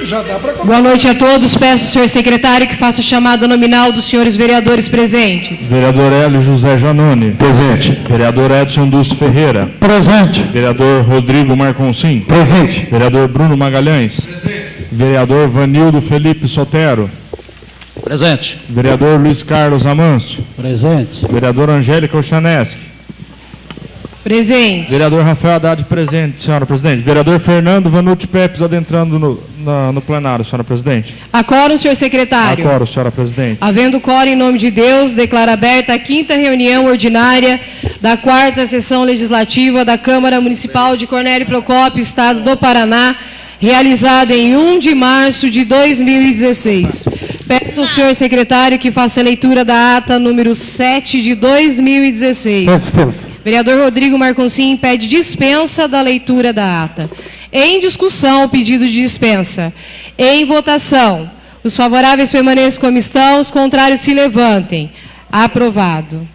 Já dá para começar. Boa noite a todos. Peço ao senhor secretário que faça a chamada nominal dos senhores vereadores presentes. Vereador Hélio José Janone. Presente. Vereador Edson Dulce Ferreira. Presente. Vereador Rodrigo Marconcin. Presente. Vereador Bruno Magalhães. Presente. Vereador Vanildo Felipe Sotero. Presente. Vereador Luiz Carlos Amâncio. Presente. Vereadora Angélica Ochaneschi. Presente. Vereador Rafael Haddad presente, senhora presidente. Vereador Fernando Vanucci Pepes adentrando no plenário, senhora presidente. Acórum, senhor secretário. Acórum, senhora presidente. Havendo quórum, em nome de Deus, declaro aberta a 5ª reunião ordinária da 4ª sessão legislativa da Câmara Municipal de Cornélio Procópio, Estado do Paraná, realizada em 1 de março de 2016. Peço ao senhor secretário que faça a leitura da ata número 7 de 2016. Vereador Rodrigo Marconcin pede dispensa da leitura da ata. Em discussão, o pedido de dispensa. Em votação. Os favoráveis permaneçam como estão, os contrários se levantem. Aprovado.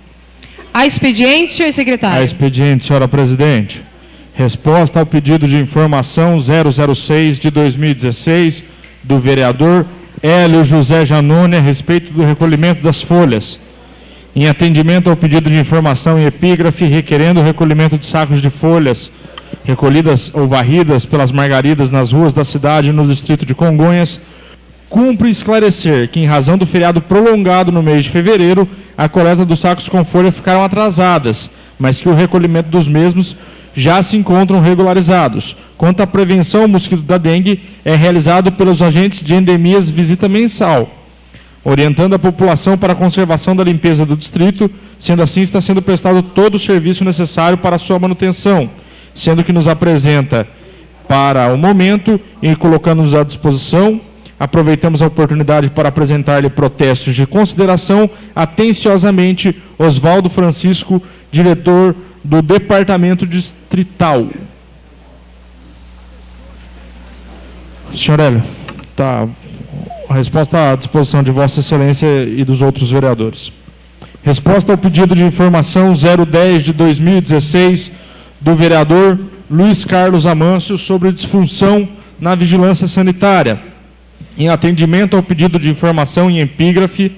A expediente, senhor secretário. A expediente, senhora presidente. Resposta ao pedido de informação 006 de 2016 do vereador Hélio José Janone a respeito do recolhimento das folhas. Em atendimento ao pedido de informação em epígrafe requerendo o recolhimento de sacos de folhas recolhidas ou varridas pelas margaridas nas ruas da cidade no distrito de Congonhas, cumpre esclarecer que, em razão do feriado prolongado no mês de fevereiro, a coleta dos sacos com folha ficaram atrasadas, mas que o recolhimento dos mesmos já se encontram regularizados. Quanto à prevenção ao mosquito da dengue, é realizado pelos agentes de endemias visita mensal, orientando a população para a conservação da limpeza do distrito, sendo assim está sendo prestado todo o serviço necessário para a sua manutenção, sendo que nos apresenta para o momento e colocando-nos à disposição, aproveitamos a oportunidade para apresentar-lhe protestos de consideração, atenciosamente, Oswaldo Francisco, diretor do Departamento Distrital. Senhor Hélio, tá. A resposta à disposição de Vossa Excelência e dos outros vereadores. Resposta ao pedido de informação 010 de 2016 do vereador Luiz Carlos Amâncio sobre disfunção na vigilância sanitária. Em atendimento ao pedido de informação em epígrafe,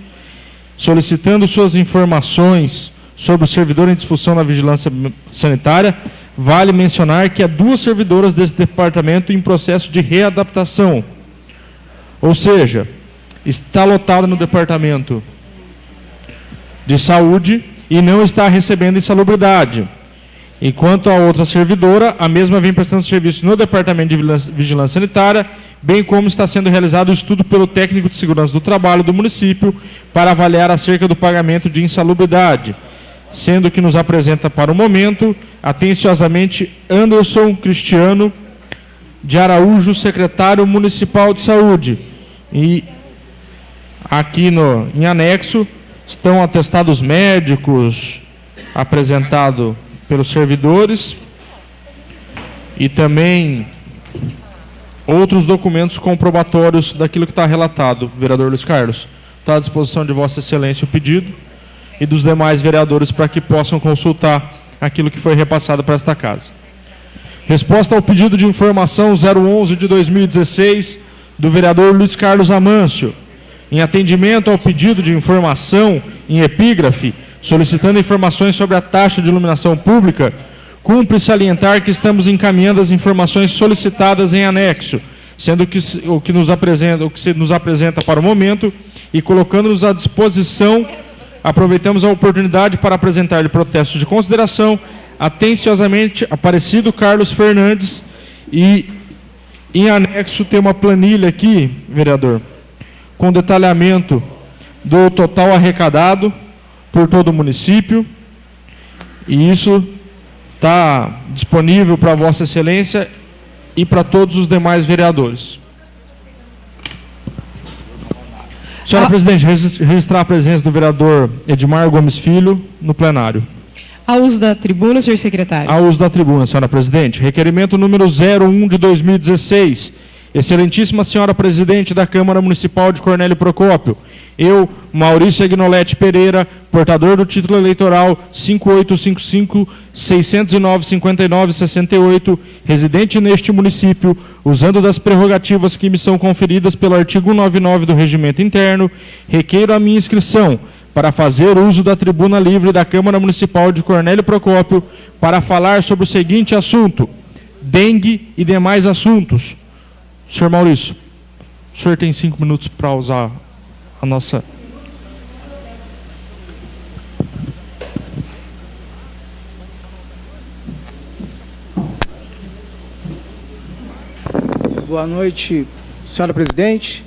solicitando suas informações sobre o servidor em disfunção na vigilância sanitária, vale mencionar que há 2 servidoras desse departamento em processo de readaptação. Ou seja, está lotado no departamento de saúde e não está recebendo insalubridade. Enquanto a outra servidora, a mesma vem prestando serviço no departamento de vigilância sanitária, bem como está sendo realizado o estudo pelo técnico de segurança do trabalho do município para avaliar acerca do pagamento de insalubridade, sendo que nos apresenta para o momento, atenciosamente, Anderson Cristiano de Araújo, secretário municipal de saúde. E aqui em anexo estão atestados médicos apresentados pelos servidores e também outros documentos comprobatórios daquilo que está relatado. Vereador Luiz Carlos, está à disposição de Vossa Excelência o pedido e dos demais vereadores para que possam consultar aquilo que foi repassado para esta casa. Resposta ao pedido de informação 011 de 2016 do vereador Luiz Carlos Amâncio. Em atendimento ao pedido de informação em epígrafe, solicitando informações sobre a taxa de iluminação pública, cumpre salientar que estamos encaminhando as informações solicitadas em anexo, sendo que o que se nos apresenta para o momento e colocando-nos à disposição, aproveitamos a oportunidade para apresentar-lhe protestos de consideração, atenciosamente, Aparecido Carlos Fernandes, e em anexo tem uma planilha aqui, vereador, com detalhamento do total arrecadado por todo o município, e isso está disponível para Vossa Excelência e para todos os demais vereadores. Senhora presidente, registrar a presença do vereador Edmar Gomes Filho no plenário. A uso da tribuna, senhor secretário. A uso da tribuna, senhora presidente. Requerimento número 01 de 2016. Excelentíssima senhora presidente da Câmara Municipal de Cornélio Procópio, eu, Maurício Agnolete Pereira, portador do título eleitoral 5855-609-59-68, residente neste município, usando das prerrogativas que me são conferidas pelo artigo 199 do Regimento Interno, requeiro a minha inscrição para fazer uso da tribuna livre da Câmara Municipal de Cornélio Procópio para falar sobre o seguinte assunto: dengue e demais assuntos. Senhor Maurício, o senhor tem 5 minutos para usar a nossa... Boa noite, senhora presidente,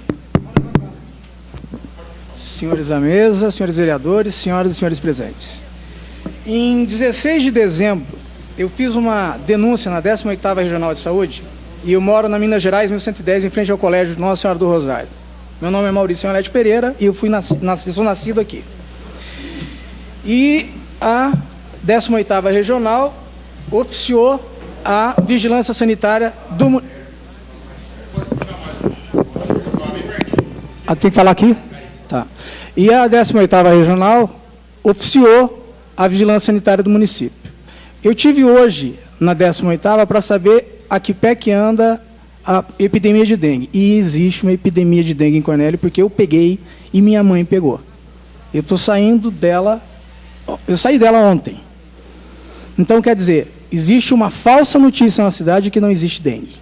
senhores da mesa, senhores vereadores, senhoras e senhores presentes. Em 16 de dezembro, eu fiz uma denúncia na 18ª Regional de Saúde e eu moro na Minas Gerais, 1110, em frente ao Colégio Nossa Senhora do Rosário. Meu nome é Maurício Anelete Pereira e eu sou nascido aqui. E a 18ª Regional oficiou a vigilância sanitária do município. Tem que falar aqui? Tá. E a 18ª Regional oficiou a vigilância sanitária do município. Eu tive hoje, na 18ª, para saber a que pé que anda a epidemia de dengue. E existe uma epidemia de dengue em Cornélio, porque eu peguei e minha mãe pegou. Eu estou saindo dela, eu saí dela ontem. Então, quer dizer, existe uma falsa notícia na cidade que não existe dengue.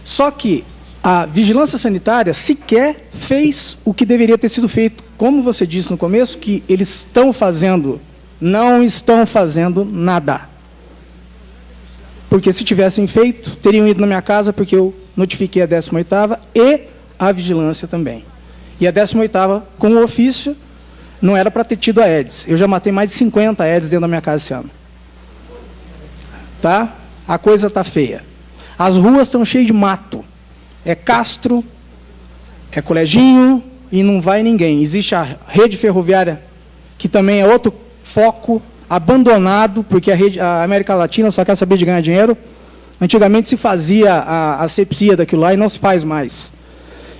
Só que a vigilância sanitária sequer fez o que deveria ter sido feito. Como você disse no começo, que eles estão fazendo, não estão fazendo nada. Porque se tivessem feito, teriam ido na minha casa, porque eu notifiquei a 18ª e a vigilância também. E a 18ª, com o ofício, não era para ter tido a Aedes. Eu já matei mais de 50 Aedes dentro da minha casa esse ano. Tá? A coisa está feia. As ruas estão cheias de mato. É Castro, é Coleginho e não vai ninguém. Existe a rede ferroviária, que também é outro foco, abandonado, porque a América Latina só quer saber de ganhar dinheiro. Antigamente se fazia a asepsia daquilo lá e não se faz mais.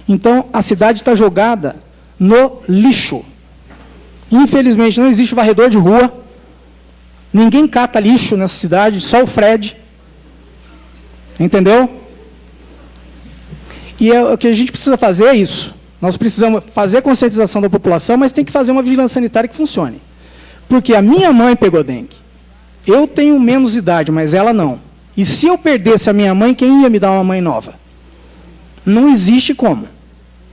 Então, a cidade está jogada no lixo. Infelizmente, não existe varredor de rua. Ninguém cata lixo nessa cidade, só o Fred. Entendeu? E o que a gente precisa fazer é isso. Nós precisamos fazer conscientização da população, mas tem que fazer uma vigilância sanitária que funcione. Porque a minha mãe pegou dengue. Eu tenho menos idade, mas ela não. E se eu perdesse a minha mãe, quem ia me dar uma mãe nova? Não existe como.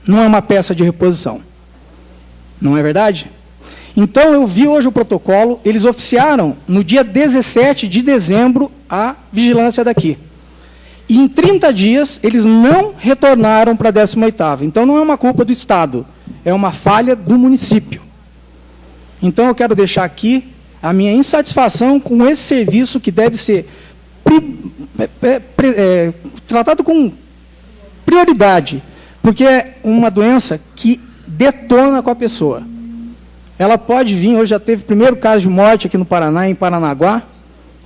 Não é uma peça de reposição. Não é verdade? Então, eu vi hoje o protocolo, eles oficiaram no dia 17 de dezembro a vigilância daqui. E em 30 dias, eles não retornaram para a 18ª. Então, não é uma culpa do Estado, é uma falha do município. Então, eu quero deixar aqui a minha insatisfação com esse serviço que deve ser tratado com prioridade, porque é uma doença que detona com a pessoa. Ela pode vir, hoje já teve o primeiro caso de morte aqui no Paraná, em Paranaguá,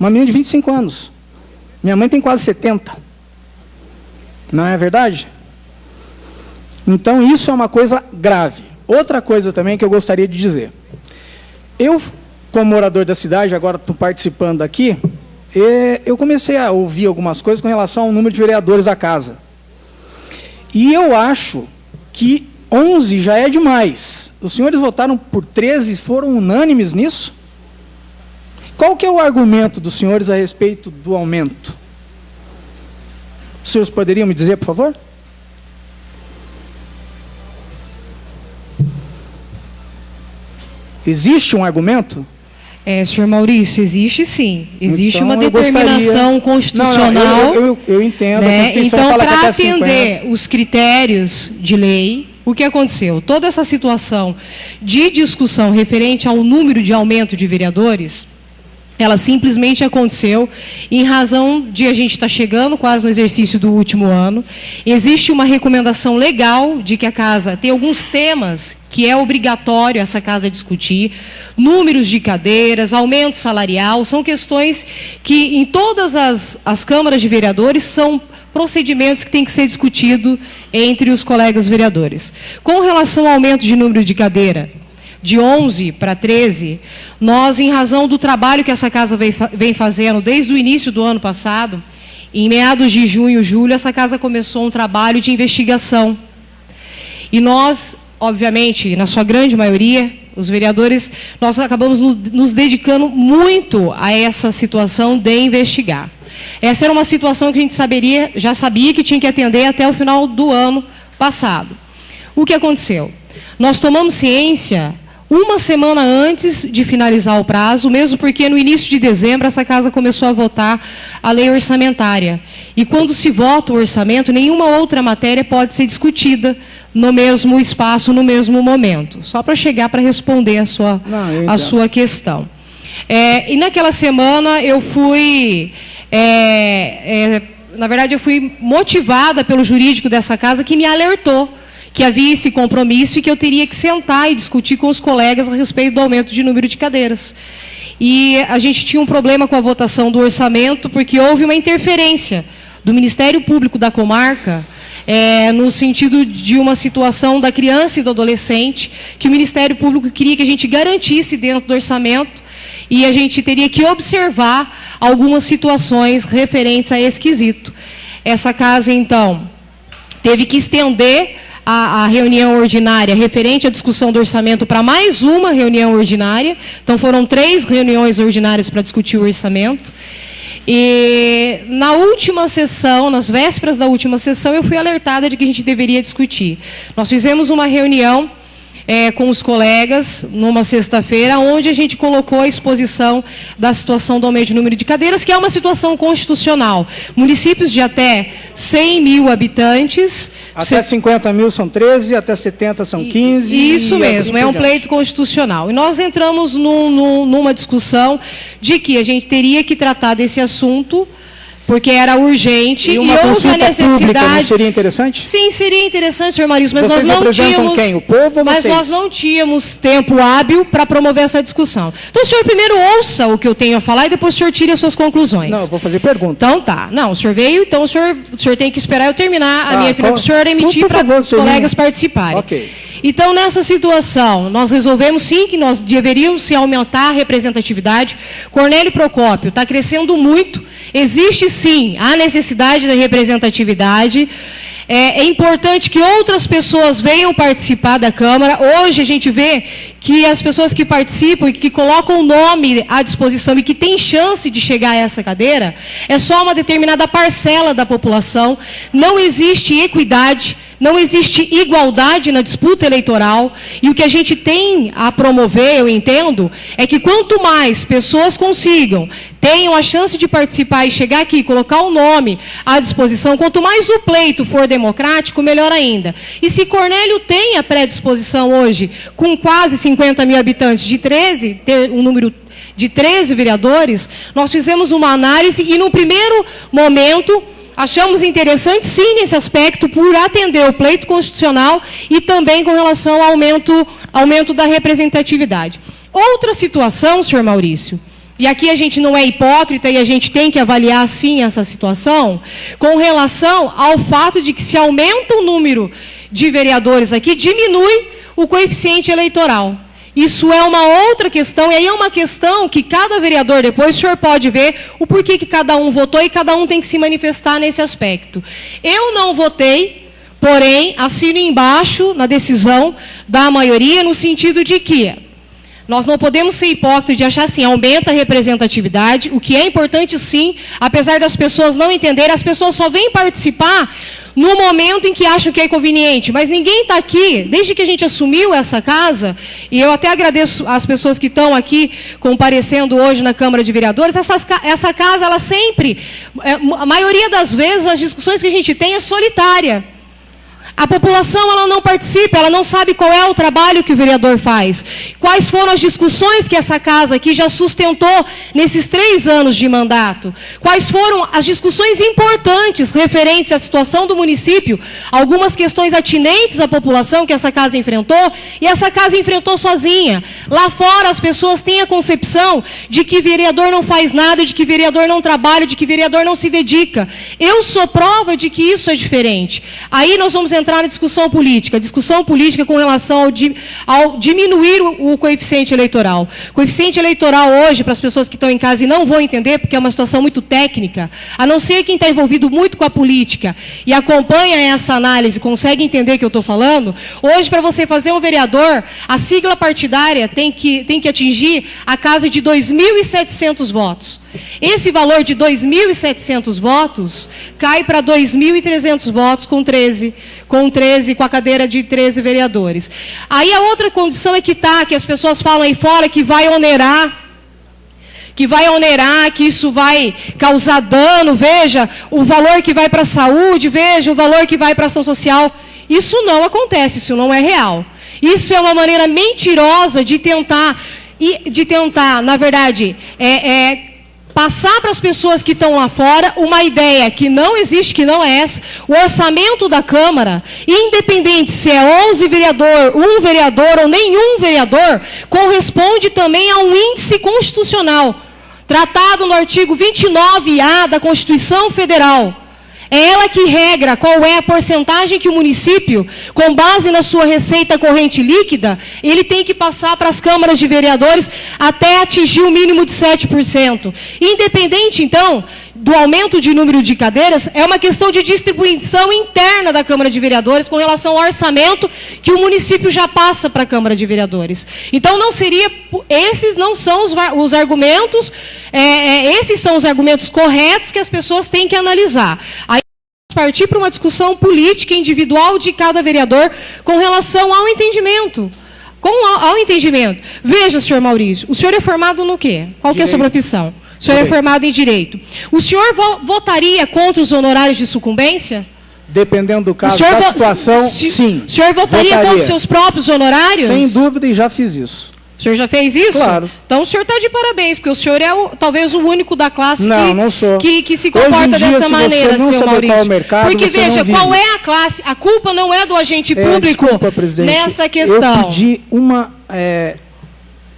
uma menina de 25 anos. Minha mãe tem quase 70. Não é verdade? Então, isso é uma coisa grave. Outra coisa também que eu gostaria de dizer. Eu, como morador da cidade, agora estou participando aqui, eu comecei a ouvir algumas coisas com relação ao número de vereadores da casa. E eu acho que 11 já é demais. Os senhores votaram por 13 e foram unânimes nisso? Qual que é o argumento dos senhores a respeito do aumento? Os senhores poderiam me dizer, por favor? Existe um argumento? Senhor Maurício, existe sim. Existe então, uma determinação constitucional. Eu entendo. Né? Então, para atender os critérios de lei, o que aconteceu? Toda essa situação de discussão referente ao número de aumento de vereadores, ela simplesmente aconteceu em razão de a gente estar chegando quase no exercício do último ano. Existe uma recomendação legal de que a casa tem alguns temas que é obrigatório essa casa discutir, números de cadeiras, aumento salarial, são questões que em todas as câmaras de vereadores são procedimentos que têm que ser discutidos entre os colegas vereadores. Com relação ao aumento de número de cadeira, de 11 para 13, nós, em razão do trabalho que essa casa vem fazendo desde o início do ano passado, em meados de junho, julho, essa casa começou um trabalho de investigação. E nós, obviamente, na sua grande maioria, os vereadores, nós acabamos nos dedicando muito a essa situação de investigar. Essa era uma situação que a gente já sabia que tinha que atender até o final do ano passado. O que aconteceu? Nós tomamos ciência uma semana antes de finalizar o prazo, mesmo porque no início de dezembro essa casa começou a votar a lei orçamentária. E quando se vota o orçamento, nenhuma outra matéria pode ser discutida no mesmo espaço, no mesmo momento. Só para chegar para responder a sua questão. E naquela semana eu fui... na verdade, eu fui motivada pelo jurídico dessa casa que me alertou que havia esse compromisso e que eu teria que sentar e discutir com os colegas a respeito do aumento de número de cadeiras. E a gente tinha um problema com a votação do orçamento, porque houve uma interferência do Ministério Público da comarca, no sentido de uma situação da criança e do adolescente, que o Ministério Público queria que a gente garantisse dentro do orçamento, e a gente teria que observar algumas situações referentes a esse quesito. Essa casa, então, teve que estender a reunião ordinária referente à discussão do orçamento para mais uma reunião ordinária. Então, foram 3 reuniões ordinárias para discutir o orçamento. E na última sessão, nas vésperas da última sessão, eu fui alertada de que a gente deveria discutir. Nós fizemos uma reunião com os colegas, numa sexta-feira, onde a gente colocou a exposição da situação do aumento de número de cadeiras, que é uma situação constitucional. Municípios de até 100 mil habitantes... Até 50 mil são 13, até 70 são 15... Isso mesmo, é um pleito constitucional. E nós entramos numa discussão de que a gente teria que tratar desse assunto, porque era urgente, e houve a necessidade... Pública, não seria interessante? Sim, seria interessante, senhor Marisco, mas vocês nós não tínhamos... quem? O povo ou mas vocês? nós não tínhamos tempo hábil para promover essa discussão. Então, o senhor primeiro ouça o que eu tenho a falar e depois o senhor tire as suas conclusões. Não, eu vou fazer pergunta. Então, tá. Não, o senhor veio, então o senhor tem que esperar eu terminar a minha opinião para o senhor emitir para os colegas participarem. Ok. Então, nessa situação, nós resolvemos sim que nós deveríamos se aumentar a representatividade. Cornélio Procópio está crescendo muito, existe sim a necessidade da representatividade. É importante que outras pessoas venham participar da Câmara. Hoje a gente vê que as pessoas que participam e que colocam o nome à disposição e que têm chance de chegar a essa cadeira, é só uma determinada parcela da população. Não existe equidade, não existe igualdade na disputa eleitoral. E o que a gente tem a promover, eu entendo, é que quanto mais pessoas tenham a chance de participar e chegar aqui, colocar o nome à disposição, quanto mais o pleito for democrático, melhor ainda. E se Cornélio tem a predisposição hoje, com quase 50 mil habitantes, ter um número de 13 vereadores, nós fizemos uma análise e, no primeiro momento, achamos interessante, sim, nesse aspecto, por atender o pleito constitucional e também com relação ao aumento da representatividade. Outra situação, senhor Maurício, e aqui a gente não é hipócrita e a gente tem que avaliar, sim, essa situação, com relação ao fato de que se aumenta o número de vereadores aqui, diminui o coeficiente eleitoral. Isso é uma outra questão, e aí é uma questão que cada vereador, depois o senhor pode ver o porquê que cada um votou e cada um tem que se manifestar nesse aspecto. Eu não votei, porém, assino embaixo na decisão da maioria, no sentido de que nós não podemos ser hipócritas de achar assim, aumenta a representatividade, o que é importante sim, apesar das pessoas não entenderem, as pessoas só vêm participar no momento em que acham que é conveniente, mas ninguém está aqui, desde que a gente assumiu essa casa, e eu até agradeço as pessoas que estão aqui comparecendo hoje na Câmara de Vereadores, essa casa, ela sempre, a maioria das vezes, as discussões que a gente tem é solitária. A população ela não participa, ela não sabe qual é o trabalho que o vereador faz. Quais foram as discussões que essa casa aqui já sustentou nesses 3 anos de mandato? Quais foram as discussões importantes referentes à situação do município? Algumas questões atinentes à população que essa casa enfrentou, e essa casa enfrentou sozinha. Lá fora as pessoas têm a concepção de que vereador não faz nada, de que vereador não trabalha, de que vereador não se dedica. Eu sou prova de que isso é diferente. Aí nós vamos entrar entrar na discussão política. Discussão política com relação ao diminuir o coeficiente eleitoral. O coeficiente eleitoral hoje, para as pessoas que estão em casa e não vão entender, porque é uma situação muito técnica, a não ser quem está envolvido muito com a política e acompanha essa análise, consegue entender o que eu estou falando, hoje, para você fazer um vereador, a sigla partidária tem que atingir a casa de 2.700 votos. Esse valor de 2.700 votos cai para 2.300 votos com a cadeira de 13 vereadores. Aí a outra condição é que as pessoas falam aí fora que vai onerar, que isso vai causar dano, veja o valor que vai para a saúde, veja o valor que vai para a ação social. Isso não acontece, isso não é real. Isso é uma maneira mentirosa de tentar, na verdade, passar para as pessoas que estão lá fora uma ideia que não existe, que não é essa. O orçamento da Câmara, independente se é 11 vereador, 1 vereador ou nenhum vereador, corresponde também a um índice constitucional, tratado no artigo 29A da Constituição Federal. É ela que regra qual é a porcentagem que o município, com base na sua receita corrente líquida, ele tem que passar para as câmaras de vereadores até atingir o mínimo de 7%. Independente, então, do aumento de número de cadeiras, é uma questão de distribuição interna da Câmara de Vereadores com relação ao orçamento que o município já passa para a Câmara de Vereadores. Então, esses não são os argumentos, esses são os argumentos corretos que as pessoas têm que analisar. Aí, partir para uma discussão política individual de cada vereador com relação ao entendimento. Ao entendimento. Veja, senhor Maurício, o senhor é formado no quê? Qual que é a sua profissão? O senhor é formado em Direito. O senhor votaria contra os honorários de sucumbência? Dependendo do caso, da situação, sim. O senhor votaria contra os seus próprios honorários? Sem dúvida, e já fiz isso. O senhor já fez isso? Claro. Então o senhor está de parabéns, porque o senhor é talvez o único da classe que se Hoje comporta em dia, dessa maneira, senhor Maurício. Qual é o mercado, porque veja, qual é a classe? A culpa não é do agente público desculpa, presidente, nessa questão. Eu pedi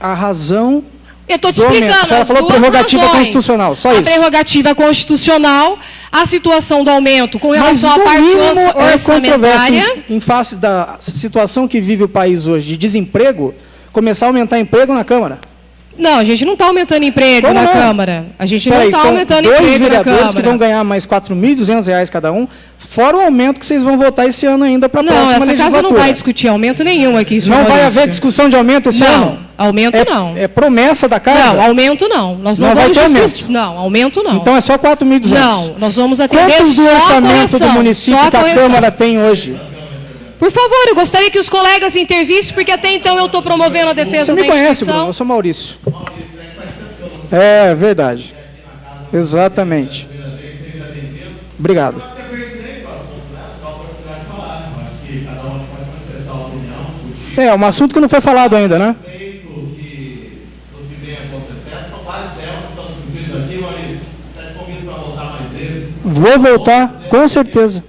a razão. Eu estou te explicando. A senhora falou prerrogativa constitucional, só isso. A prerrogativa constitucional, a situação do aumento com relação à parte orçamentária. Em face da situação que vive o país hoje de desemprego, começar a aumentar emprego na Câmara. Não, a gente não está aumentando emprego na Câmara. A gente não está aumentando emprego na Câmara. Dois vereadores que vão ganhar mais R$ 4.200 cada um, fora o aumento que vocês vão votar esse ano ainda para a próxima legislatura. Não, essa casa não vai discutir aumento nenhum aqui, senhor Não Maurício. vai haver discussão de aumento esse ano? Não, aumento não. É promessa da casa? Não, aumento não. Nós não vamos discutir. Não, aumento não. Então é só 4.200. Não, nós vamos atender quantos do só orçamento do município que a Câmara tem hoje? Por favor, eu gostaria que os colegas intervissem, porque até então eu estou promovendo a defesa da instituição. Você me conhece, Bruno, eu sou Maurício. É verdade. Exatamente. Obrigado. É um assunto que não foi falado ainda, né? Vou voltar, com certeza.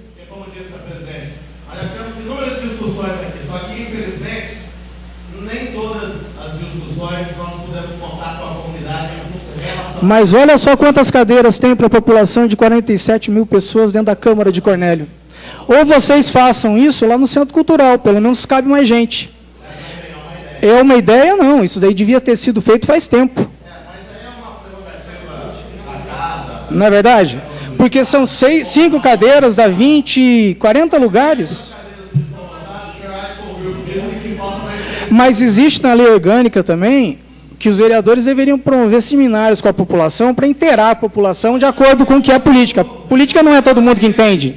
Mas olha só quantas cadeiras tem para a população de 47 mil pessoas dentro da Câmara de Cornélio. Ou vocês façam isso lá no Centro Cultural, pelo menos cabe mais gente. É uma ideia, não. Isso daí devia ter sido feito faz tempo. Não é verdade? Porque são 5 cadeiras, dá 20, 40 lugares. Mas existe na lei orgânica também que os vereadores deveriam promover seminários com a população para inteirar a população de acordo com o que é política. Política não é todo mundo que entende.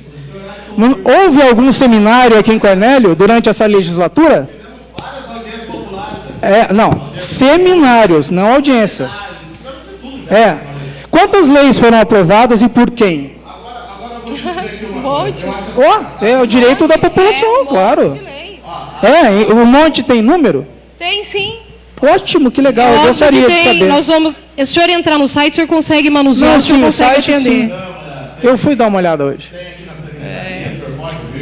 Houve algum seminário aqui em Cornélio durante essa legislatura? Não, seminários, não audiências. Quantas leis foram aprovadas e por quem? É o direito da população, claro. O monte tem número? Tem sim. Ótimo, que legal, eu gostaria de saber. Se o senhor entrar no site, o senhor consegue manusear, o senhor consegue atender. Eu fui dar uma olhada hoje.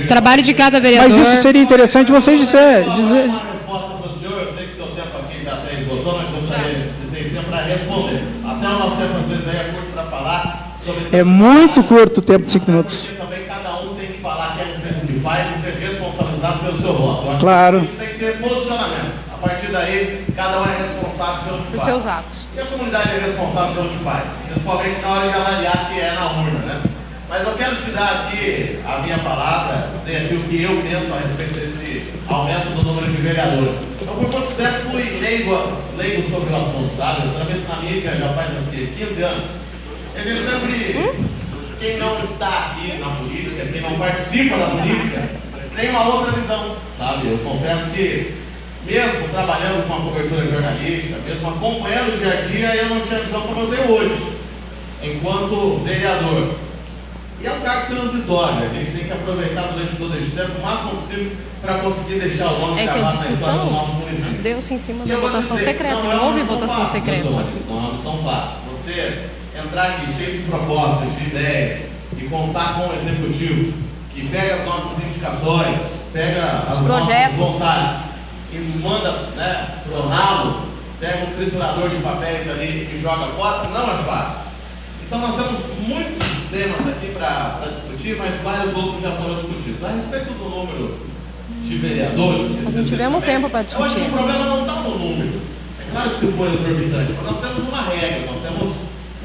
Trabalho de cada vereador. Mas isso seria interessante vocês dizer. É muito curto o tempo de 5 minutos. que faz e ser responsabilizado pelo seu voto. Eu acho Claro. que a gente tem que ter posicionamento. A partir daí, cada um é responsável pelo que Por faz. seus atos. E a comunidade é responsável pelo que faz, principalmente na hora de avaliar que é na urna, né? Mas eu quero te dar aqui a minha palavra, dizer aqui o que eu penso a respeito desse aumento do número de vereadores. Eu, por muito tempo, fui leigo sobre o assunto, sabe? Eu tramito na mídia já faz 15 anos. A gente sempre, quem não está aqui na política, quem não participa da política, tem uma outra visão, sabe? Eu confesso que, mesmo trabalhando com a cobertura jornalística, mesmo acompanhando o dia a dia, eu não tinha visão como eu tenho hoje, enquanto vereador. E é um cargo transitório, a gente tem que aproveitar durante todo esse tempo o máximo possível para conseguir deixar o nome gravado na história do nosso município. Deu-se em cima E da eu vou votação dizer, secreta, não é não uma houve missão votação fácil, secreta. meus senhores, não é uma missão fácil. Você entrar aqui cheio de propostas, de ideias, e contar com o executivo, que pega as nossas indicações, pega as nossas vontades e manda, né, pro ralo, pega um triturador de papéis ali e joga fora, não é fácil. Então nós temos muitos temas aqui para discutir, mas vários outros já foram discutidos. A respeito do número de vereadores, Nós não tivemos tempo para eu acho que discutir. o problema não está no número. É claro que se for exorbitante, mas nós temos uma regra, nós temos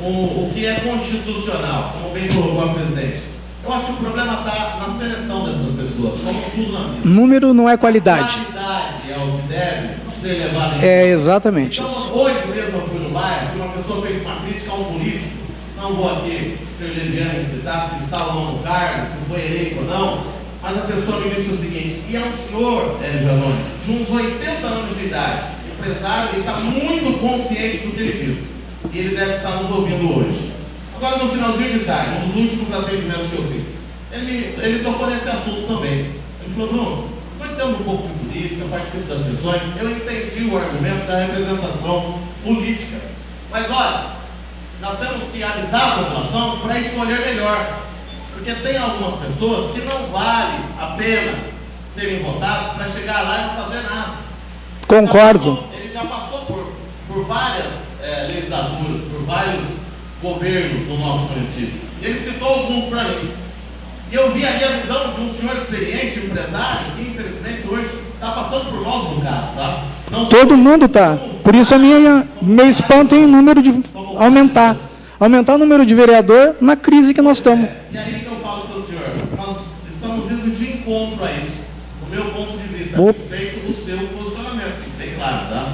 o que é constitucional, como bem colocou a presidente. Eu acho que o problema está na seleção dessas pessoas, como tudo na vida. Número não é qualidade. Qualidade é o que deve ser levado em conta. É exatamente então, isso. hoje mesmo eu fui no bairro, uma pessoa fez uma crítica a um político. Não vou aqui ser leviano e citar se está ou não no cargo, se foi eleito ou não, mas a pessoa me disse o seguinte: e é um senhor, Janone, de uns 80 anos de idade, empresário, ele está muito consciente do que ele disse. E ele deve estar nos ouvindo hoje. Agora, no finalzinho de tarde, um dos últimos atendimentos que eu fiz, ele tocou nesse assunto também. Ele falou: Bruno, foi tendo um pouco de política, participo das sessões, eu entendi o argumento da representação política. Mas olha, nós temos que avisar a população para escolher melhor. Porque tem algumas pessoas que não vale a pena serem votadas para chegar lá e não fazer nada. Concordo. Ele já passou por várias legislaturas, por vários governos no nosso município. Ele citou alguns para mim. E eu vi ali a visão de um senhor experiente, empresário, que infelizmente hoje está passando por maus bocados, sabe? Não Todo mundo está. Por isso meu espanto em número de aumentar. Aumentar o número de vereador na crise que nós estamos. E aí que eu falo para o senhor, nós estamos indo de encontro a isso. Do meu ponto de vista, respeito o seu posicionamento, fique bem claro, tá?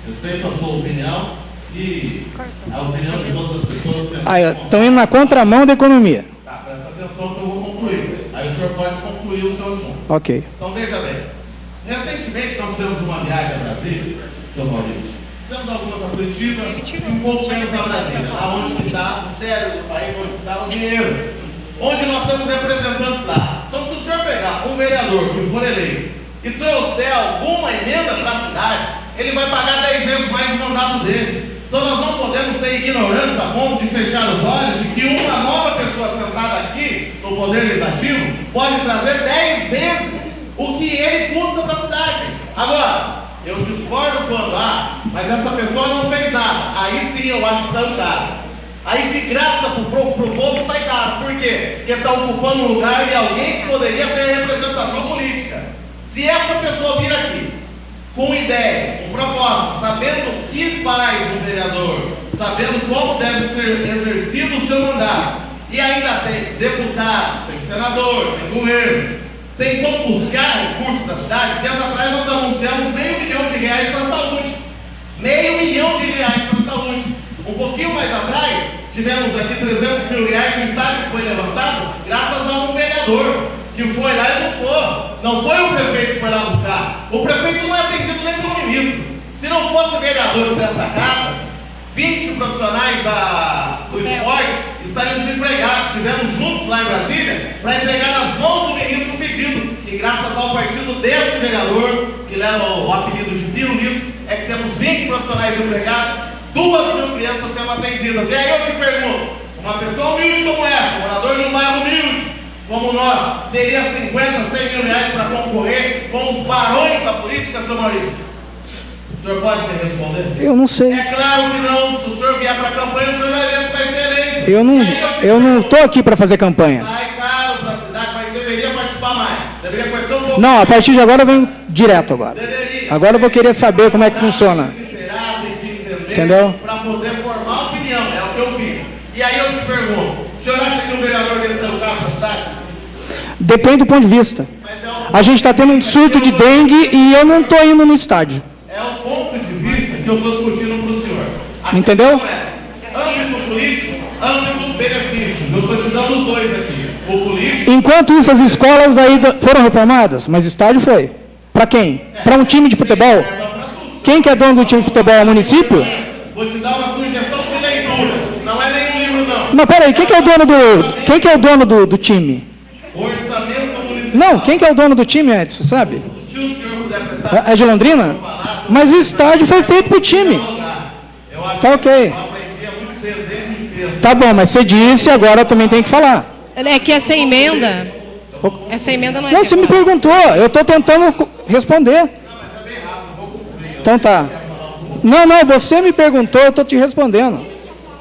Respeito a sua opinião e a opinião de todas as pessoas. Estão indo na contramão da economia. Tá, presta atenção que eu vou concluir. Aí o senhor pode concluir o seu assunto. Ok. Então veja bem, recentemente nós fizemos uma viagem a Brasília, seu Maurício. Fizemos algumas a Curitiba e um pouco menos a Brasília, lá onde está o cérebro do país, onde está o dinheiro, onde nós temos representantes lá. Então, se o senhor pegar um vereador que for eleito e trouxer alguma emenda para a cidade, ele vai pagar 10 vezes mais o mandato dele. Então, nós não podemos ser ignorantes a ponto de fechar os olhos de que uma nova pessoa sentada aqui no Poder Legislativo pode trazer 10 vezes o que ele custa para a cidade. Agora, eu discordo quando, mas essa pessoa não fez nada. Aí sim eu acho que saiu caro. Aí de graça pro povo sai caro. Por quê? Porque está ocupando um lugar de alguém que poderia ter representação política. Se essa pessoa vir aqui com ideias, com propostas, sabendo o que faz o vereador, sabendo como deve ser exercido o seu mandato, e ainda tem deputados, tem senador, tem governo, tem como buscar recursos para a cidade. Dias atrás nós anunciamos R$500 mil para a saúde. R$500 mil para a saúde. Um pouquinho mais atrás, tivemos aqui R$300 mil no estádio que foi levantado graças a um vereador que foi lá e buscou. Não foi o prefeito que foi lá buscar. O prefeito não é atendido nem pelo ministro. Se não fossem vereadores desta casa, 20 profissionais do esporte estariam desempregados. Estivemos juntos lá em Brasília para entregar nas mãos do ministro o pedido. E graças ao partido desse vereador, que leva o apelido de Pirulito, é que temos 20 profissionais empregados, 2 mil crianças sendo atendidas. E aí eu te pergunto, uma pessoa humilde como essa, morador de um bairro humilde como nós, teria 50, 100 mil reais para concorrer com os barões da política, senhor Maurício? O senhor pode me responder? Eu não sei. É claro que não. Se o senhor vier para a campanha, o senhor vai ver se vai ser eleito. Eu não estou aqui para fazer campanha. Sai caro para a cidade, mas deveria participar participar mais. Deveria conhecer um pouco. Não, a partir de agora eu venho direto agora. Agora eu vou querer saber como é que funciona. Entendeu? Para poder formar opinião, é o que eu fiz. E aí eu te pergunto, o senhor acha que um vereador deve ser o carro da cidade? Depende do ponto de vista. A gente está tendo um surto de dengue e eu não estou indo no estádio. É o ponto de vista que eu estou discutindo para o senhor. Entendeu? Âmbito político, âmbito benefício. Eu estou te dando os dois aqui. O político... Enquanto isso, as escolas aí foram reformadas, mas o estádio foi. Para quem? Para um time de futebol? Quem que é dono do time de futebol? É o município? Vou te dar uma sugestão de leitura. Não é nenhum livro, não. Mas peraí, quem que é o dono quem que é o dono do time? Orçamento municipal. Não, quem que é o dono do time, Edson, sabe? Se o senhor puder prestar... É de Londrina? Mas o estádio foi feito para o time. Tá ok. Eu aprendi muito cedo, desde criança. Tá bom, mas você disse, agora eu também tenho que falar. É que essa emenda não é... Não, você me perguntou, eu estou tentando responder. Então tá. Não, você me perguntou, eu estou te respondendo.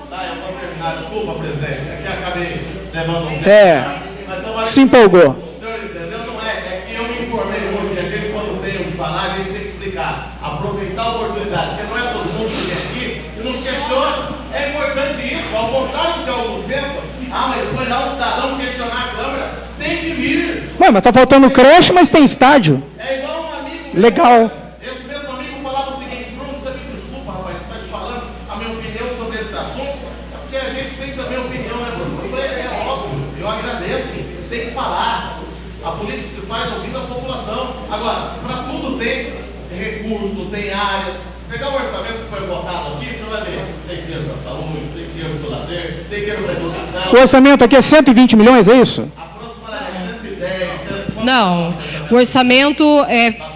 Tá, eu vou terminar. Desculpa, presidente. É que acabei levando um... Se empolgou. O senhor entendeu? Não é. É que eu me informei muito e a gente, quando tem o que falar, a gente tem que explicar. Aproveitar a oportunidade. Porque não é todo mundo que vem aqui e nos questiona. É importante isso. Ao contrário do que alguns pensam. Mas foi lá um cidadão questionar a Câmara. Tem que vir. Ué, mas tá faltando creche, mas tem estádio. É igual um amigo... Legal. Esse mesmo amigo falava o seguinte: Bruno, você me desculpa, rapaz, você está te falando a minha opinião sobre esse assunto. É porque a gente tem também opinião, né, Bruno? Eu falei, é óbvio, eu agradeço. Tem que falar. A política se faz ouvindo a população. Agora, para tudo tem recurso, tem áreas. Se pegar o orçamento que foi votado aqui, você vai ver. Tem dinheiro para a saúde, tem dinheiro para o lazer, tem dinheiro para a educação. O orçamento aqui é 120 milhões, é isso? Aproximadamente 110, Não, o orçamento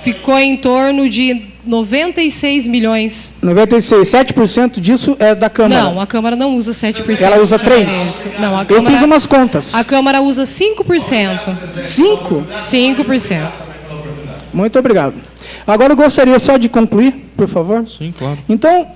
ficou em torno de 96 milhões. 96, 7% disso é da Câmara. Não, a Câmara não usa 7%. Ela usa 3%. Não, a Eu Câmara, fiz umas contas. A Câmara usa 5%. 5%? 5%. Muito obrigado. Agora eu gostaria só de concluir, por favor. Sim, claro. Então,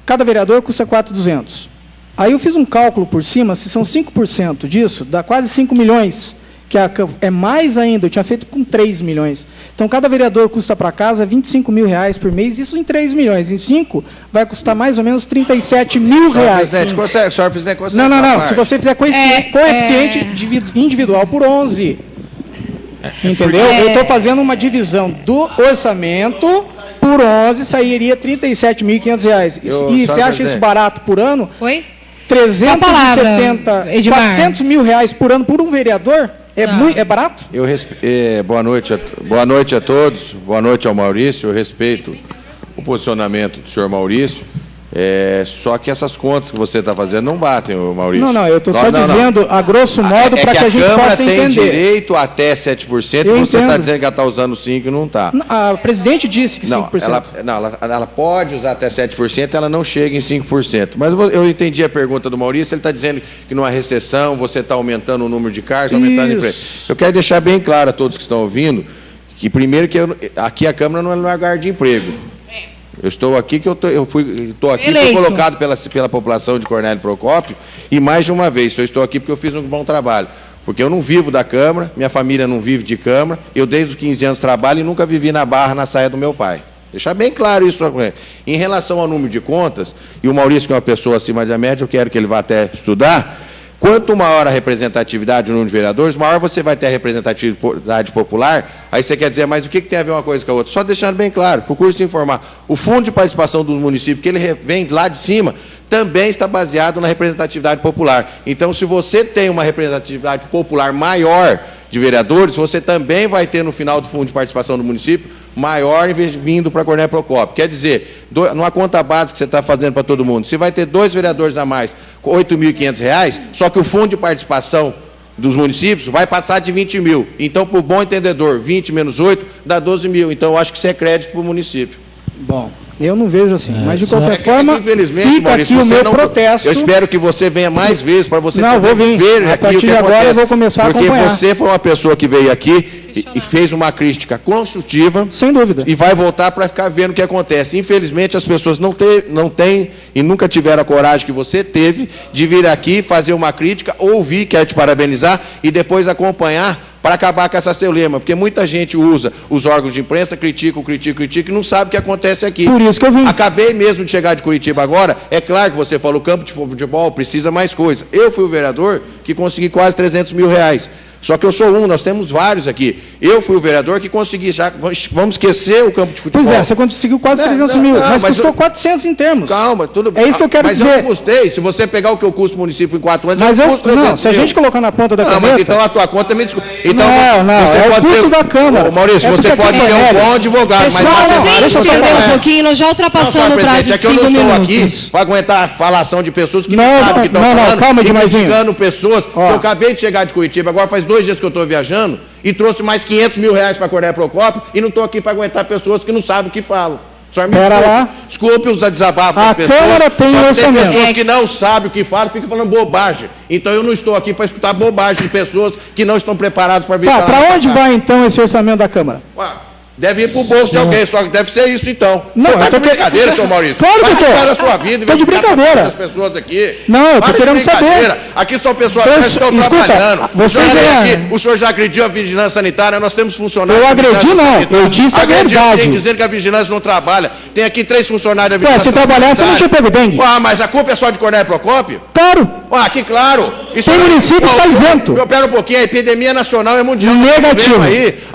cada vereador custa 4.200. Aí eu fiz um cálculo por cima, se são 5% disso, dá quase 5 milhões, que é mais ainda, eu tinha feito com 3 milhões. Então, cada vereador custa para casa 25 mil reais por mês, isso em 3 milhões. Em 5, vai custar mais ou menos 37 mil reais. Senhor presidente, consegue Não. Se você fizer coeficiente individual por 11. Entendeu? Eu estou fazendo uma divisão do orçamento por 11, sairia 37.500 reais. E você acha isso barato por ano? Oi? 370, 400 mil reais por ano por um vereador? É barato? Boa noite a todos, boa noite ao Maurício. Eu respeito o posicionamento do senhor Maurício. Só que essas contas que você está fazendo não batem, Maurício. Não, eu estou só dizendo, a grosso modo, para que a gente possa entender. A Câmara tem direito até 7%, e você está dizendo que ela está usando 5% e não está. A presidente disse que 5%. Ela pode usar até 7%, ela não chega em 5%. Mas eu entendi a pergunta do Maurício, ele está dizendo que numa recessão você está aumentando o número de cargos, aumentando o emprego. Eu quero deixar bem claro a todos que estão ouvindo, que primeiro que aqui a Câmara não é lugar de emprego. Eu estou aqui fui colocado pela população de Cornélio Procópio e mais de uma vez. Eu estou aqui porque eu fiz um bom trabalho. Porque eu não vivo da Câmara, minha família não vive de Câmara, eu desde os 15 anos trabalho e nunca vivi na barra, na saia do meu pai. Deixar bem claro isso. Em relação ao número de contas, e o Maurício, que é uma pessoa acima da média, eu quero que ele vá até estudar. Quanto maior a representatividade do número de vereadores, maior você vai ter a representatividade popular. Aí você quer dizer, mas o que tem a ver uma coisa com a outra? Só deixando bem claro, para o curso informar, o fundo de participação do município, que ele vem lá de cima, também está baseado na representatividade popular. Então, se você tem uma representatividade popular maior de vereadores, você também vai ter no final do fundo de participação do município maior vindo para Cornélio Procópio. Quer dizer, numa conta básica que você está fazendo para todo mundo, se vai ter 2 vereadores a mais com R$ 8.500, só que o fundo de participação dos municípios vai passar de 20 mil. Então, para o bom entendedor, 20 menos 8 dá 12 mil. Então, eu acho que isso é crédito para o município. Bom, eu não vejo assim, mas de qualquer forma, infelizmente, fica Maurício, aqui o meu protesto. Eu espero que você venha mais vezes para você poder ver a partir de agora eu vou começar a acompanhar. Porque você foi uma pessoa que veio aqui e fez uma crítica construtiva. Sem dúvida. E vai voltar para ficar vendo o que acontece. Infelizmente, as pessoas não têm e nunca tiveram a coragem que você teve de vir aqui, fazer uma crítica, ouvir, quero te parabenizar, e depois acompanhar para acabar com essa celeuma, porque muita gente usa os órgãos de imprensa, critica e não sabe o que acontece aqui. Por isso que eu vim. Acabei mesmo de chegar de Curitiba agora, é claro que você falou, o campo de futebol precisa mais coisa. Eu fui o vereador que consegui quase 300 mil reais. Só que eu sou nós temos vários aqui. Eu fui o vereador que consegui, já vamos esquecer o campo de futebol. Pois é, você conseguiu quase 300 mil, mas custou 400 em termos. Calma, tudo bem. É isso que eu quero dizer. Mas eu custei, se você pegar o que eu custo o município em 4 anos, mas eu custo 300 não, se a gente colocar na ponta da caneta... Mas então a tua conta me desculpa. Então, não, você é pode o custo ser, da Câmara. Maurício, você pode ser um bom advogado, pessoal, mas... Pessoal, sem estender um pouquinho, nós já ultrapassamos o prazo de 5 minutos. É que eu não estou aqui para aguentar a falação de pessoas que não sabem o que estão falando. Não, calma, Dimaizinho. Engano pessoas. Eu acabei de chegar de Curitiba, agora faz 2 dias que eu estou viajando, e trouxe mais 500 mil reais para Cornélio Procópio e não estou aqui para aguentar pessoas que não sabem o que falam. Só me desculpe os desabafos das pessoas. A Câmara tem só orçamento. Tem pessoas que não sabem o que falam, ficam falando bobagem. Então eu não estou aqui para escutar bobagem de pessoas que não estão preparadas para vir falar. Para onde vai então esse orçamento da Câmara? Deve ir para o bolso de alguém, só que deve ser isso então. Não, eu tô de brincadeira, seu Maurício. Claro que eu tô. Vai da sua vida e tô de brincadeira. As pessoas aqui. Não, eu tô querendo saber. Aqui são pessoas que estão trabalhando. O senhor já agrediu a vigilância sanitária, nós temos funcionários. Eu agredi não, eu disse a verdade. Dizendo que a vigilância não trabalha. Tem aqui 3 funcionários da vigilância. Se trabalhar, você não tinha pego dengue. Mas a culpa é só de Cornélio Procópio? Claro. Aqui, claro. Tem município que está isento. Pera um pouquinho, a epidemia nacional é mundial. Negativo.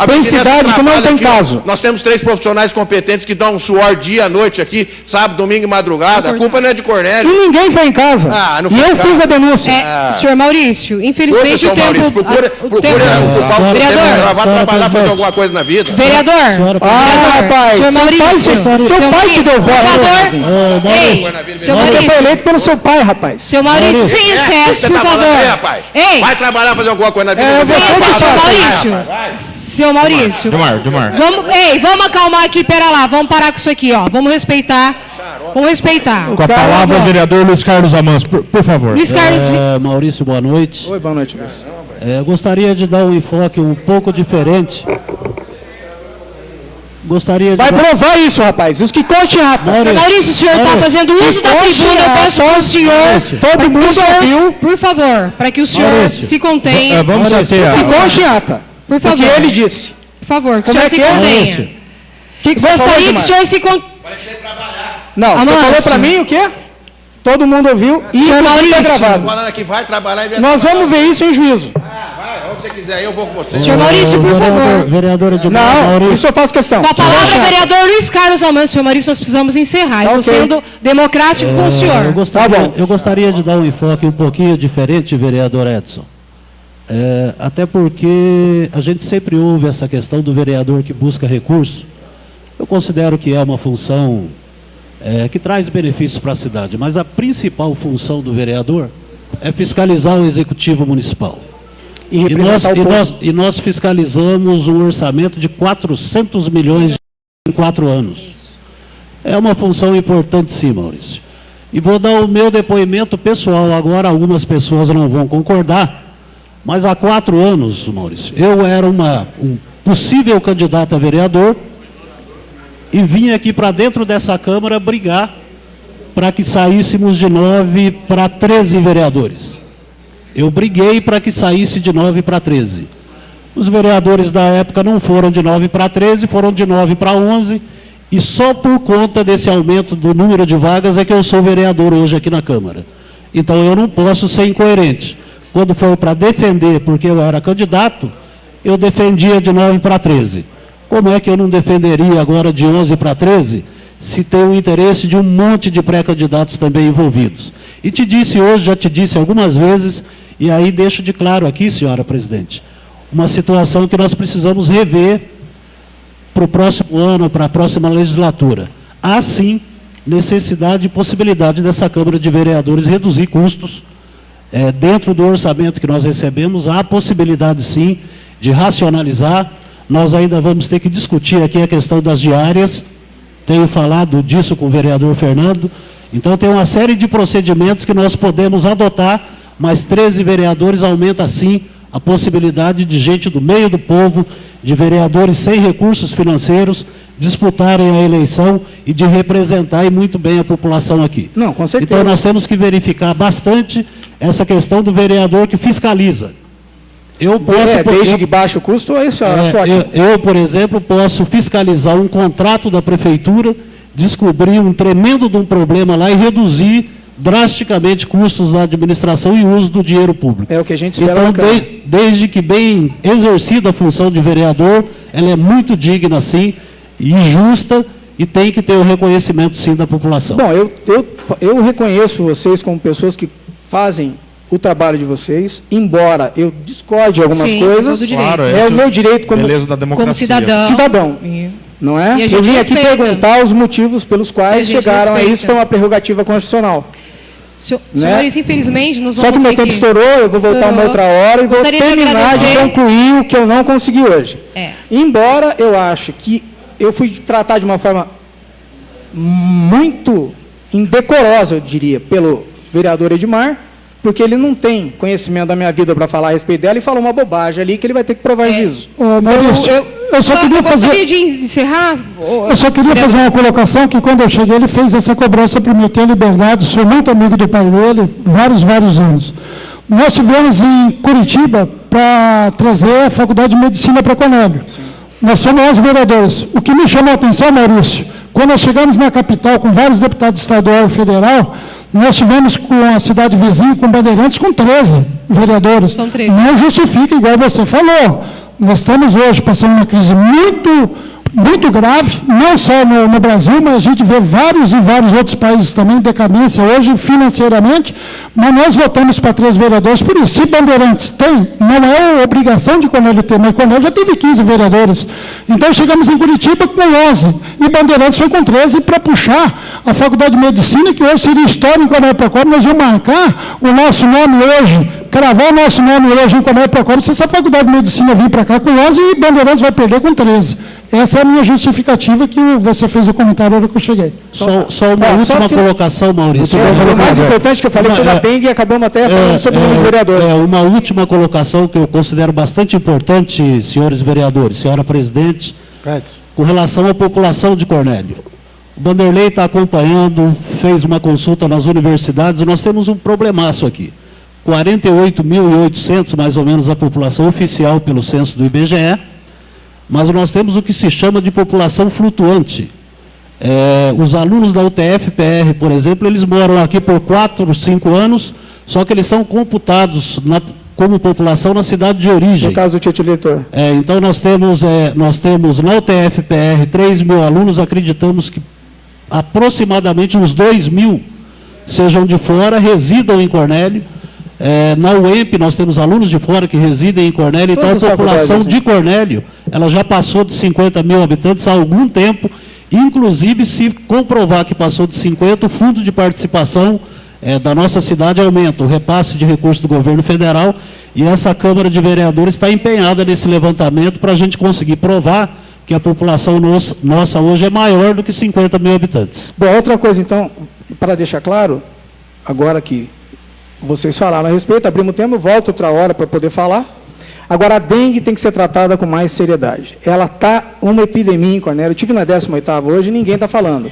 Tem cidade que não tem caso. Nós temos 3 profissionais competentes que dão um suor dia à noite aqui, sábado, domingo e madrugada. A culpa não é de Cornélio. E ninguém foi em casa. E eu fiz a denúncia. Senhor Maurício, infelizmente o tempo... Maurício, procura ocupar o seu tempo, vai trabalhar, fazer alguma coisa na vida. Vereador. Rapaz. Senhor Maurício. Seu pai te deu voto. Você foi eleito pelo seu pai, rapaz. Seu Maurício, sem excesso, por favor. Vai trabalhar, fazer alguma coisa na vida. Senhor Maurício. Dimar. Vamos acalmar aqui, pera lá, vamos parar com isso aqui, ó. Vamos respeitar. Com a palavra, o vereador Luiz Carlos Amâncio, por favor. Luiz Carlos. Maurício, boa noite. Oi, boa noite, Luiz. Gostaria de dar um enfoque um pouco diferente. Vai provar isso, rapaz. Isso que conte ata. Maurício, o senhor está fazendo uso da tribuna. Eu peço para o senhor. Todo mundo ouviu. Por favor, para que o senhor se contenha. Vamos até Que conte ata. Por favor. O que ele disse. Por favor, que o senhor se contenha. Gostaria que o senhor se contenha. Não, você falou para mim o quê? Todo mundo ouviu e isso está gravado. Falando aqui, vai trabalhar e nós vamos ver isso em juízo. Vai, onde você quiser, eu vou com você. Senhor Maurício, por favor. Vereadora de Não, isso eu faço questão. Com a palavra, vereador Luiz Carlos Amâncio. Senhor Maurício, nós precisamos encerrar. Eu estou sendo democrático com o senhor. Eu gostaria de dar um enfoque um pouquinho diferente, vereador Edson. Até porque a gente sempre ouve essa questão do vereador que busca recurso. Eu considero que é uma função que traz benefícios para a cidade, mas a principal função do vereador é fiscalizar o executivo municipal. E nós fiscalizamos um orçamento de 400 milhões em 4 anos. É uma função importante, sim, Maurício. E vou dar o meu depoimento pessoal agora, algumas pessoas não vão concordar, mas há 4 anos, Maurício, eu era um possível candidato a vereador e vim aqui para dentro dessa Câmara brigar para que saíssemos de 9 para 13 vereadores. Eu briguei para que saísse de 9 para 13. Os vereadores da época não foram de 9 para 13, foram de 9 para 11, e só por conta desse aumento do número de vagas é que eu sou vereador hoje aqui na Câmara. Então eu não posso ser incoerente. Quando foi para defender, porque eu era candidato, eu defendia de 9 para 13. Como é que eu não defenderia agora de 11 para 13, se tem o interesse de um monte de pré-candidatos também envolvidos? E te disse hoje, já te disse algumas vezes, e aí deixo de claro aqui, senhora presidente, uma situação que nós precisamos rever para o próximo ano, para a próxima legislatura. Há sim necessidade e possibilidade dessa Câmara de Vereadores reduzir custos. Dentro do orçamento que nós recebemos, há possibilidade sim de racionalizar. Nós ainda vamos ter que discutir aqui a questão das diárias. Tenho falado disso com o vereador Fernando. Então tem uma série de procedimentos que nós podemos adotar, mas 13 vereadores aumenta sim a possibilidade de gente do meio do povo, de vereadores sem recursos financeiros, disputarem a eleição e de representar muito bem a população aqui. Não, com certeza. Então nós temos que verificar bastante essa questão do vereador que fiscaliza. Eu posso... desde que baixe o custo, é isso, eu, por exemplo, posso fiscalizar um contrato da prefeitura, descobrir um tremendo de um problema lá e reduzir drasticamente custos da administração e uso do dinheiro público. É o que a gente espera. Então, desde que bem exercida a função de vereador, ela é muito digna, sim, e justa, e tem que ter o reconhecimento, sim, da população. Bom, eu reconheço vocês como pessoas que fazem o trabalho de vocês, embora eu discorde de algumas coisas, claro, é o meu direito como cidadão. Não é? E a gente eu vim aqui respeita. perguntar os motivos pelos quais chegaram a isso, foi uma prerrogativa constitucional. Senhor Maurício, infelizmente, nos Só que o meu tempo estourou, eu vou voltar uma outra hora e vou terminar de concluir o que eu não consegui hoje. Embora eu ache que eu fui tratar de uma forma muito indecorosa, eu diria, pelo vereador Edmar, porque ele não tem conhecimento da minha vida para falar a respeito dela e falou uma bobagem ali que ele vai ter que provar juízo. Maurício, eu só queria fazer... de encerrar... Eu só queria fazer uma colocação que quando eu cheguei ele fez essa cobrança para o Miquel Liberdade, sou muito amigo do pai dele, vários anos. Nós tivemos em Curitiba para trazer a Faculdade de Medicina para Cornélio. Nós somos 11 vereadores. O que me chamou a atenção, Maurício, quando nós chegamos na capital com vários deputados estadual e federal, nós tivemos com a cidade vizinha, com Bandeirantes, com 13 vereadores. São 13. Não justifica, igual você falou. Nós estamos hoje passando uma crise muito grave, não só no Brasil, mas a gente vê vários outros países também em decadência hoje, financeiramente, mas nós votamos para 3 vereadores por isso. Se Bandeirantes tem, não é obrigação de Cornélio ter, mas Cornélio já teve 15 vereadores. Então chegamos em Curitiba com 11, e Bandeirantes foi com 13 para puxar a Faculdade de Medicina, que hoje seria história em Cornélio Procópio. Nós vamos marcar o nosso nome hoje, cravar o nosso nome hoje em Cornélio Procópio, se essa Faculdade de Medicina vir para cá com 11 e Bandeirantes vai perder com 13. Essa é a minha justificativa que você fez o comentário na hora que eu cheguei. Só uma última colocação, Maurício. O mais importante que eu falei foi da dengue e acabamos até falando sobre os vereadores. Uma última colocação que eu considero bastante importante, senhores vereadores, senhora presidente, com relação à população de Cornélio. O Vanderlei está acompanhando, fez uma consulta nas universidades, nós temos um problemaço aqui. 48.800, mais ou menos, a população oficial pelo censo do IBGE, mas nós temos o que se chama de população flutuante. Os alunos da UTF-PR, por exemplo, eles moram aqui por 4, 5 anos, só que eles são computados como população na cidade de origem. No caso do título eleitor. Então, nós temos na UTF-PR 3.000 alunos, acreditamos que aproximadamente uns 2.000 sejam de fora, residam em Cornélio. Na UEMP nós temos alunos de fora que residem em Cornélio, então a população de Cornélio, ela já passou de 50 mil habitantes há algum tempo, inclusive se comprovar que passou de 50, o fundo de participação da nossa cidade aumenta, o repasse de recursos do governo federal, e essa Câmara de Vereadores está empenhada nesse levantamento para a gente conseguir provar que a população nossa hoje é maior do que 50 mil habitantes. Bom, outra coisa então, para deixar claro, agora que vocês falaram a respeito, abrimos o tema, eu volto outra hora para poder falar. Agora, a dengue tem que ser tratada com mais seriedade. Ela está uma epidemia em Cornélio. Eu estive na 18ª hoje e ninguém está falando.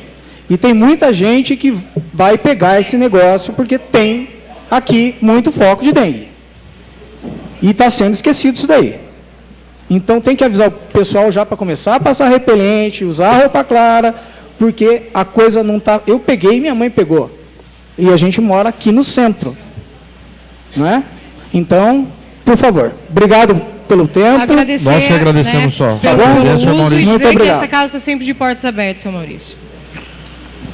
E tem muita gente que vai pegar esse negócio porque tem aqui muito foco de dengue. E está sendo esquecido isso daí. Então, tem que avisar o pessoal já para começar a passar repelente, usar roupa clara, porque a coisa não está... Eu peguei e minha mãe pegou. E a gente mora aqui no centro. Não é? Então, por favor, obrigado pelo tempo. Nós que agradecemos só. Pelo uso e Muito dizer obrigado. que essa casa está sempre de portas abertas, seu Maurício.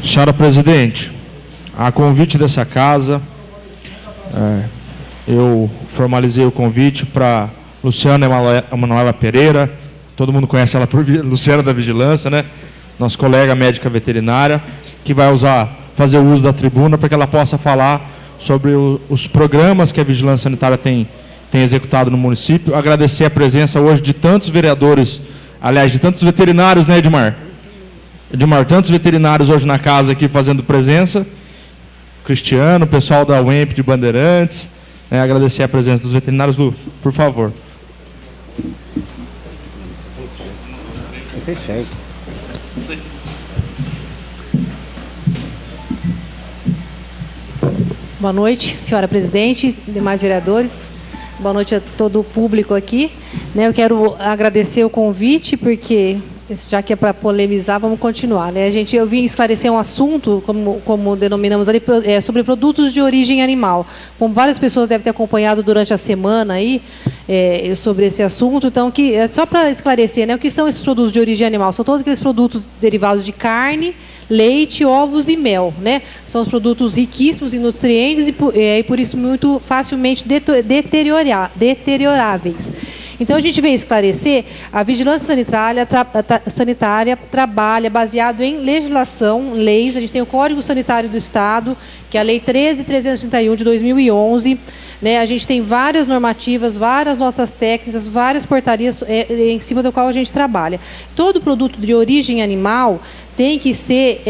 Senhora presidente, a convite dessa casa, eu formalizei o convite para Luciana Emanuela Pereira, todo mundo conhece ela por Luciana da Vigilância, né? Nossa colega médica veterinária, que vai fazer o uso da tribuna para que ela possa falar sobre os programas que a Vigilância Sanitária tem executado no município. Agradecer a presença hoje de tantos vereadores, aliás, de tantos veterinários, né, Edmar? Edmar, tantos veterinários hoje na casa aqui fazendo presença. Cristiano, o pessoal da UEMP de Bandeirantes. Agradecer a presença dos veterinários. Lu, por favor. Perfeito. Boa noite, senhora presidente, demais vereadores. Boa noite a todo o público aqui. Eu quero agradecer o convite, porque, já que é para polemizar, vamos continuar. Eu vim esclarecer um assunto, como denominamos ali, sobre produtos de origem animal. Como várias pessoas devem ter acompanhado durante a semana aí, sobre esse assunto, então, só para esclarecer, o que são esses produtos de origem animal? São todos aqueles produtos derivados de carne, leite, ovos e mel. São produtos riquíssimos em nutrientes e por isso muito facilmente deterioráveis. Então, a gente veio esclarecer, a vigilância sanitária trabalha baseado em legislação, leis. A gente tem o Código Sanitário do Estado, que é a Lei 13.331 de 2011. A gente tem várias normativas, várias notas técnicas, várias portarias em cima do qual a gente trabalha. Todo produto de origem animal tem que ser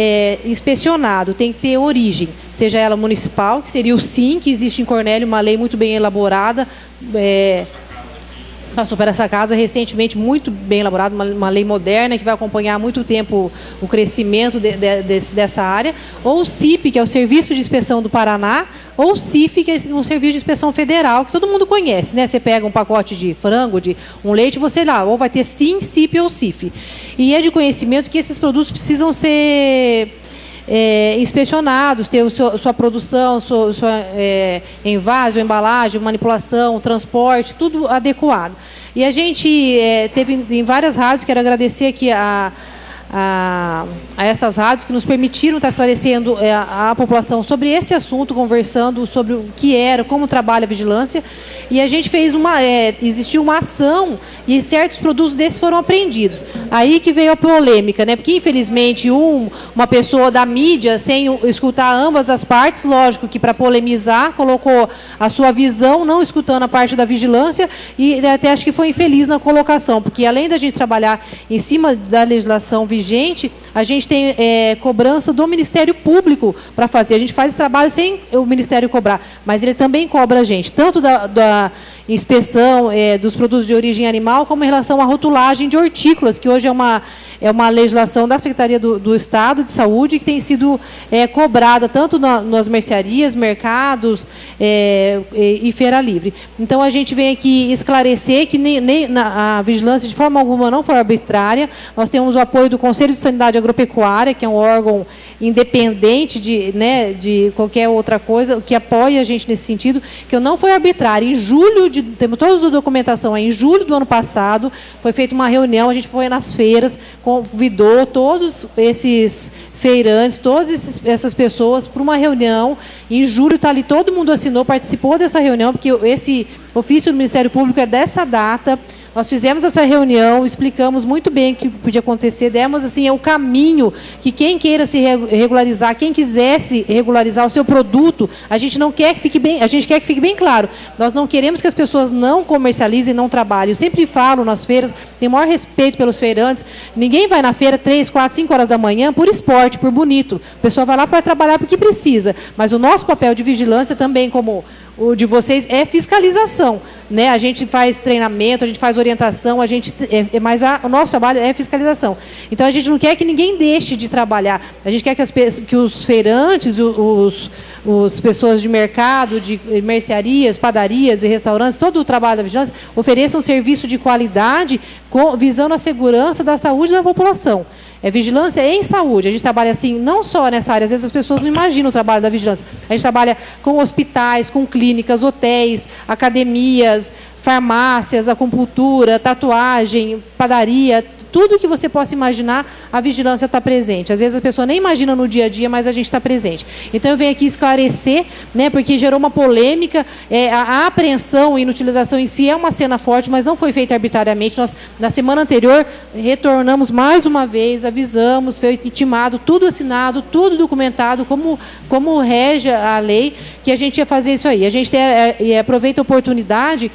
inspecionado, tem que ter origem, seja ela municipal, que seria o SIM, que existe em Cornélio, uma lei muito bem elaborada, passou por essa casa recentemente, muito bem elaborada, uma lei moderna que vai acompanhar há muito tempo o crescimento dessa área, ou o CIP, que é o Serviço de Inspeção do Paraná, ou o CIF, que é um Serviço de Inspeção Federal, que todo mundo conhece, Você pega um pacote de frango, de um leite, você lá, ou vai ter SIM, CIP ou CIF. E é de conhecimento que esses produtos precisam ser inspecionados, ter sua produção, sua envase, embalagem, manipulação, transporte, tudo adequado. E a gente teve em várias rádios, quero agradecer aqui a essas rádios que nos permitiram estar esclarecendo a população sobre esse assunto, conversando sobre o que era, como trabalha a vigilância. E a gente fez existiu uma ação e certos produtos desses foram apreendidos. Aí que veio a polêmica, porque infelizmente uma pessoa da mídia, sem escutar ambas as partes, lógico que para polemizar, colocou a sua visão, não escutando a parte da vigilância, e até acho que foi infeliz na colocação, porque além da gente trabalhar em cima da legislação vigente, a gente tem cobrança do Ministério Público para fazer. A gente faz esse trabalho sem o Ministério cobrar, mas ele também cobra a gente, tanto da inspeção dos produtos de origem animal, como em relação à rotulagem de hortícolas, que hoje é uma legislação da Secretaria do Estado de Saúde, que tem sido cobrada tanto nas mercearias, mercados e feira livre. Então, a gente vem aqui esclarecer que a vigilância, de forma alguma, não foi arbitrária. Nós temos o apoio do Conselho de Sanidade Agropecuária, que é um órgão independente de qualquer outra coisa, que apoia a gente nesse sentido, que não foi arbitrário. Em julho, temos toda a documentação aí, em julho do ano passado, foi feita uma reunião, a gente foi nas feiras, convidou todos esses feirantes, todas essas pessoas para uma reunião. Em julho está ali, todo mundo assinou, participou dessa reunião, porque esse ofício do Ministério Público é dessa data. Nós fizemos essa reunião, explicamos muito bem o que podia acontecer, demos o caminho que quem queira se regularizar, quem quisesse regularizar o seu produto, a gente não quer que fique bem, a gente quer que fique bem claro. Nós não queremos que as pessoas não comercializem, não trabalhem. Eu sempre falo nas feiras, tenho o maior respeito pelos feirantes. Ninguém vai na feira 3, 4, 5 horas da manhã por esporte, por bonito. A pessoa vai lá para trabalhar porque precisa. Mas o nosso papel de vigilância também, como o de vocês, é fiscalização. A gente faz treinamento, a gente faz orientação, mas o nosso trabalho é fiscalização. Então, a gente não quer que ninguém deixe de trabalhar. A gente quer que os feirantes, as pessoas de mercado, de mercearias, padarias e restaurantes, todo o trabalho da vigilância, ofereçam serviço de qualidade visando a segurança da saúde da população. É vigilância em saúde. A gente trabalha assim, não só nessa área, às vezes as pessoas não imaginam o trabalho da vigilância. A gente trabalha com hospitais, com clínicas, hotéis, academias, farmácias, acupuntura, tatuagem, padaria, tudo que você possa imaginar, a vigilância está presente. Às vezes a pessoa nem imagina no dia a dia, mas a gente está presente. Então, eu venho aqui esclarecer, porque gerou uma polêmica. A apreensão e inutilização em si é uma cena forte, mas não foi feita arbitrariamente. Nós, na semana anterior, retornamos mais uma vez, avisamos, foi intimado, tudo assinado, tudo documentado, como rege a lei, que a gente ia fazer isso aí. A gente aproveita a oportunidade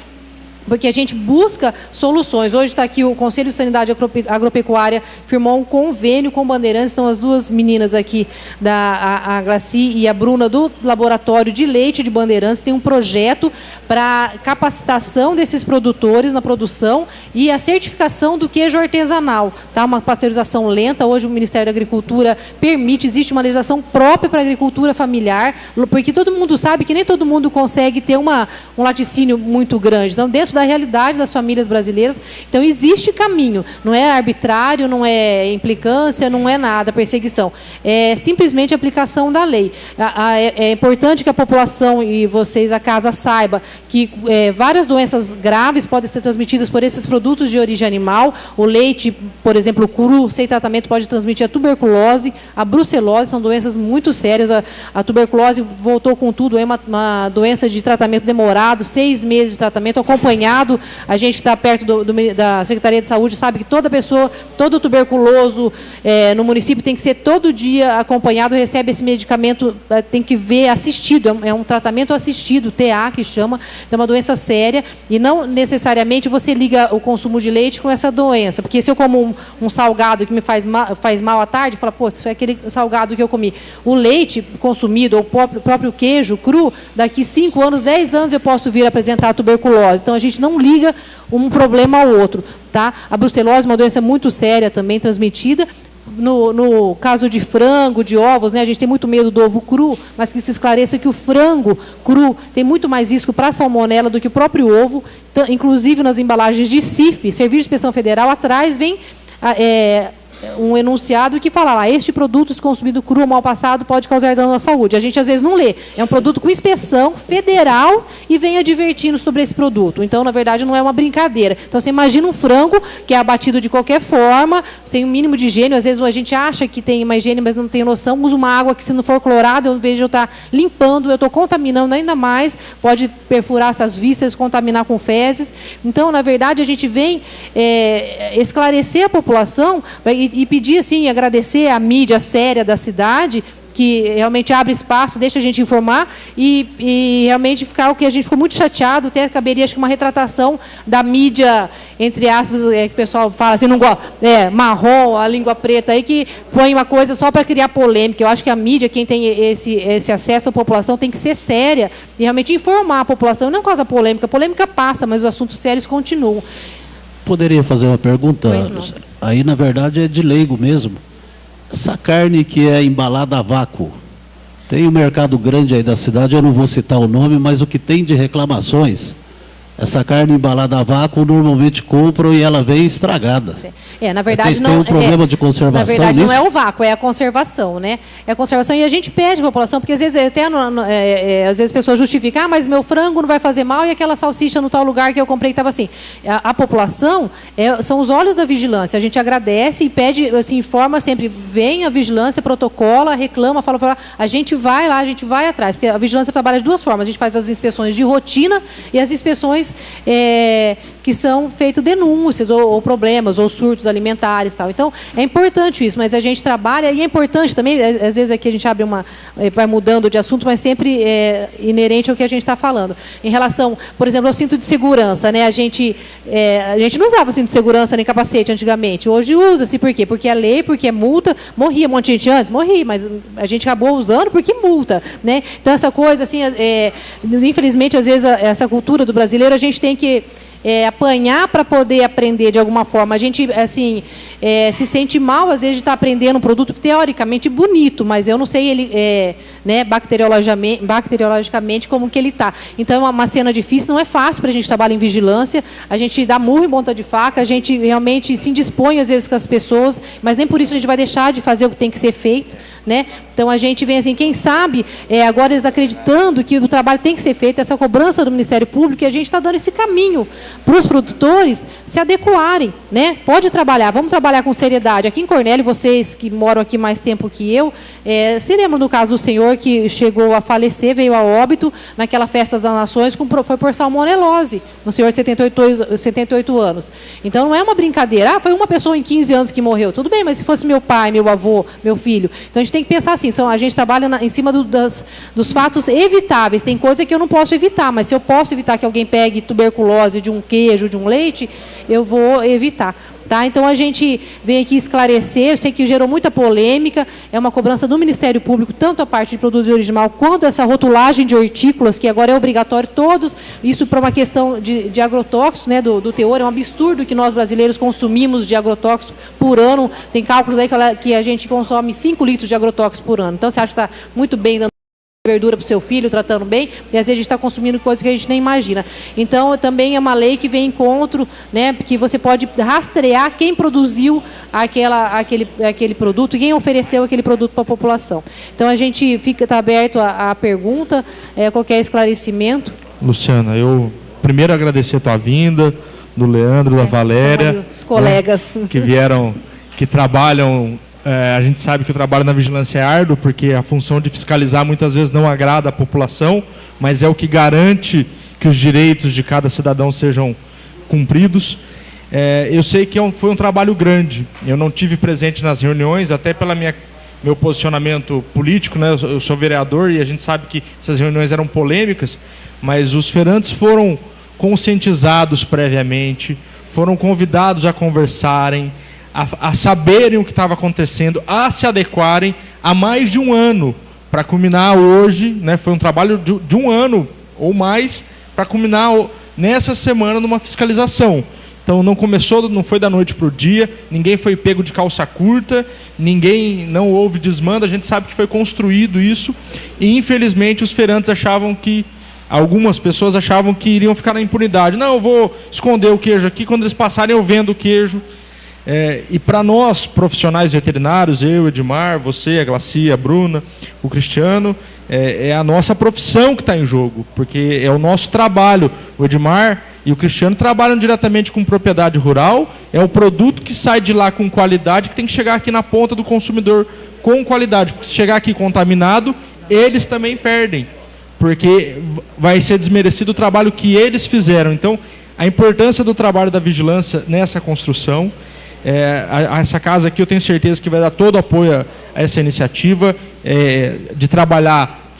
porque a gente busca soluções. Hoje está aqui o Conselho de Sanidade Agropecuária, firmou um convênio com Bandeirantes, estão as duas meninas aqui, a Glaci e a Bruna, do Laboratório de Leite de Bandeirantes, tem um projeto para capacitação desses produtores na produção e a certificação do queijo artesanal. Tá? Uma pasteurização lenta, hoje o Ministério da Agricultura permite, existe uma legislação própria para a agricultura familiar, porque todo mundo sabe que nem todo mundo consegue ter um laticínio muito grande. Então, dentro da realidade das famílias brasileiras. Então, existe caminho. Não é arbitrário, não é implicância, não é nada, perseguição. É simplesmente aplicação da lei. É importante que a população e vocês, a casa, saiba que várias doenças graves podem ser transmitidas por esses produtos de origem animal. O leite, por exemplo, cru, sem tratamento, pode transmitir a tuberculose, a brucelose, são doenças muito sérias. A tuberculose voltou com tudo, é uma doença de tratamento demorado, 6 meses de tratamento, acompanhado. A gente que está perto da Secretaria de Saúde sabe que toda pessoa, todo tuberculoso no município tem que ser todo dia acompanhado, recebe esse medicamento, tem que ver assistido, é um tratamento assistido, TA que chama, é uma doença séria e não necessariamente você liga o consumo de leite com essa doença, porque se eu como um salgado que me faz mal à tarde, fala, pô, isso foi aquele salgado que eu comi. O leite consumido, ou o próprio queijo cru, daqui 5 anos, 10 anos eu posso vir apresentar a tuberculose. Então, a gente não liga um problema ao outro. Tá? A brucelose é uma doença muito séria também transmitida. No caso de frango, de ovos, né, a gente tem muito medo do ovo cru, mas que se esclareça que o frango cru tem muito mais risco para a salmonela do que o próprio ovo. Inclusive, nas embalagens de CIF, Serviço de Inspeção Federal, atrás vem um enunciado que fala lá, este produto, se consumido cru ou mal passado, pode causar dano à saúde. A gente, às vezes, não lê. É um produto com inspeção federal e vem advertindo sobre esse produto. Então, na verdade, não é uma brincadeira. Então, você imagina um frango que é abatido de qualquer forma, sem o mínimo de higiene. Às vezes, a gente acha que tem uma higiene, mas não tem noção. Usa uma água que, se não for clorada, eu vejo eu estar limpando, eu estou contaminando ainda mais, pode perfurar essas vísceras, contaminar com fezes. Então, na verdade, a gente vem esclarecer a população e pedir, assim, agradecer à mídia séria da cidade, que realmente abre espaço, deixa a gente informar e realmente ficar o que a gente ficou muito chateado, até caberia, acho que uma retratação da mídia, entre aspas, que o pessoal fala assim, não gosta, marrom, a língua preta aí, que põe uma coisa só para criar polêmica. Eu acho que a mídia, quem tem esse acesso à população, tem que ser séria e realmente informar a população, não causa polêmica. A polêmica passa, mas os assuntos sérios continuam. Poderia fazer uma pergunta? Aí, na verdade, é de leigo mesmo. Essa carne que é embalada a vácuo, tem um mercado grande aí da cidade, eu não vou citar o nome, mas o que tem de reclamações, essa carne embalada a vácuo normalmente compram e ela vem estragada. Na verdade, tem um problema de conservação. Na verdade, nisso? não é o vácuo, é a conservação, né? É a conservação e a gente pede à população, porque às vezes às vezes as pessoas justificam, mas meu frango não vai fazer mal e aquela salsicha no tal lugar que eu comprei que estava assim. A população são os olhos da vigilância. A gente agradece e pede, assim, informa sempre, vem a vigilância, protocola, reclama, fala, a gente vai lá, a gente vai atrás, porque a vigilância trabalha de duas formas. A gente faz as inspeções de rotina e as inspeções que são feitas denúncias ou problemas ou surtos alimentares, tal. Então, é importante isso, mas a gente trabalha e é importante também, às vezes aqui a gente abre vai mudando de assunto, mas sempre inerente ao que a gente está falando. Em relação, por exemplo, ao cinto de segurança, né? A gente não usava cinto de segurança nem capacete antigamente. Hoje usa-se, por quê? Porque é lei, porque é multa. Morria um monte de gente antes? Morria, mas a gente acabou usando porque multa, né? Então, essa coisa, assim, infelizmente, às vezes, essa cultura do brasileiro, a gente tem que apanhar para poder aprender de alguma forma. A gente, assim, se sente mal, às vezes, de estar aprendendo um produto teoricamente bonito, mas eu não sei ele, bacteriologicamente como que ele está. Então, é uma cena difícil, não é fácil para a gente trabalhar em vigilância, a gente dá murro em ponta de faca, a gente realmente se indispõe, às vezes, com as pessoas, mas nem por isso a gente vai deixar de fazer o que tem que ser feito, né? Então, a gente vem assim, quem sabe, agora eles acreditando que o trabalho tem que ser feito, essa cobrança do Ministério Público, e a gente está dando esse caminho para os produtores se adequarem, né? Pode trabalhar, vamos trabalhar com seriedade. Aqui em Cornélio, vocês que moram aqui mais tempo que eu, se lembram do caso do senhor que chegou a falecer, veio a óbito naquela Festa das Nações, foi por salmonelose, um senhor de 78 anos. Então, não é uma brincadeira. Foi uma pessoa em 15 anos que morreu. Tudo bem, mas se fosse meu pai, meu avô, meu filho. Então, a gente tem que pensar assim, a gente trabalha em cima dos fatos evitáveis. Tem coisa que eu não posso evitar, mas se eu posso evitar que alguém pegue tuberculose de um um queijo, de um leite, eu vou evitar. Tá? Então, a gente vem aqui esclarecer, eu sei que gerou muita polêmica, é uma cobrança do Ministério Público, tanto a parte de produto original, quanto essa rotulagem de hortícolas, que agora é obrigatório todos, isso para uma questão de agrotóxicos, né, do teor, é um absurdo que nós brasileiros consumimos de agrotóxicos por ano, tem cálculos aí que a gente consome 5 litros de agrotóxicos por ano, então você acha que está muito bem dando verdura para o seu filho, tratando bem, e às vezes a gente está consumindo coisas que a gente nem imagina. Então, também é uma lei que vem em encontro, né, que você pode rastrear quem produziu aquele produto, quem ofereceu aquele produto para a população. Então, a gente está aberto à pergunta, qualquer esclarecimento. Luciana, eu primeiro agradecer a tua vinda, do Leandro, da Valéria. Os colegas. Né, que vieram, que trabalham... a gente sabe que o trabalho na vigilância é árduo, porque a função de fiscalizar muitas vezes não agrada a população, mas é o que garante que os direitos de cada cidadão sejam cumpridos. Eu sei que foi um trabalho grande. Eu não tive presente nas reuniões, até pelo meu posicionamento político, né? Eu sou vereador e a gente sabe que essas reuniões eram polêmicas, mas os feirantes foram conscientizados previamente, foram convidados a conversarem, a saberem o que estava acontecendo, a se adequarem há mais de um ano, para culminar hoje, né, foi um trabalho de um ano ou mais, para culminar nessa semana numa fiscalização. Então não foi da noite para o dia, ninguém foi pego de calça curta, não houve desmando, a gente sabe que foi construído isso, e infelizmente os feirantes algumas pessoas achavam que iriam ficar na impunidade. Não, eu vou esconder o queijo aqui, quando eles passarem eu vendo o queijo. E para nós, profissionais veterinários, eu, Edmar, você, a Glacia, a Bruna, o Cristiano, é a nossa profissão que está em jogo, porque é o nosso trabalho. O Edmar e o Cristiano trabalham diretamente com propriedade rural, é o produto que sai de lá com qualidade, que tem que chegar aqui na ponta do consumidor com qualidade, porque se chegar aqui contaminado, eles também perdem, porque vai ser desmerecido o trabalho que eles fizeram. Então, a importância do trabalho da vigilância nessa construção, essa casa aqui eu tenho certeza que vai dar todo o apoio a essa iniciativa de trabalhar.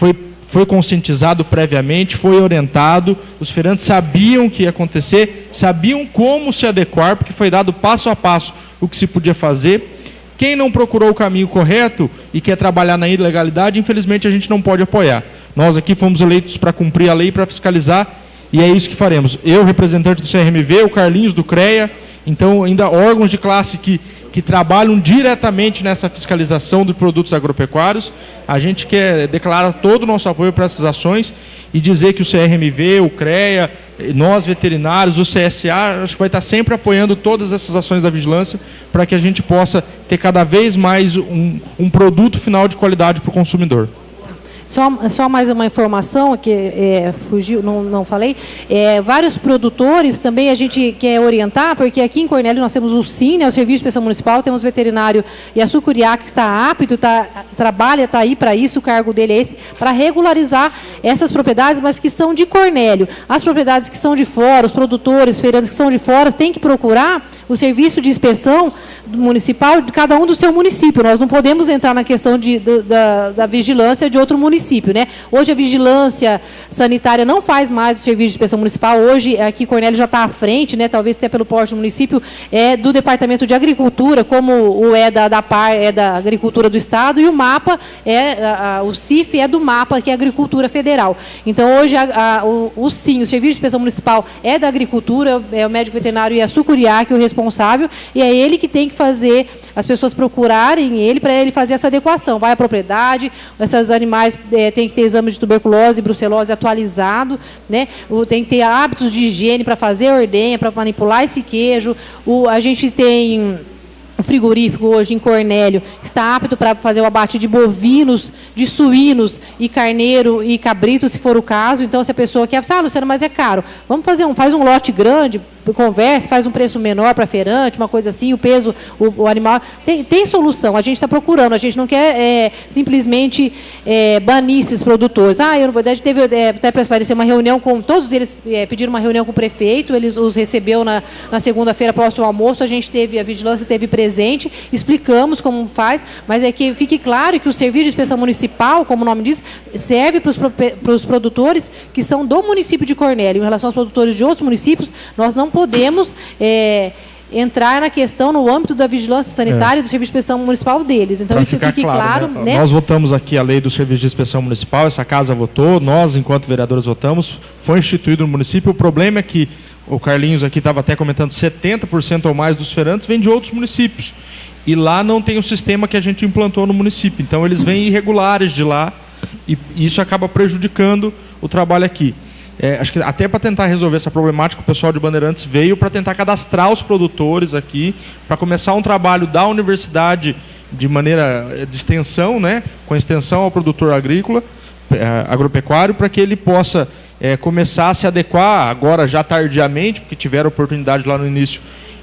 Foi conscientizado previamente, foi orientado, os feirantes sabiam o que ia acontecer, sabiam como se adequar, porque foi dado passo a passo o que se podia fazer. Quem não procurou o caminho correto e quer trabalhar na ilegalidade, infelizmente a gente não pode apoiar. Nós aqui fomos eleitos para cumprir a lei, para fiscalizar, e é isso que faremos. Eu, representante do CRMV, o Carlinhos do CREA, então ainda órgãos de classe que trabalham diretamente nessa fiscalização dos produtos agropecuários. A gente quer declarar todo o nosso apoio para essas ações e dizer que o CRMV, o CREA, nós veterinários, o CSA, acho que vai estar sempre apoiando todas essas ações da vigilância para que a gente possa ter cada vez mais um produto final de qualidade para o consumidor. Só mais uma informação que fugiu, não falei. Vários produtores também a gente quer orientar, porque aqui em Cornélio nós temos o SIN, né, o Serviço de Inspeção Municipal, temos o veterinário e a Sucuriá, que está apto, trabalha, está aí para isso, o cargo dele é esse, para regularizar essas propriedades, mas que são de Cornélio. As propriedades que são de fora, os produtores, feirantes que são de fora, têm que procurar o Serviço de Inspeção Municipal de cada um do seu município. Nós não podemos entrar na questão da vigilância de outro município. Né? Hoje a vigilância sanitária não faz mais o serviço de inspeção municipal. Hoje aqui Cornélio já está à frente, né? Talvez até pelo porte do município, do Departamento de Agricultura, como o da PAR é da Agricultura do Estado, e o MAPA o CIF é do MAPA, que é a Agricultura Federal. Então hoje o SIM, o Serviço de Inspeção Municipal, é da Agricultura, é o médico veterinário e a Sucuriá, que é o responsável, e é ele que tem que fazer as pessoas procurarem ele para ele fazer essa adequação. Vai à propriedade, esses animais tem que ter exame de tuberculose e brucelose atualizado, né? Tem que ter hábitos de higiene para fazer ordenha, para manipular esse queijo. A gente tem o frigorífico hoje em Cornélio, está apto para fazer o abate de bovinos, de suínos e carneiro e cabrito, se for o caso. Então, se a pessoa quer, Luciano, mas é caro. Faz um lote grande, conversa, faz um preço menor para feirante, uma coisa assim, o peso, o animal. Tem solução, a gente está procurando, a gente não quer simplesmente banir esses produtores. Eu não vou. Teve até para esclarecer uma reunião com todos eles, pediram uma reunião com o prefeito, eles os recebeu na segunda-feira próximo ao almoço, a vigilância esteve presente, explicamos como faz, mas é que fique claro que o serviço de inspeção municipal, como o nome diz, serve para os produtores que são do município de Cornélio. Em relação aos produtores de outros municípios, nós não podemos entrar na questão no âmbito da vigilância sanitária e do serviço de inspeção municipal deles. Então, isso fique claro. Né? Nós votamos aqui a lei do serviço de inspeção municipal, essa casa votou, nós, enquanto vereadores, votamos, foi instituído no município. O problema é que, o Carlinhos aqui estava até comentando, 70% ou mais dos feirantes vêm de outros municípios. E lá não tem o sistema que a gente implantou no município. Então, eles vêm irregulares de lá e isso acaba prejudicando o trabalho aqui. Acho que até para tentar resolver essa problemática, o pessoal de Bandeirantes veio para tentar cadastrar os produtores aqui, para começar um trabalho da universidade de maneira de extensão, né, com extensão ao produtor agrícola, agropecuário, para que ele possa começar a se adequar, agora já tardiamente, porque tiveram oportunidade lá no início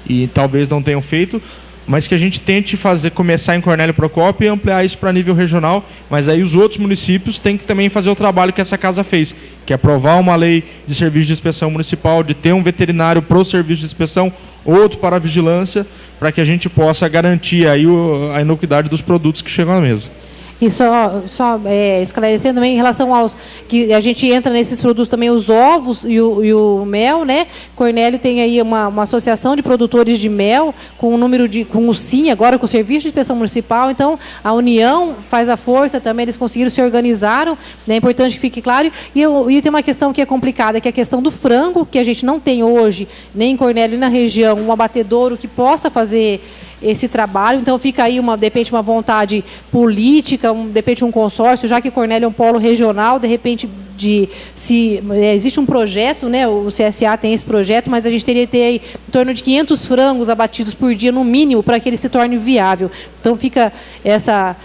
e talvez não tenham feito, mas que a gente tente começar em Cornélio Procópio e ampliar isso para nível regional, mas aí os outros municípios têm que também fazer o trabalho que essa casa fez, que é aprovar uma lei de serviço de inspeção municipal, de ter um veterinário para o serviço de inspeção, outro para a vigilância, para que a gente possa garantir aí a inocuidade dos produtos que chegam à mesa. E só esclarecendo também em relação aos que a gente entra nesses produtos também, os ovos e o mel, né? Cornélio tem aí uma associação de produtores de mel com o número com o SIM, agora com o Serviço de Inspeção Municipal. Então, a união faz a força também, eles conseguiram, se organizaram, né? É importante que fique claro. E tem uma questão que é complicada, que é a questão do frango, que a gente não tem hoje, nem em Cornélio, nem na região, um abatedouro que possa fazer esse trabalho. Então fica aí de repente uma vontade política, de repente um consórcio, já que Cornélio é um polo regional, de repente existe um projeto, né? O CSA tem esse projeto, mas a gente teria que ter aí em torno de 500 frangos abatidos por dia no mínimo para que ele se torne viável. Então fica essa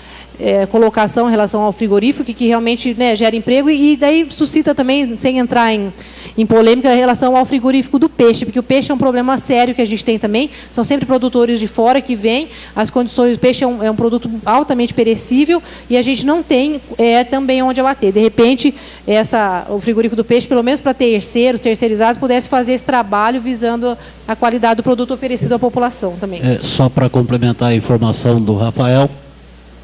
colocação em relação ao frigorífico que realmente, né, gera emprego e daí suscita também, sem entrar em polêmica, em relação ao frigorífico do peixe, porque o peixe é um problema sério que a gente tem também, são sempre produtores de fora que vêm, as condições, o peixe é um produto altamente perecível e a gente não tem também onde abater. De repente, o frigorífico do peixe, pelo menos para terceirizados, pudesse fazer esse trabalho visando a qualidade do produto oferecido à população também. Só para complementar a informação do Rafael,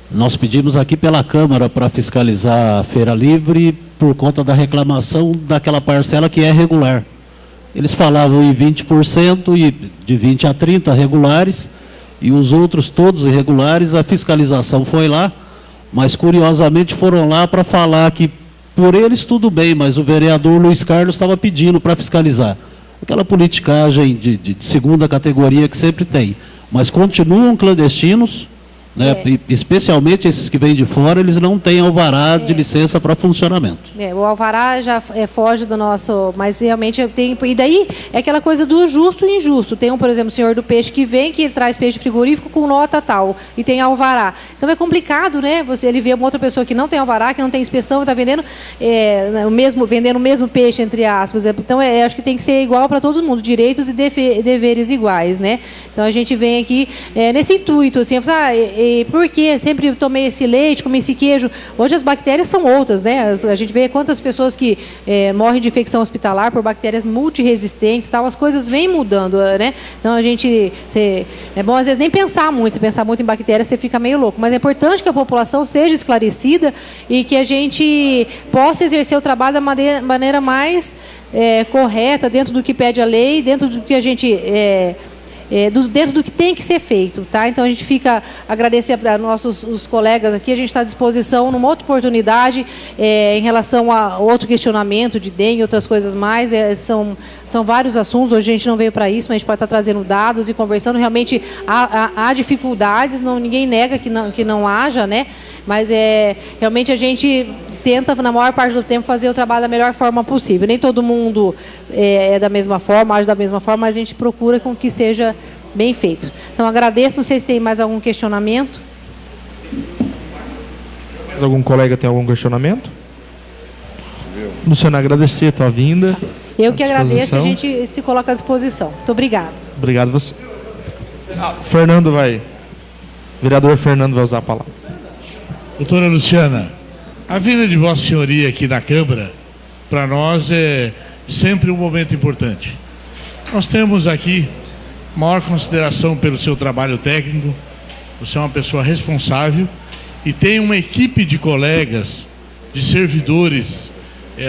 nós pedimos aqui pela Câmara para fiscalizar a Feira Livre por conta da reclamação daquela parcela que é regular. Eles falavam em 20% e de 20 a 30 regulares e os outros todos irregulares. A fiscalização foi lá, mas curiosamente foram lá para falar que por eles tudo bem, mas o vereador Luiz Carlos estava pedindo para fiscalizar. Aquela politicagem de segunda categoria que sempre tem. Mas continuam clandestinos, né? Especialmente esses que vêm de fora, eles não têm alvará de licença para funcionamento. O alvará já foge do nosso... Mas realmente tem... E daí é aquela coisa do justo e injusto. Tem, por exemplo, o senhor do peixe que vem, que traz peixe frigorífico com nota tal, e tem alvará. Então é complicado, né? Ele vê uma outra pessoa que não tem alvará, que não tem inspeção, está vendendo vendendo o mesmo peixe, entre aspas. Então acho que tem que ser igual para todo mundo, direitos e deveres iguais, né? Então a gente vem aqui nesse intuito, assim, por que sempre tomei esse leite, comi esse queijo? Hoje as bactérias são outras, né? A gente vê quantas pessoas que morrem de infecção hospitalar por bactérias multiresistentes, tal, as coisas vêm mudando, né? Então a gente é bom às vezes nem pensar muito, se pensar muito em bactérias você fica meio louco, mas é importante que a população seja esclarecida e que a gente possa exercer o trabalho da maneira mais correta, dentro do que pede a lei, dentro do que a gente dentro do que tem que ser feito, tá? Então a gente fica agradecer para os colegas aqui, a gente está à disposição numa outra oportunidade em relação a outro questionamento de dengue e outras coisas mais, são vários assuntos, hoje a gente não veio para isso, mas a gente pode estar trazendo dados e conversando, realmente há dificuldades, ninguém nega que não haja, né? Mas realmente a gente tenta, na maior parte do tempo, fazer o trabalho da melhor forma possível. Nem todo mundo da mesma forma, age da mesma forma, mas a gente procura com que seja bem feito. Então, agradeço. Não sei se tem mais algum questionamento. Mais algum colega tem algum questionamento? Luciano, agradecer a tua vinda. Eu que agradeço, a gente se coloca à disposição. Muito obrigada. Obrigado você. Vereador Fernando vai usar a palavra. Doutora Luciana, a vinda de Vossa Senhoria aqui na Câmara, para nós é sempre um momento importante. Nós temos aqui maior consideração pelo seu trabalho técnico, você é uma pessoa responsável e tem uma equipe de colegas, de servidores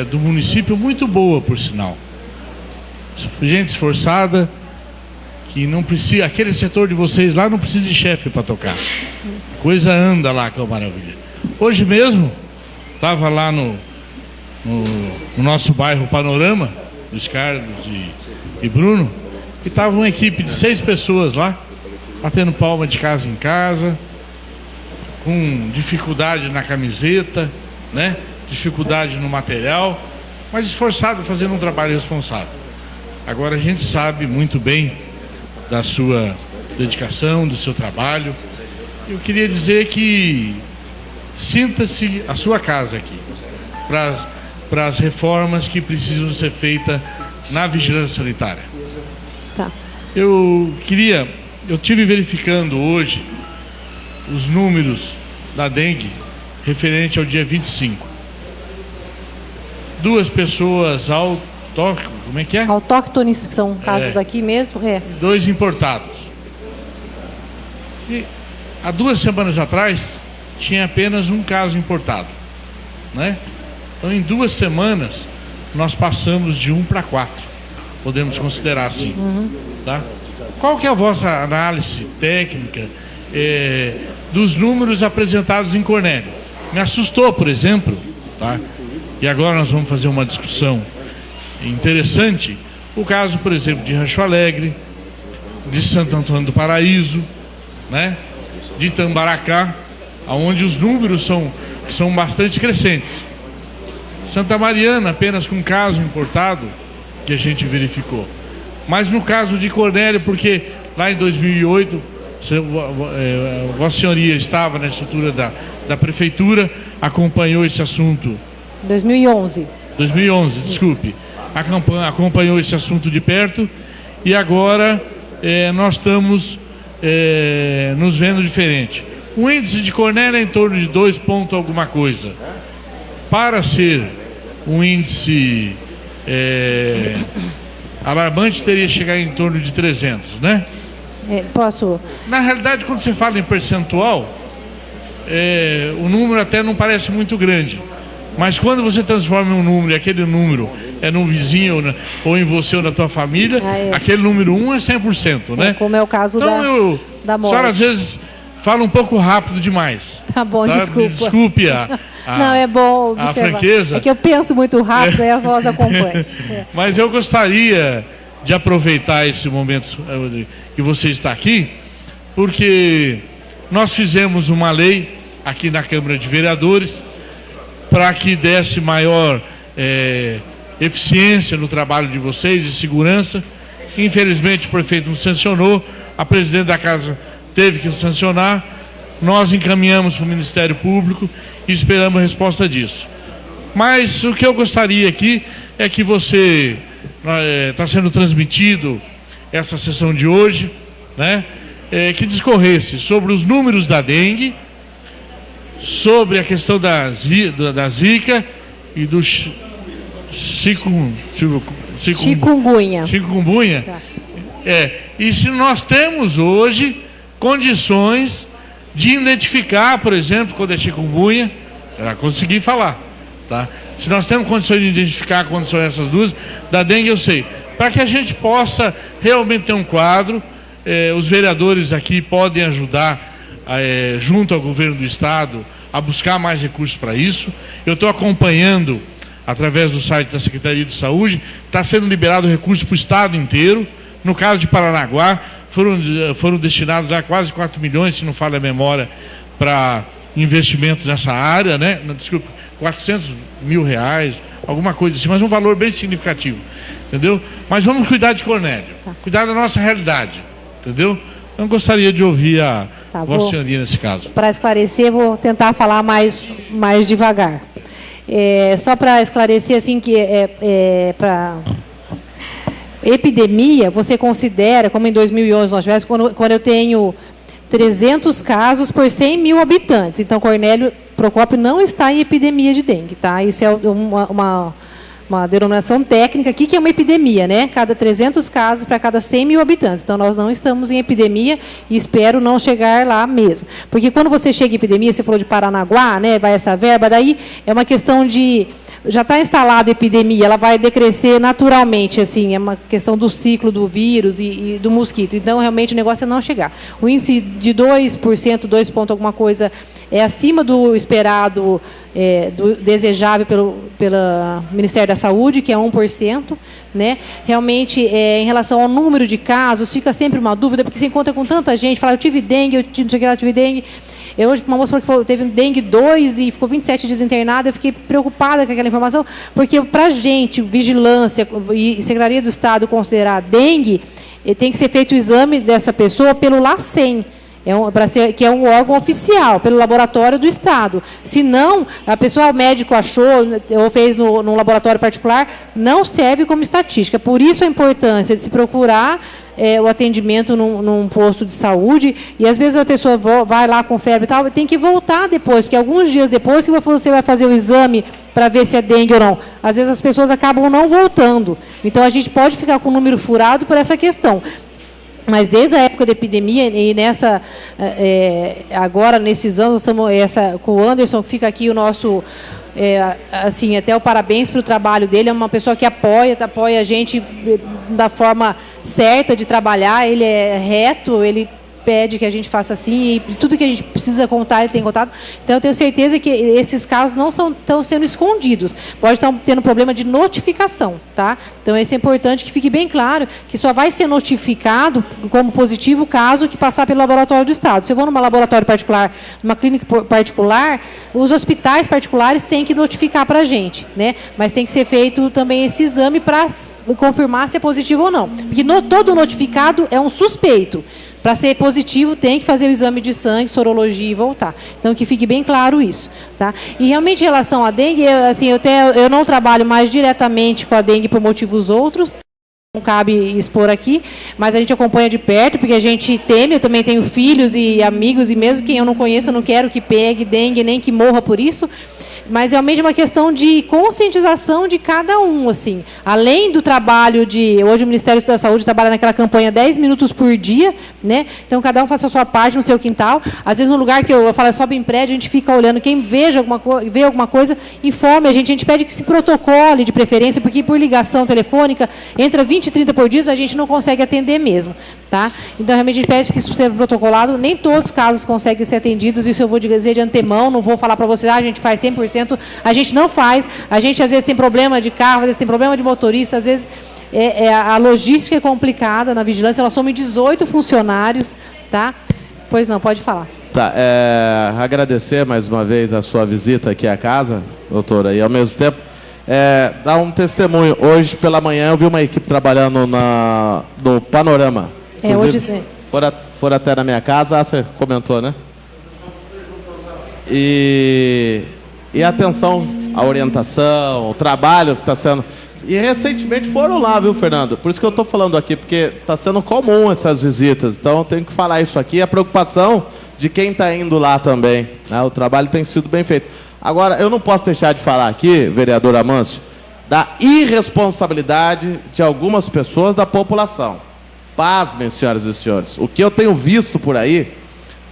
do município muito boa, por sinal. Gente esforçada, que não precisa, aquele setor de vocês lá não precisa de chefe para tocar. Coisa anda lá, que é uma maravilha. Hoje mesmo, estava lá no nosso bairro Panorama, Luiz Carlos e Bruno, e estava uma equipe de 6 pessoas lá, batendo palma de casa em casa, com dificuldade na camiseta, né? Dificuldade no material, mas esforçado, fazendo um trabalho responsável. Agora a gente sabe muito bem da sua dedicação, do seu trabalho. Eu queria dizer que sinta-se a sua casa aqui, para as reformas que precisam ser feitas na vigilância sanitária. Tá. Eu tive verificando hoje os números da dengue referente ao dia 25. 2 pessoas como é que é? Autóctones, que são casos daqui mesmo. 2 importados. E há 2 semanas atrás tinha apenas um caso importado, né? Então em 2 semanas nós passamos de 1 para 4. Podemos considerar assim. Tá? Qual que é a vossa análise técnica dos números apresentados em Cornélio? Me assustou, por exemplo, tá? E agora nós vamos fazer uma discussão interessante. O caso, por exemplo, de Rancho Alegre, de Santo Antônio do Paraíso, né? De Tambaracá, onde os números são bastante crescentes. Santa Mariana, apenas com um caso importado que a gente verificou. Mas no caso de Cornélio, porque lá em 2008, Vossa Senhoria estava na estrutura da Prefeitura, acompanhou esse assunto. 2011, desculpe. Acompanhou esse assunto de perto e agora nós estamos nos vendo diferente. O índice de Cornélio é em torno de 2 pontos alguma coisa. Para ser um índice alarmante, teria que chegar em torno de 300, né? Posso? Na realidade, quando você fala em percentual, o número até não parece muito grande. Mas quando você transforma um número e aquele número é num vizinho ou em você ou na tua família, aquele número 1 é 100%, né? Como é o caso da morte. A senhora às vezes fala um pouco rápido demais. Tá bom, tá? desculpa. Desculpe não, é bom observar. A franqueza. É que eu penso muito rápido, aí a voz acompanha. Mas eu gostaria de aproveitar esse momento que você está aqui, porque nós fizemos uma lei aqui na Câmara de Vereadores para que desse maior eficiência no trabalho de vocês e segurança. Infelizmente o prefeito não sancionou, a presidente da casa teve que sancionar, nós encaminhamos para o Ministério Público e esperamos a resposta disso. Mas o que eu gostaria aqui é que você está sendo transmitido essa sessão de hoje, né? Que discorresse sobre os números da dengue, sobre a questão da zika e do chikungunya. Tá. E se nós temos hoje condições de identificar, por exemplo, quando é chikungunya, já consegui falar, tá? Se nós temos condições de identificar quando são essas duas, da dengue eu sei, para que a gente possa realmente ter um quadro. Os vereadores aqui podem ajudar junto ao governo do estado a buscar mais recursos para isso. Eu estou acompanhando através do site da Secretaria de Saúde, está sendo liberado recursos para o estado inteiro. No caso de Paranaguá, foram destinados já quase 4 milhões, se não falha a memória, para investimentos nessa área, né? Desculpa, 400 mil reais, alguma coisa assim, mas um valor bem significativo, entendeu? Mas vamos cuidar de Cornélio, cuidar da nossa realidade, entendeu? Eu gostaria de ouvir a Vossa Senhoria nesse caso. Para esclarecer, vou tentar falar mais devagar. Só para esclarecer, assim, que para epidemia, você considera, como em 2011 nós tivemos, quando eu tenho 300 casos por 100 mil habitantes. Então, Cornélio Procópio não está em epidemia de dengue, tá? Isso é uma denominação técnica aqui, que é uma epidemia, né? Cada 300 casos para cada 100 mil habitantes. Então, nós não estamos em epidemia e espero não chegar lá mesmo. Porque quando você chega em epidemia, você falou de Paranaguá, né? Vai essa verba, daí é uma questão de... Já está instalada a epidemia, ela vai decrescer naturalmente, assim, é uma questão do ciclo do vírus e do mosquito. Então, realmente, o negócio é não chegar. O índice de 2%, 2 ponto alguma coisa, é acima do esperado, do desejável pelo Ministério da Saúde, que é 1%. Né? Realmente, em relação ao número de casos, fica sempre uma dúvida, porque você encontra com tanta gente, fala, eu tive dengue, eu tive dengue. Hoje, uma moça falou que teve dengue 2 e ficou 27 dias internada. Eu fiquei preocupada com aquela informação, porque para a gente, vigilância e Secretaria do Estado considerar dengue, tem que ser feito o exame dessa pessoa pelo LACEN, que é um órgão oficial, pelo laboratório do Estado. Se não, a pessoa, o médico achou ou fez no laboratório particular, não serve como estatística. Por isso a importância de se procurar o atendimento num posto de saúde, e às vezes a pessoa vai lá com febre e tal, tem que voltar depois, porque alguns dias depois que você vai fazer o exame para ver se é dengue ou não. Às vezes as pessoas acabam não voltando. Então a gente pode ficar com o número furado por essa questão. Mas desde a época da epidemia, e agora, nesses anos, com o Anderson, que fica aqui o nosso... assim, até o parabéns para o trabalho dele, é uma pessoa que apoia a gente da forma certa de trabalhar, ele é reto, ele pede que a gente faça assim, e tudo que a gente precisa contar, ele tem contado. Então, eu tenho certeza que esses casos não estão sendo escondidos. Pode estar tendo problema de notificação, tá? Então, isso é importante que fique bem claro que só vai ser notificado como positivo caso que passar pelo laboratório do Estado. Se eu vou numa laboratório particular, numa clínica particular, os hospitais particulares têm que notificar para a gente, né? Mas tem que ser feito também esse exame para confirmar se é positivo ou não. Porque todo notificado é um suspeito. Para ser positivo, tem que fazer o exame de sangue, sorologia e voltar. Então, que fique bem claro isso. Tá? E, realmente, em relação à dengue, eu não trabalho mais diretamente com a dengue por motivos outros, não cabe expor aqui, mas a gente acompanha de perto, porque a gente teme, eu também tenho filhos e amigos, e mesmo quem eu não conheço, eu não quero que pegue dengue, nem que morra por isso. Mas realmente é uma questão de conscientização de cada um, assim. Além do trabalho hoje o Ministério da Saúde trabalha naquela campanha 10 minutos por dia, né? Então cada um faça a sua parte no seu quintal. Às vezes no lugar que eu falo, sobe em prédio, a gente fica olhando. Quem vê alguma coisa, informe a gente pede que se protocole de preferência, porque por ligação telefônica, entra 20, 30 por dia, a gente não consegue atender mesmo. Tá? Então, realmente, a gente pede que isso seja protocolado. Nem todos os casos conseguem ser atendidos, isso eu vou dizer de antemão, não vou falar para vocês, a gente faz 100%, a gente não faz. A gente, às vezes, tem problema de carro, às vezes tem problema de motorista, às vezes a logística é complicada na vigilância, nós somos 18 funcionários. Tá? Pois não, pode falar. Tá, agradecer mais uma vez a sua visita aqui à casa, doutora, e ao mesmo tempo dar um testemunho. Hoje, pela manhã, eu vi uma equipe trabalhando no Panorama. Hoje foram até na minha casa, você comentou, né? E atenção, a orientação, o trabalho que está sendo... E recentemente foram lá, viu, Fernando? Por isso que eu estou falando aqui, porque está sendo comum essas visitas. Então, eu tenho que falar isso aqui, a preocupação de quem está indo lá também. Né? O trabalho tem sido bem feito. Agora, eu não posso deixar de falar aqui, vereador Amâncio, da irresponsabilidade de algumas pessoas da população. Pasmem, senhoras e senhores. O que eu tenho visto por aí,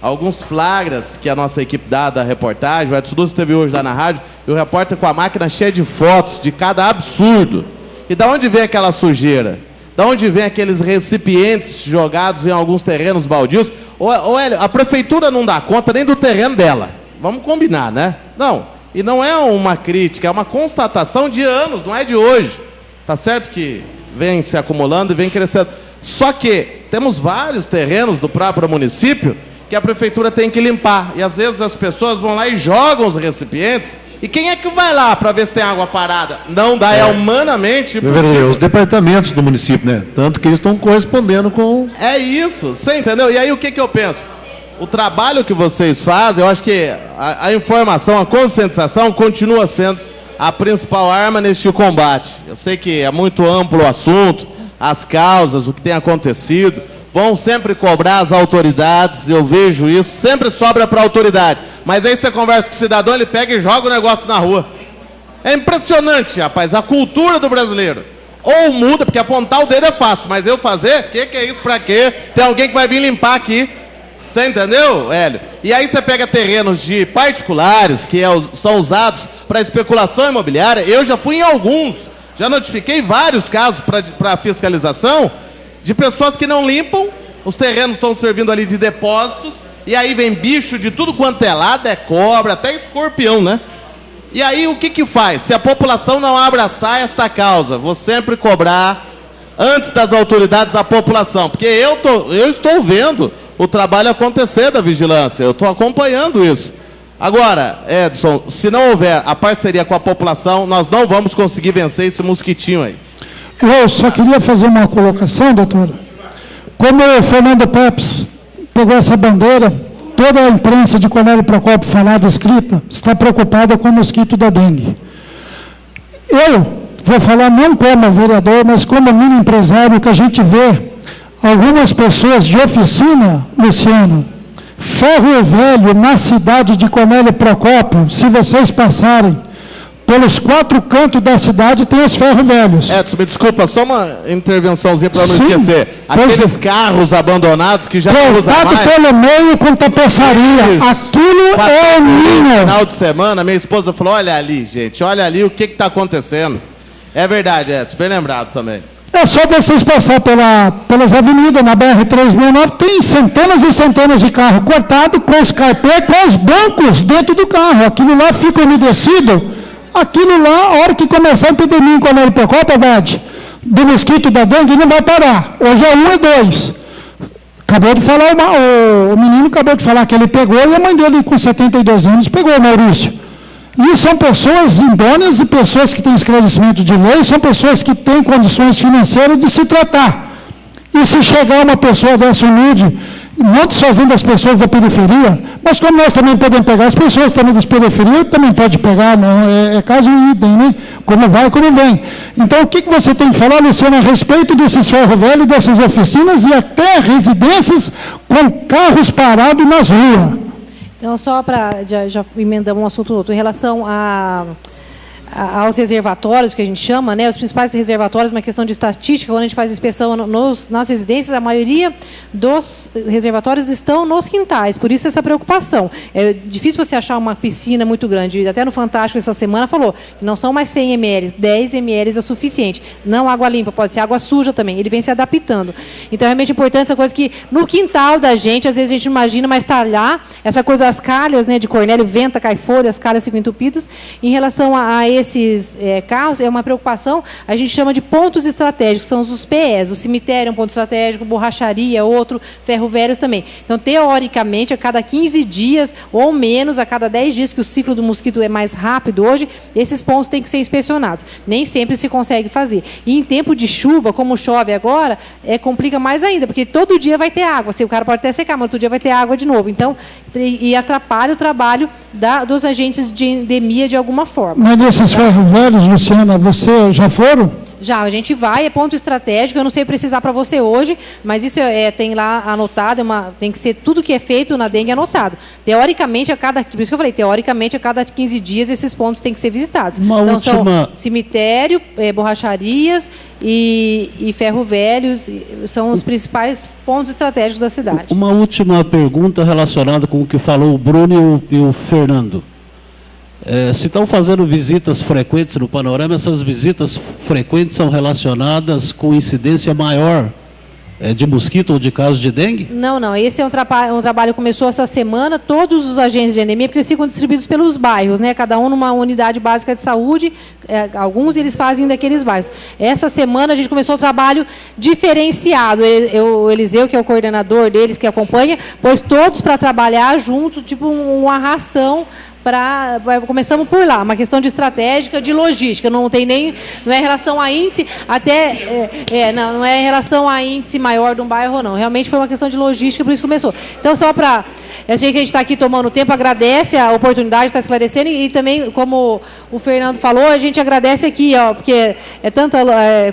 alguns flagras que a nossa equipe dá da reportagem, o Edson Dulce esteve hoje lá na rádio, e o repórter com a máquina cheia de fotos de cada absurdo. E da onde vem aquela sujeira? Da onde vem aqueles recipientes jogados em alguns terrenos baldios? Ô Hélio, a prefeitura não dá conta nem do terreno dela. Vamos combinar, né? Não. E não é uma crítica, é uma constatação de anos, não é de hoje. Tá certo que vem se acumulando e vem crescendo. Só que temos vários terrenos do próprio município que a prefeitura tem que limpar. E às vezes as pessoas vão lá e jogam os recipientes. E quem é que vai lá para ver se tem água parada? Não dá, é humanamente impossível. Os departamentos do município, né? Tanto que eles estão correspondendo com... É isso, você entendeu? E aí o que eu penso? O trabalho que vocês fazem, eu acho que a informação, a conscientização continua sendo a principal arma neste combate. Eu sei que é muito amplo o assunto, as causas, o que tem acontecido, vão sempre cobrar as autoridades, eu vejo isso, sempre sobra para a autoridade. Mas aí você conversa com o cidadão, ele pega e joga o negócio na rua. É impressionante, rapaz, a cultura do brasileiro. Ou muda, porque apontar o dedo é fácil, mas eu fazer, que é isso, pra quê? Tem alguém que vai vir limpar aqui. Você entendeu, Hélio? E aí você pega terrenos de particulares, que são usados para especulação imobiliária. Eu já fui em alguns, já notifiquei vários casos para fiscalização, de pessoas que não limpam, os terrenos estão servindo ali de depósitos, e aí vem bicho de tudo quanto é lado, é cobra, até escorpião, né? E aí o que faz? Se a população não abraçar esta causa, vou sempre cobrar, antes das autoridades, a população, porque eu estou vendo o trabalho acontecer da vigilância, eu estou acompanhando isso. Agora, Edson, se não houver a parceria com a população, nós não vamos conseguir vencer esse mosquitinho aí. Eu só queria fazer uma colocação, doutor. Como o Fernando Pepes pegou essa bandeira, toda a imprensa de Cornélio Procópio, falada, escrita, está preocupada com o mosquito da dengue. Eu vou falar não como vereador, mas como mini empresário, que a gente vê algumas pessoas de oficina, Luciano, ferro velho na cidade de Cornélio Procópio, se vocês passarem pelos 4 cantos da cidade, tem os ferros velhos. Edson, me desculpa, só uma intervençãozinha para não esquecer. Aqueles carros abandonados que já não usam mais. Cortado pelo meio com tapeçaria. Aquilo é o mínimo. No final de semana, minha esposa falou, olha ali, gente, olha ali o que está acontecendo. É verdade, Edson, bem lembrado também. É só vocês passar pelas avenidas, na BR-369, tem centenas e centenas de carros cortados com os carpês, com os bancos dentro do carro. Aquilo lá fica umedecido. Aquilo lá, a hora que começar a epidemia em Cornélio Procópio, do mosquito da dengue, não vai parar. Hoje é 1 e 2. Acabou de falar, o menino acabou de falar que ele pegou, e a mãe dele, com 72 anos, pegou, Maurício. E são pessoas idôneas e pessoas que têm esclarecimento de lei, são pessoas que têm condições financeiras de se tratar. E se chegar uma pessoa dessa humilde, não desfazendo as pessoas da periferia, mas como nós também podemos pegar as pessoas também das periferias, também pode pegar, não, é caso idem, né? Como vai, como vem. Então, o que você tem que falar, Luciano, a respeito desses ferro velho, dessas oficinas e até residências com carros parados nas ruas? Então, só para já emendar um assunto outro, em relação aos reservatórios, que a gente chama, né, os principais reservatórios, uma questão de estatística, quando a gente faz inspeção nas residências, a maioria dos reservatórios estão nos quintais, por isso essa preocupação. É difícil você achar uma piscina muito grande, até no Fantástico essa semana falou que não são mais 100 ml, 10 ml é o suficiente. Não água limpa, pode ser água suja também, ele vem se adaptando. Então, é realmente importante essa coisa que no quintal da gente, às vezes a gente imagina, mas está lá, essa coisa, as calhas, né, de Cornélio, venta, cai folha, as calhas ficam entupidas. Em relação a esses carros, é uma preocupação, a gente chama de pontos estratégicos, são os PEs, o cemitério é um ponto estratégico, borracharia, outro, ferro velhos também. Então, teoricamente, a cada 15 dias, ou menos, a cada 10 dias, que o ciclo do mosquito é mais rápido hoje, esses pontos têm que ser inspecionados. Nem sempre se consegue fazer. E em tempo de chuva, como chove agora, complica mais ainda, porque todo dia vai ter água. O cara pode até secar, mas outro dia vai ter água de novo. Então, e atrapalha o trabalho dos agentes de endemia de alguma forma. Mas nesses ferros velhos, Luciana, você já foram? Já, a gente vai, é ponto estratégico, eu não sei precisar para você hoje, mas isso tem lá anotado, tem que ser tudo que é feito na dengue anotado. Teoricamente, por isso que eu falei, teoricamente, a cada 15 dias esses pontos têm que ser visitados. Então, são cemitério, borracharias e ferro velhos, são os principais pontos estratégicos da cidade. Uma última pergunta relacionada com o que falou o Bruno e o Fernando. Se estão fazendo visitas frequentes no panorama, essas visitas frequentes são relacionadas com incidência maior de mosquito ou de casos de dengue? Não. Esse é um trabalho que começou essa semana, todos os agentes de endemia, porque eles ficam distribuídos pelos bairros, né? Cada um numa unidade básica de saúde, alguns eles fazem daqueles bairros. Essa semana a gente começou um trabalho diferenciado. O Eliseu, que é o coordenador deles, que acompanha, pôs todos para trabalhar junto, tipo um arrastão. Começamos por lá, uma questão de estratégica, de logística, não é em relação a índice, não é em relação a índice maior de um bairro, não. Realmente foi uma questão de logística, por isso começou. Então, só para Eu sei que a gente está aqui tomando tempo, agradece a oportunidade de estar esclarecendo e também, como o Fernando falou, a gente agradece aqui, ó, porque é tanta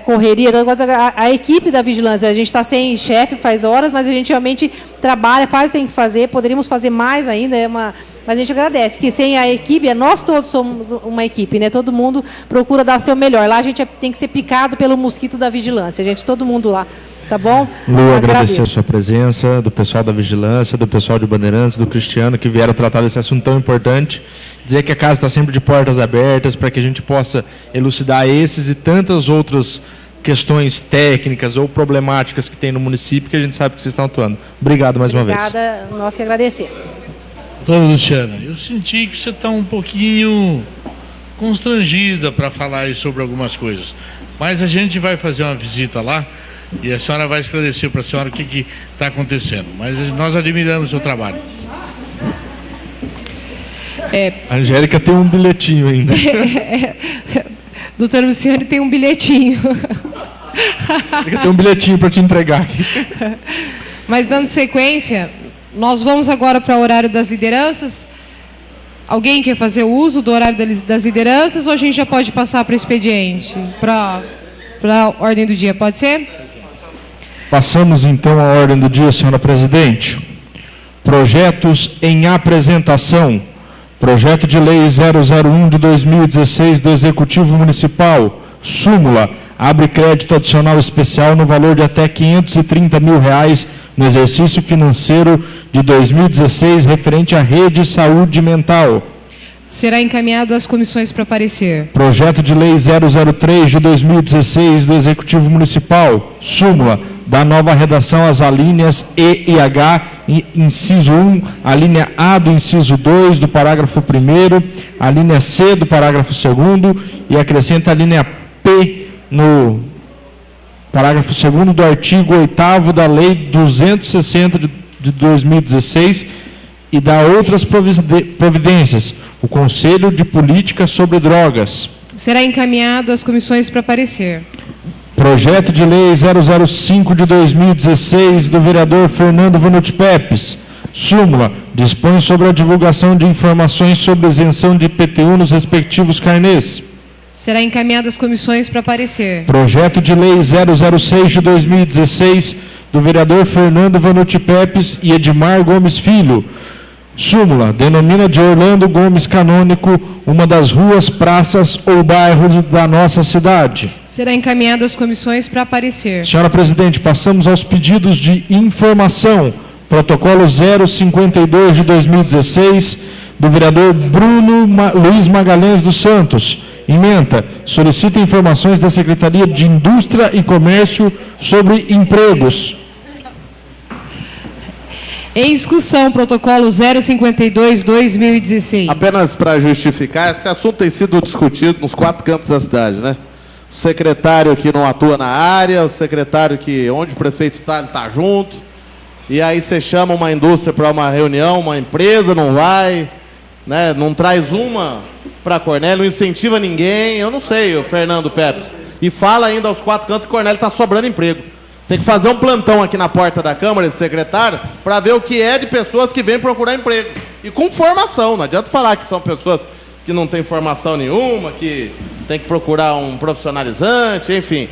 correria, tanta coisa, a equipe da vigilância. A gente está sem chefe faz horas, mas a gente realmente trabalha, faz o que tem que fazer, poderíamos fazer mais ainda, mas a gente agradece, porque sem a equipe, nós todos somos uma equipe, né? Todo mundo procura dar seu melhor. Lá a gente tem que ser picado pelo mosquito da vigilância. Gente, todo mundo lá, tá bom? Lu, agradecer a sua presença, do pessoal da vigilância, do pessoal de Bandeirantes, do Cristiano, que vieram tratar desse assunto tão importante. Dizer que a casa está sempre de portas abertas para que a gente possa elucidar esses e tantas outras questões técnicas ou problemáticas que tem no município, que a gente sabe que vocês estão atuando. Obrigado mais uma vez. Obrigada, nós que agradecemos. Doutora Luciana, eu senti que você está um pouquinho constrangida para falar aí sobre algumas coisas, mas a gente vai fazer uma visita lá e a senhora vai esclarecer para a senhora o que está acontecendo, mas nós admiramos o seu trabalho. A Angélica tem um bilhetinho ainda. Doutor Luciano tem um bilhetinho. Tem um bilhetinho para te entregar aqui. Mas dando sequência, nós vamos agora para o horário das lideranças. Alguém quer fazer o uso do horário das lideranças ou a gente já pode passar para o expediente, para a ordem do dia? Pode ser? Passamos então à ordem do dia, senhora presidente. Projetos em apresentação. Projeto de Lei 001 de 2016 do Executivo Municipal. Súmula. Abre crédito adicional especial no valor de até R$ 530 mil no exercício financeiro de 2016 referente à rede saúde mental. Será encaminhado às comissões para parecer. Projeto de Lei 003 de 2016 do Executivo Municipal. Súmula. Da nova redação às alíneas E e H, inciso 1, a linha A do inciso 2 do parágrafo 1º, a linha C do parágrafo 2º e acrescenta a linha P no parágrafo 2º do artigo 8º da Lei 260 de 2016 e dá outras providências. O Conselho de Política sobre Drogas. Será encaminhado às comissões para parecer. Projeto de Lei 005 de 2016 do vereador Fernando Vanucci Pepes. Súmula. Dispõe sobre a divulgação de informações sobre isenção de IPTU nos respectivos carnês. Será encaminhado às comissões para parecer. Projeto de Lei 006 de 2016 do vereador Fernando Vanucci Pepes e Edmar Gomes Filho. Súmula. Denomina de Orlando Gomes Canônico uma das ruas, praças ou bairros da nossa cidade. Será encaminhado às comissões para parecer. Senhora presidente, passamos aos pedidos de informação. Protocolo 052 de 2016 do vereador Bruno Luiz Magalhães dos Santos. Ementa. Solicita informações da Secretaria de Indústria e Comércio sobre empregos. Em discussão, protocolo 052/2016. Apenas para justificar, esse assunto tem sido discutido nos 4 cantos da cidade, né? O secretário que não atua na área, o secretário que, onde o prefeito está, ele está junto. E aí você chama uma indústria para uma reunião, uma empresa, não vai, né? Não traz uma para Cornélio, não incentiva ninguém, eu não sei, o Fernando Pepes. E fala ainda aos 4 cantos que Cornélio está sobrando emprego. Tem que fazer um plantão aqui na porta da Câmara, esse secretário, para ver o que é de pessoas que vêm procurar emprego. E com formação, não adianta falar que são pessoas que não têm formação nenhuma, que tem que procurar um profissionalizante, enfim.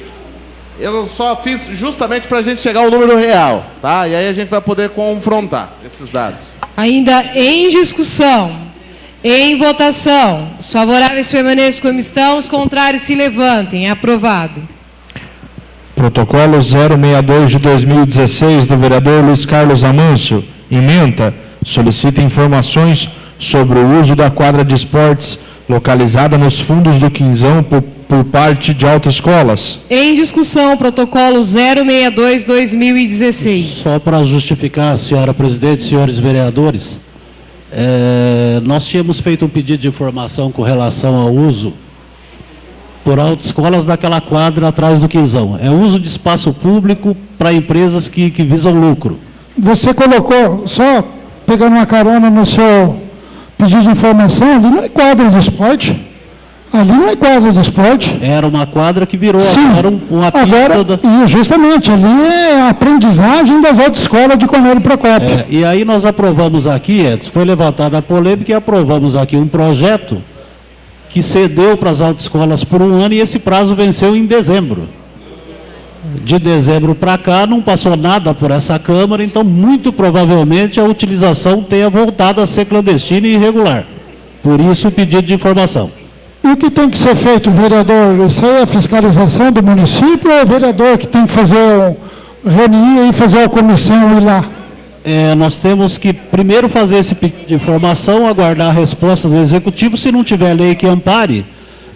Eu só fiz justamente para a gente chegar ao número real, tá? E aí a gente vai poder confrontar esses dados. Ainda em discussão, em votação, os favoráveis permaneçam como estão, os contrários se levantem. Aprovado. Protocolo 062 de 2016 do vereador Luiz Carlos Amâncio. Ementa. Solicita informações sobre o uso da quadra de esportes localizada nos fundos do Quinzão por parte de autoescolas. Em discussão, protocolo 062/2016. Só para justificar, senhora presidente, senhores vereadores, nós tínhamos feito um pedido de informação com relação ao uso por autoescolas daquela quadra atrás do Quinzão. É uso de espaço público para empresas que visam lucro. Você colocou, só pegando uma carona no seu pedido de informação, ali não é quadra de esporte. Ali não é quadra de esporte. Era uma quadra que virou Sim. agora uma pista. Agora, e justamente, ali é a aprendizagem das autoescolas de Cornélio Procópio. E aí nós aprovamos aqui, Edson, foi levantada a polêmica e aprovamos aqui um projeto que cedeu para as autoescolas por um ano e esse prazo venceu em dezembro. De dezembro para cá não passou nada por essa Câmara, então muito provavelmente a utilização tenha voltado a ser clandestina e irregular. Por isso o pedido de informação. E o que tem que ser feito, vereador? Isso aí é a fiscalização do município ou é o vereador que tem que reunir e fazer a comissão ir lá? Nós temos que primeiro fazer esse pedido de informação, aguardar a resposta do Executivo. Se não tiver lei que ampare,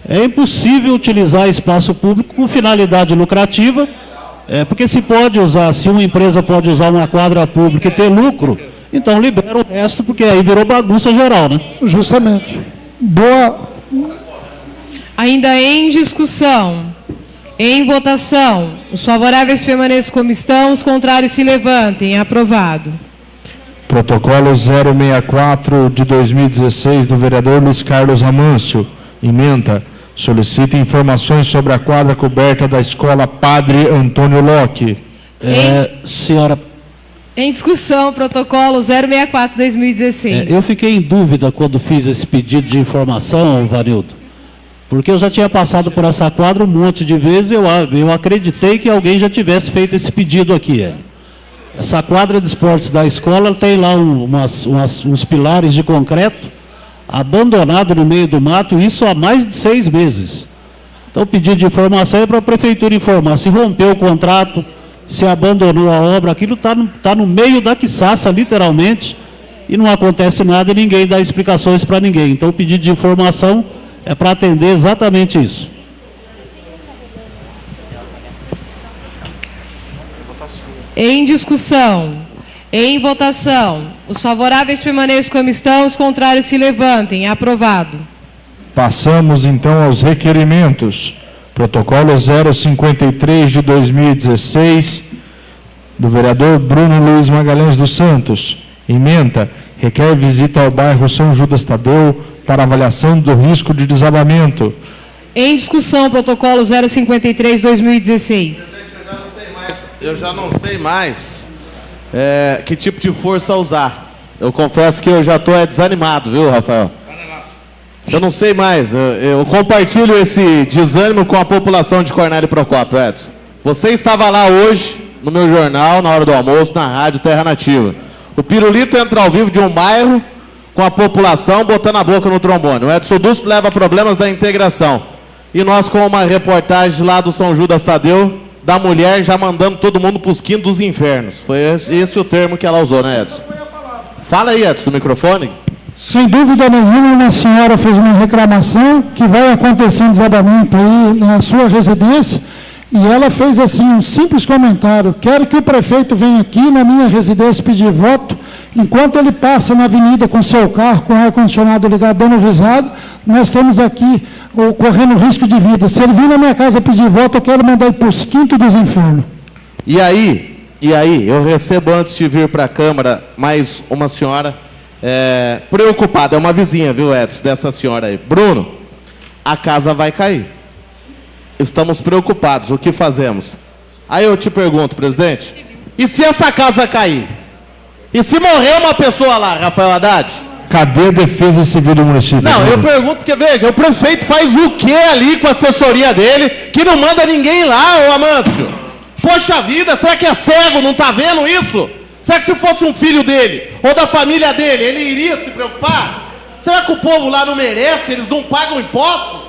é impossível utilizar espaço público com finalidade lucrativa, porque se uma empresa pode usar uma quadra pública e ter lucro, então libera o resto, porque aí virou bagunça geral, né? Justamente. Boa. Ainda em discussão, em votação, os favoráveis permaneçam como estão, os contrários se levantem. Aprovado. Protocolo 064 de 2016 do vereador Luiz Carlos Amâncio. Ementa. Solicita informações sobre a quadra coberta da escola Padre Antônio Locke. Senhora... Em discussão, protocolo 064 de 2016. Eu fiquei em dúvida quando fiz esse pedido de informação, Vanildo. Porque eu já tinha passado por essa quadra um monte de vezes, eu acreditei que alguém já tivesse feito esse pedido aqui. Essa quadra de esportes da escola tem lá uns pilares de concreto, abandonado no meio do mato, isso há mais de 6 meses. Então o pedido de informação é para a prefeitura informar se rompeu o contrato, se abandonou a obra, aquilo está no meio da quiçaça, literalmente, e não acontece nada e ninguém dá explicações para ninguém. Então o pedido de informação é para atender exatamente isso. Em discussão, em votação, os favoráveis permaneçam como estão, os contrários se levantem. Aprovado. Passamos então aos requerimentos. Protocolo 053 de 2016 do vereador Bruno Luiz Magalhães dos Santos. Ementa. Requer visita ao bairro São Judas Tadeu para avaliação do risco de desabamento. Em discussão, protocolo 053, 2016. Eu já não sei mais que tipo de força usar. Eu confesso que eu já estou desanimado, viu, Rafael? Eu não sei mais. Eu compartilho esse desânimo com a população de Cornélio Procópio, Edson. Você estava lá hoje, no meu jornal, na hora do almoço, na rádio Terra Nativa. O Pirulito entra ao vivo de um bairro com a população botando a boca no trombone. O Edson Dusto leva problemas da integração. E nós com uma reportagem lá do São Judas Tadeu, da mulher já mandando todo mundo para os quintos dos infernos. Foi esse o termo que ela usou, né, Edson? Fala aí, Edson, do microfone. Sem dúvida nenhuma, uma senhora fez uma reclamação que vai acontecer um desabamento aí na sua residência. E ela fez assim um simples comentário: quero que o prefeito venha aqui na minha residência pedir voto, enquanto ele passa na avenida com seu carro, com o ar-condicionado ligado, dando risada, nós estamos aqui correndo risco de vida. Se ele vir na minha casa pedir voto, eu quero mandar ele para os quintos dos infernos. E aí, eu recebo antes de vir para a Câmara mais uma senhora preocupada, é uma vizinha, viu, Edson, dessa senhora aí. Bruno, a casa vai cair. Estamos preocupados, o que fazemos? Aí eu te pergunto, presidente, e se essa casa cair? E se morrer uma pessoa lá, Rafael Haddad? Cadê a defesa civil do município? Não, eu pergunto porque, veja, o prefeito faz o que ali com a assessoria dele, que não manda ninguém lá, ô Amâncio? Poxa vida, será que é cego, não está vendo isso? Será que se fosse um filho dele, ou da família dele, ele iria se preocupar? Será que o povo lá não merece, eles não pagam impostos?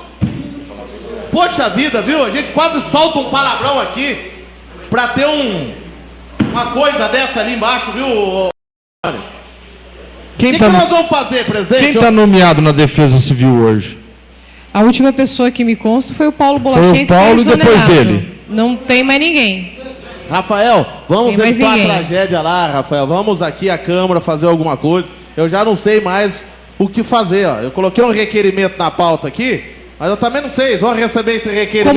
Poxa vida, viu? A gente quase solta um palavrão aqui para ter uma coisa dessa ali embaixo, viu? O que nós vamos fazer, presidente? Quem está nomeado na Defesa Civil hoje? A última pessoa que me consta foi o Paulo Bolachenko. Foi o Paulo e depois dele. Não tem mais ninguém. Rafael, vamos evitar a tragédia lá, Rafael. Vamos aqui à Câmara fazer alguma coisa. Eu já não sei mais o que fazer. Ó. Eu coloquei um requerimento na pauta aqui, mas eu também não sei. Eles vão receber esse requerimento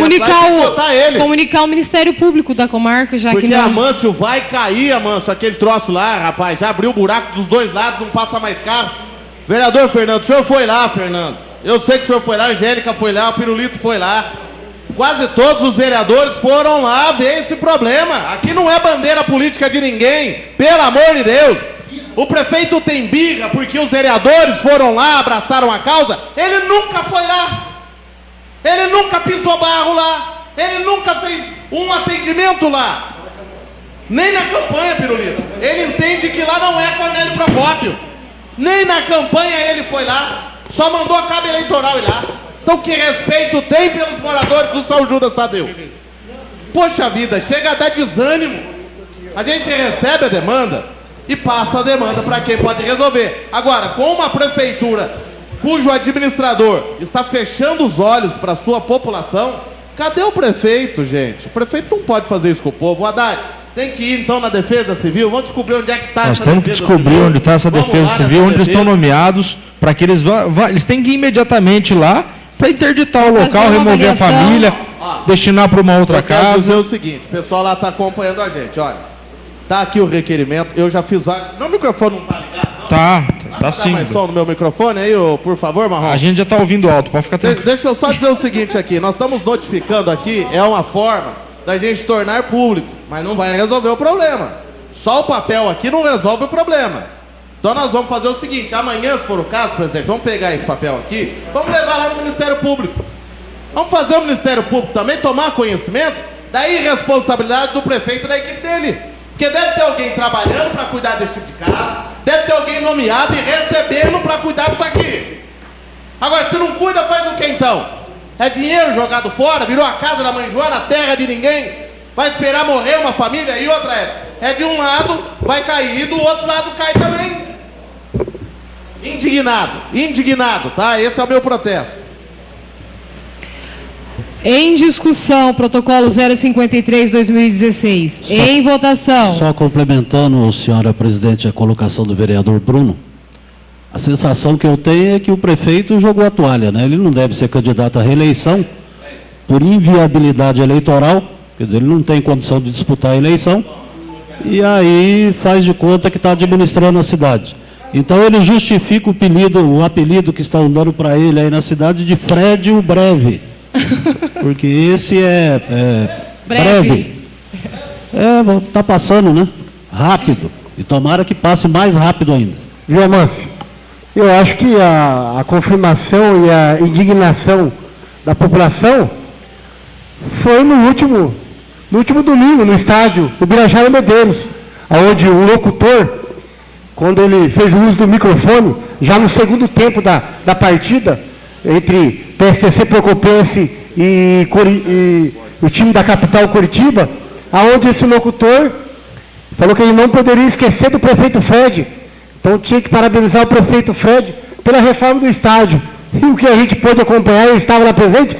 comunicar o Ministério Público da comarca, já porque que não... Amâncio vai cair, Amâncio, aquele troço lá, rapaz. Já abriu o buraco dos dois lados, não passa mais carro. Vereador Fernando, o senhor foi lá, Fernando. Eu sei que o senhor foi lá, a Angélica foi lá, o Pirulito foi lá. Quase todos os vereadores foram lá ver esse problema. Aqui não é bandeira política de ninguém, pelo amor de Deus. O prefeito tem birra porque os vereadores foram lá, abraçaram a causa. Ele nunca foi lá. Ele nunca pisou barro lá. Ele nunca fez um atendimento lá. Nem na campanha, Pirulito. Ele entende que lá não é Cornélio Procópio. Nem na campanha ele foi lá. Só mandou a cabo eleitoral ir lá. Então que respeito tem pelos moradores do São Judas Tadeu? Poxa vida, chega a dar desânimo. A gente recebe a demanda e passa a demanda para quem pode resolver. Agora, com uma prefeitura cujo administrador está fechando os olhos para a sua população, cadê o prefeito, gente? O prefeito não pode fazer isso com o povo. Haddad, tem que ir então na Defesa Civil. Vamos descobrir onde é que está essa Defesa Civil. Nós temos que descobrir onde está essa Defesa Civil, onde eles estão nomeados, para que eles vão. Eles têm que ir imediatamente lá para interditar o local, remover a família, destinar para uma outra casa. Eu quero dizer o seguinte, o pessoal lá está acompanhando a gente, olha. Está aqui o requerimento, eu já fiz vários. Meu microfone não está ligado, não? Tá sim. Mais som no meu microfone aí, por favor, Marrom? A gente já está ouvindo alto, pode ficar tranquilo. Deixa eu só dizer o seguinte aqui, nós estamos notificando aqui, é uma forma da gente tornar público, mas não vai resolver o problema. Só o papel aqui não resolve o problema. Então nós vamos fazer o seguinte, amanhã, se for o caso, presidente, vamos pegar esse papel aqui, vamos levar lá no Ministério Público. Vamos fazer o Ministério Público também tomar conhecimento da irresponsabilidade do prefeito e da equipe dele. Porque deve ter alguém trabalhando para cuidar desse tipo de casa, deve ter alguém nomeado e recebendo para cuidar disso aqui. Agora, se não cuida, faz o que então? É dinheiro jogado fora, virou a casa da mãe Joana, terra de ninguém? Vai esperar morrer uma família? E outra é de um lado vai cair e do outro lado cai também. Indignado, tá? Esse é o meu protesto. Em discussão, protocolo 053/2016. Em votação. Só complementando, senhora presidente, a colocação do vereador Bruno. A sensação que eu tenho é que o prefeito jogou a toalha, né? Ele não deve ser candidato à reeleição por inviabilidade eleitoral, quer dizer, ele não tem condição de disputar a eleição, e aí faz de conta que está administrando a cidade. Então ele justifica o apelido que estão dando para ele aí na cidade de Fred o Breve. Porque esse é breve. Está passando, né? Rápido. E tomara que passe mais rápido ainda. Viu, Amâncio? Eu acho que a confirmação e a indignação da população foi no último domingo, no estádio do Birajara Medeiros, onde o locutor, quando ele fez o uso do microfone, já no segundo tempo da partida, entre PSTC Procopense e o time da capital Curitiba, aonde esse locutor falou que ele não poderia esquecer do prefeito Fred. Então tinha que parabenizar o prefeito Fred pela reforma do estádio. E o que a gente pôde acompanhar, eu estava lá presente,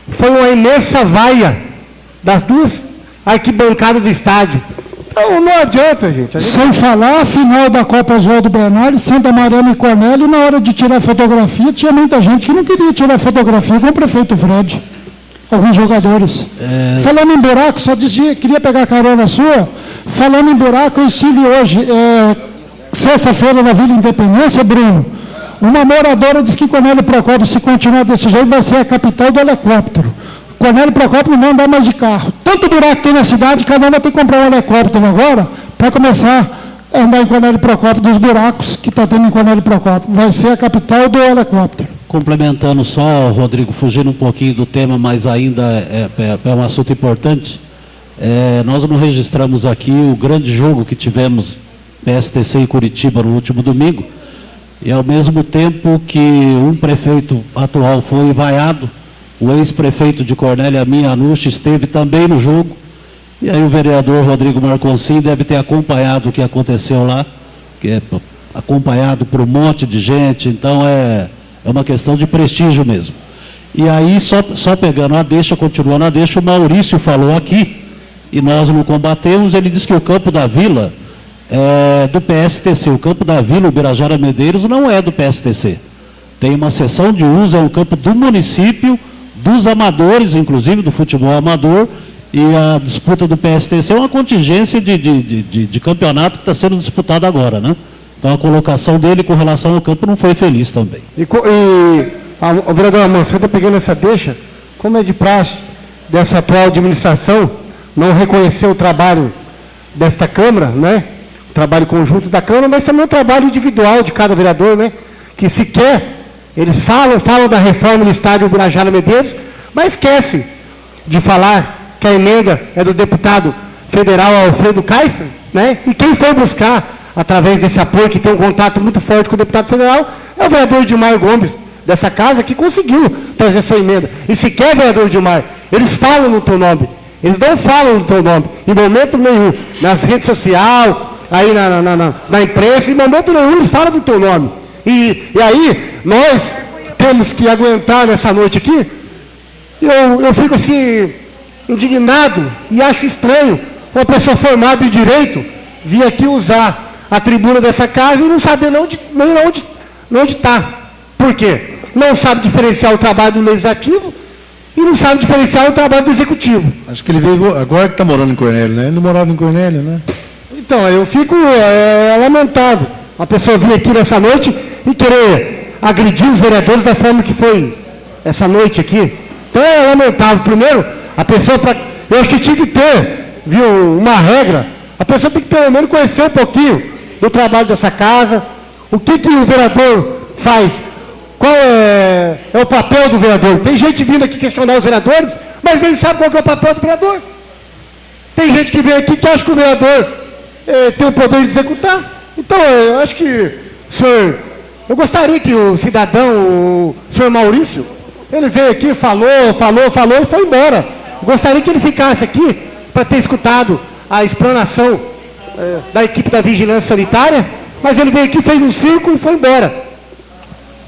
foi uma imensa vaia das duas arquibancadas do estádio. Então não adianta, gente. Sem falar a final da Copa Oswaldo Bernardes, Santa Mariana e Cornélio, na hora de tirar fotografia, tinha muita gente que não queria tirar fotografia com o prefeito Fred. Alguns jogadores. Falando em buraco, só dizia, queria pegar carona sua. Falando em buraco, eu estive hoje, sexta-feira, na Vila Independência, Bruno. Uma moradora disse que Cornélio Procópio, se continuar desse jeito, vai ser a capital do helicóptero. Cornélio Procópio não anda mais de carro. Tanto buraco que tem na cidade, cada um vai ter que comprar um helicóptero agora para começar a andar em Cornélio Procópio, dos buracos que está tendo em Cornélio Procópio. Vai ser a capital do helicóptero. Complementando só, Rodrigo, fugindo um pouquinho do tema, mas ainda é um assunto importante. Nós não registramos aqui o grande jogo que tivemos PSTC em Curitiba no último domingo, e ao mesmo tempo que um prefeito atual foi vaiado, o ex-prefeito de Cornélio, Amin Anush, esteve também no jogo, e aí o vereador Rodrigo Marconsim deve ter acompanhado o que aconteceu lá, que é acompanhado por um monte de gente, então é uma questão de prestígio mesmo. E aí, só pegando a deixa, continuando a deixa, o Maurício falou aqui, e nós não combatemos, ele disse que o Campo da Vila é do PSTC, o Campo da Vila, o Birajara Medeiros, não é do PSTC. Tem uma sessão de uso, é um campo do município, dos amadores, inclusive do futebol amador, e a disputa do PSTC é uma contingência de campeonato que está sendo disputado agora, né? Então a colocação dele com relação ao campo não foi feliz também. o vereador Amancio está pegando essa deixa, como é de praxe dessa atual administração, não reconhecer o trabalho desta Câmara, né? O trabalho conjunto da Câmara, mas também o trabalho individual de cada vereador, né? Que sequer, eles falam da reforma do estádio Birajara Medeiros, mas esquece de falar que a emenda é do deputado federal Alfredo Kaifer, né? E quem foi buscar, através desse apoio, que tem um contato muito forte com o deputado federal, é o vereador Edmar Gomes, dessa casa, que conseguiu trazer essa emenda. E sequer, vereador Edmar, eles falam no teu nome. Eles não falam no teu nome, em momento nenhum. Nas redes sociais, aí na imprensa, em momento nenhum eles falam do teu nome. E aí, nós temos que aguentar nessa noite aqui. Eu fico assim, indignado, e acho estranho uma pessoa formada em Direito vir aqui usar a tribuna dessa casa e não saber nem onde está. Por quê? Não sabe diferenciar o trabalho do Legislativo e não sabe diferenciar o trabalho do Executivo. Acho que ele veio agora que está morando em Cornélio, né? Ele não morava em Cornélio, né? Então, eu fico lamentável a pessoa vir aqui nessa noite e querer agredir os vereadores da forma que foi essa noite aqui. Então, é lamentável. Primeiro, a pessoa, eu acho que tinha que ter, viu, uma regra. A pessoa tem que pelo menos conhecer um pouquinho do trabalho dessa casa, o que o vereador faz. Qual é o papel do vereador? Tem gente vindo aqui questionar os vereadores, mas nem sabe qual que é o papel do vereador. Tem gente que vem aqui que acha que o vereador tem o poder de executar. Então, eu acho que, senhor, eu gostaria que o cidadão, o senhor Maurício, ele veio aqui, falou e foi embora. Eu gostaria que ele ficasse aqui para ter escutado a explanação da equipe da Vigilância Sanitária, mas ele veio aqui, fez um círculo e foi embora.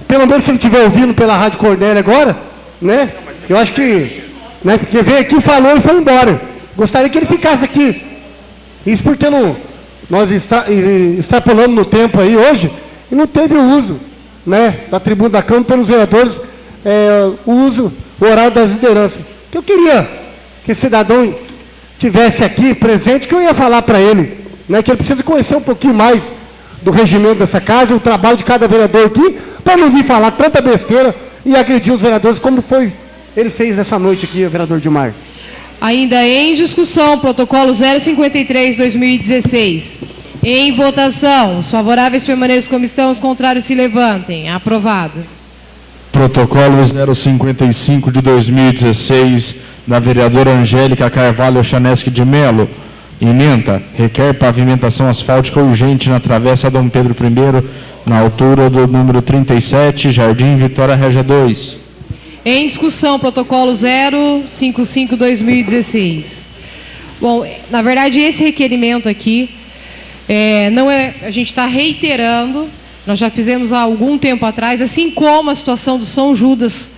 Pelo menos se ele estiver ouvindo pela Rádio Cornélio agora, né? Eu acho que, né? Porque veio aqui, falou e foi embora. Gostaria que ele ficasse aqui. Isso porque nós extrapolamos no tempo aí hoje e não teve o uso, né? Da tribuna da Câmara pelos vereadores, o uso, o horário das lideranças. Eu queria que esse cidadão tivesse aqui presente, que eu ia falar para ele, né? Que ele precisa conhecer um pouquinho mais do regimento dessa casa, o trabalho de cada vereador aqui, para não vir falar tanta besteira e agredir os vereadores, como ele fez nessa noite aqui, o vereador Dilmar. Ainda em discussão, protocolo 053/2016. Em votação, os favoráveis permaneçam como estão, os contrários se levantem. Aprovado. Protocolo 055 de 2016, da vereadora Angélica Carvalho Chaneschi de Melo. Ementa, requer pavimentação asfáltica urgente na Travessa Dom Pedro I, na altura do número 37, Jardim Vitória Régia 2. Em discussão, protocolo 055/2016. Bom, na verdade, esse requerimento aqui, a gente está reiterando, nós já fizemos há algum tempo atrás, assim como a situação do São Judas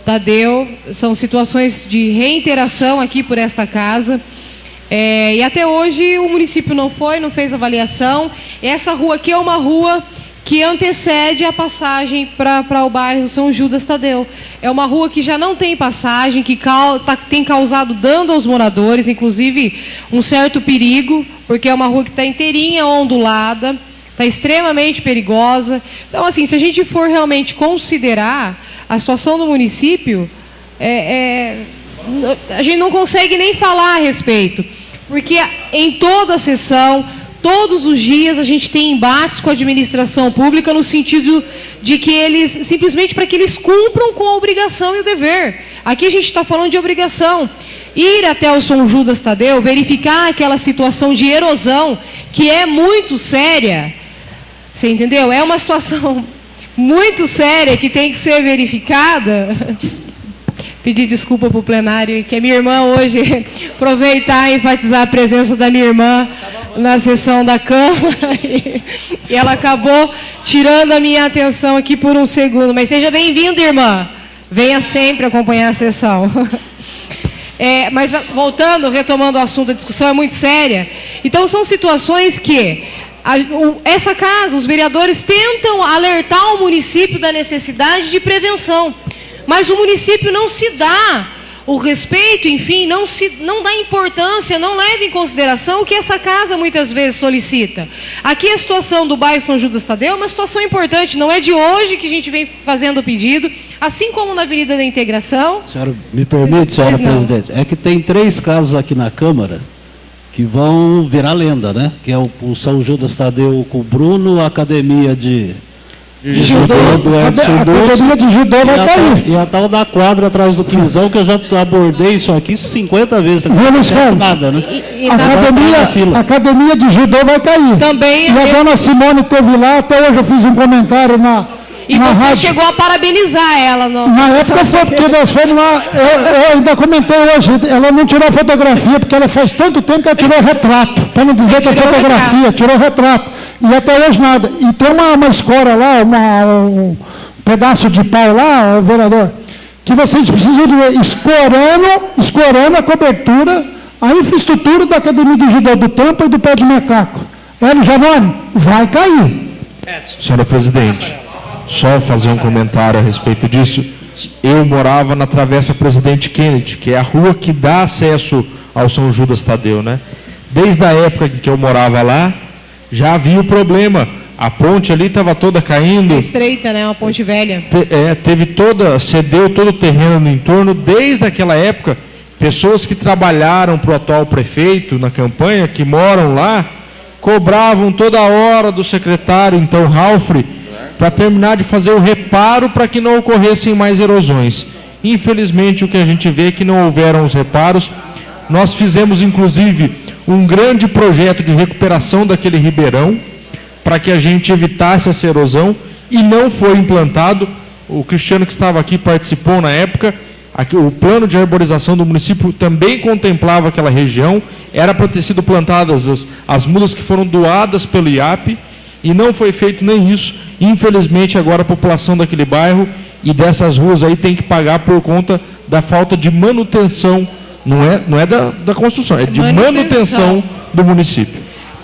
Tadeu, são situações de reiteração aqui por esta casa. E até hoje o município não fez avaliação. Essa rua aqui é uma rua que antecede a passagem para o bairro São Judas Tadeu. É uma rua que já não tem passagem, que tem causado dano aos moradores, inclusive um certo perigo, porque é uma rua que está inteirinha ondulada, está extremamente perigosa. Então, assim, se a gente for realmente considerar a situação do município, a gente não consegue nem falar a respeito, porque em toda a sessão, todos os dias, a gente tem embates com a administração pública no sentido de que eles, simplesmente para que eles cumpram com a obrigação e o dever. Aqui a gente está falando de obrigação. Ir até o São Judas Tadeu, verificar aquela situação de erosão, que é muito séria, você entendeu? É uma situação muito séria que tem que ser verificada. Pedir desculpa para o plenário, que a minha irmã hoje, aproveitar e enfatizar a presença da minha irmã na sessão da Câmara, e ela acabou tirando a minha atenção aqui por um segundo. Mas seja bem-vinda, irmã. Venha sempre acompanhar a sessão. Mas voltando, retomando o assunto da discussão, é muito séria. Então são situações que essa casa, os vereadores tentam alertar o município da necessidade de prevenção, mas o município não se dá o respeito, enfim, não dá importância, não leva em consideração o que essa casa muitas vezes solicita. Aqui a situação do bairro São Judas Tadeu é uma situação importante, não é de hoje que a gente vem fazendo o pedido, assim como na Avenida da Integração. Senhora, me permite, senhora presidente, é que tem 3 casos aqui na Câmara que vão virar lenda, né? Que é o São Judas Tadeu com o Bruno, a Academia de judô do Edson A academia de judô vai cair. E a tal da quadra atrás do Quinzão, que eu já abordei isso aqui 50 vezes. Não acontece nada, né? A academia de judô vai cair. Também e a dona Simone esteve lá, até hoje eu fiz um comentário na você rádio. chegou a parabenizar ela. Na época foi porque nós fomos lá, eu ainda comentei hoje, ela não tirou fotografia, porque ela faz tanto tempo que ela tirou retrato, para não dizer que é fotografia, tirou retrato. E até hoje nada. E tem uma escora lá, um pedaço de pau lá, vereador, que vocês precisam de ver, escorando a cobertura, a infraestrutura da Academia do Judô do Tampa e do Pé de Macaco. Hélio Janone, vai cair. Senhora presidente, só fazer um comentário a respeito disso. Eu morava na Travessa Presidente Kennedy, que é a rua que dá acesso ao São Judas Tadeu, né? Desde a época em que eu morava lá, já havia o problema. A ponte ali estava toda caindo. É estreita, né? Uma ponte velha. Cedeu todo o terreno no entorno. Desde aquela época, pessoas que trabalharam para o atual prefeito na campanha, que moram lá, cobravam toda hora do secretário, então Ralfre, para terminar de fazer o reparo para que não ocorressem mais erosões. Infelizmente, o que a gente vê é que não houveram os reparos. Nós fizemos, inclusive, um grande projeto de recuperação daquele ribeirão para que a gente evitasse essa erosão e não foi implantado. O Cristiano, que estava aqui, participou na época. O plano de arborização do município também contemplava aquela região. Era para ter sido plantadas as mudas que foram doadas pelo IAP e não foi feito nem isso. Infelizmente, agora a população daquele bairro e dessas ruas aí tem que pagar por conta da falta de manutenção. Não é da construção, é de manutenção do município.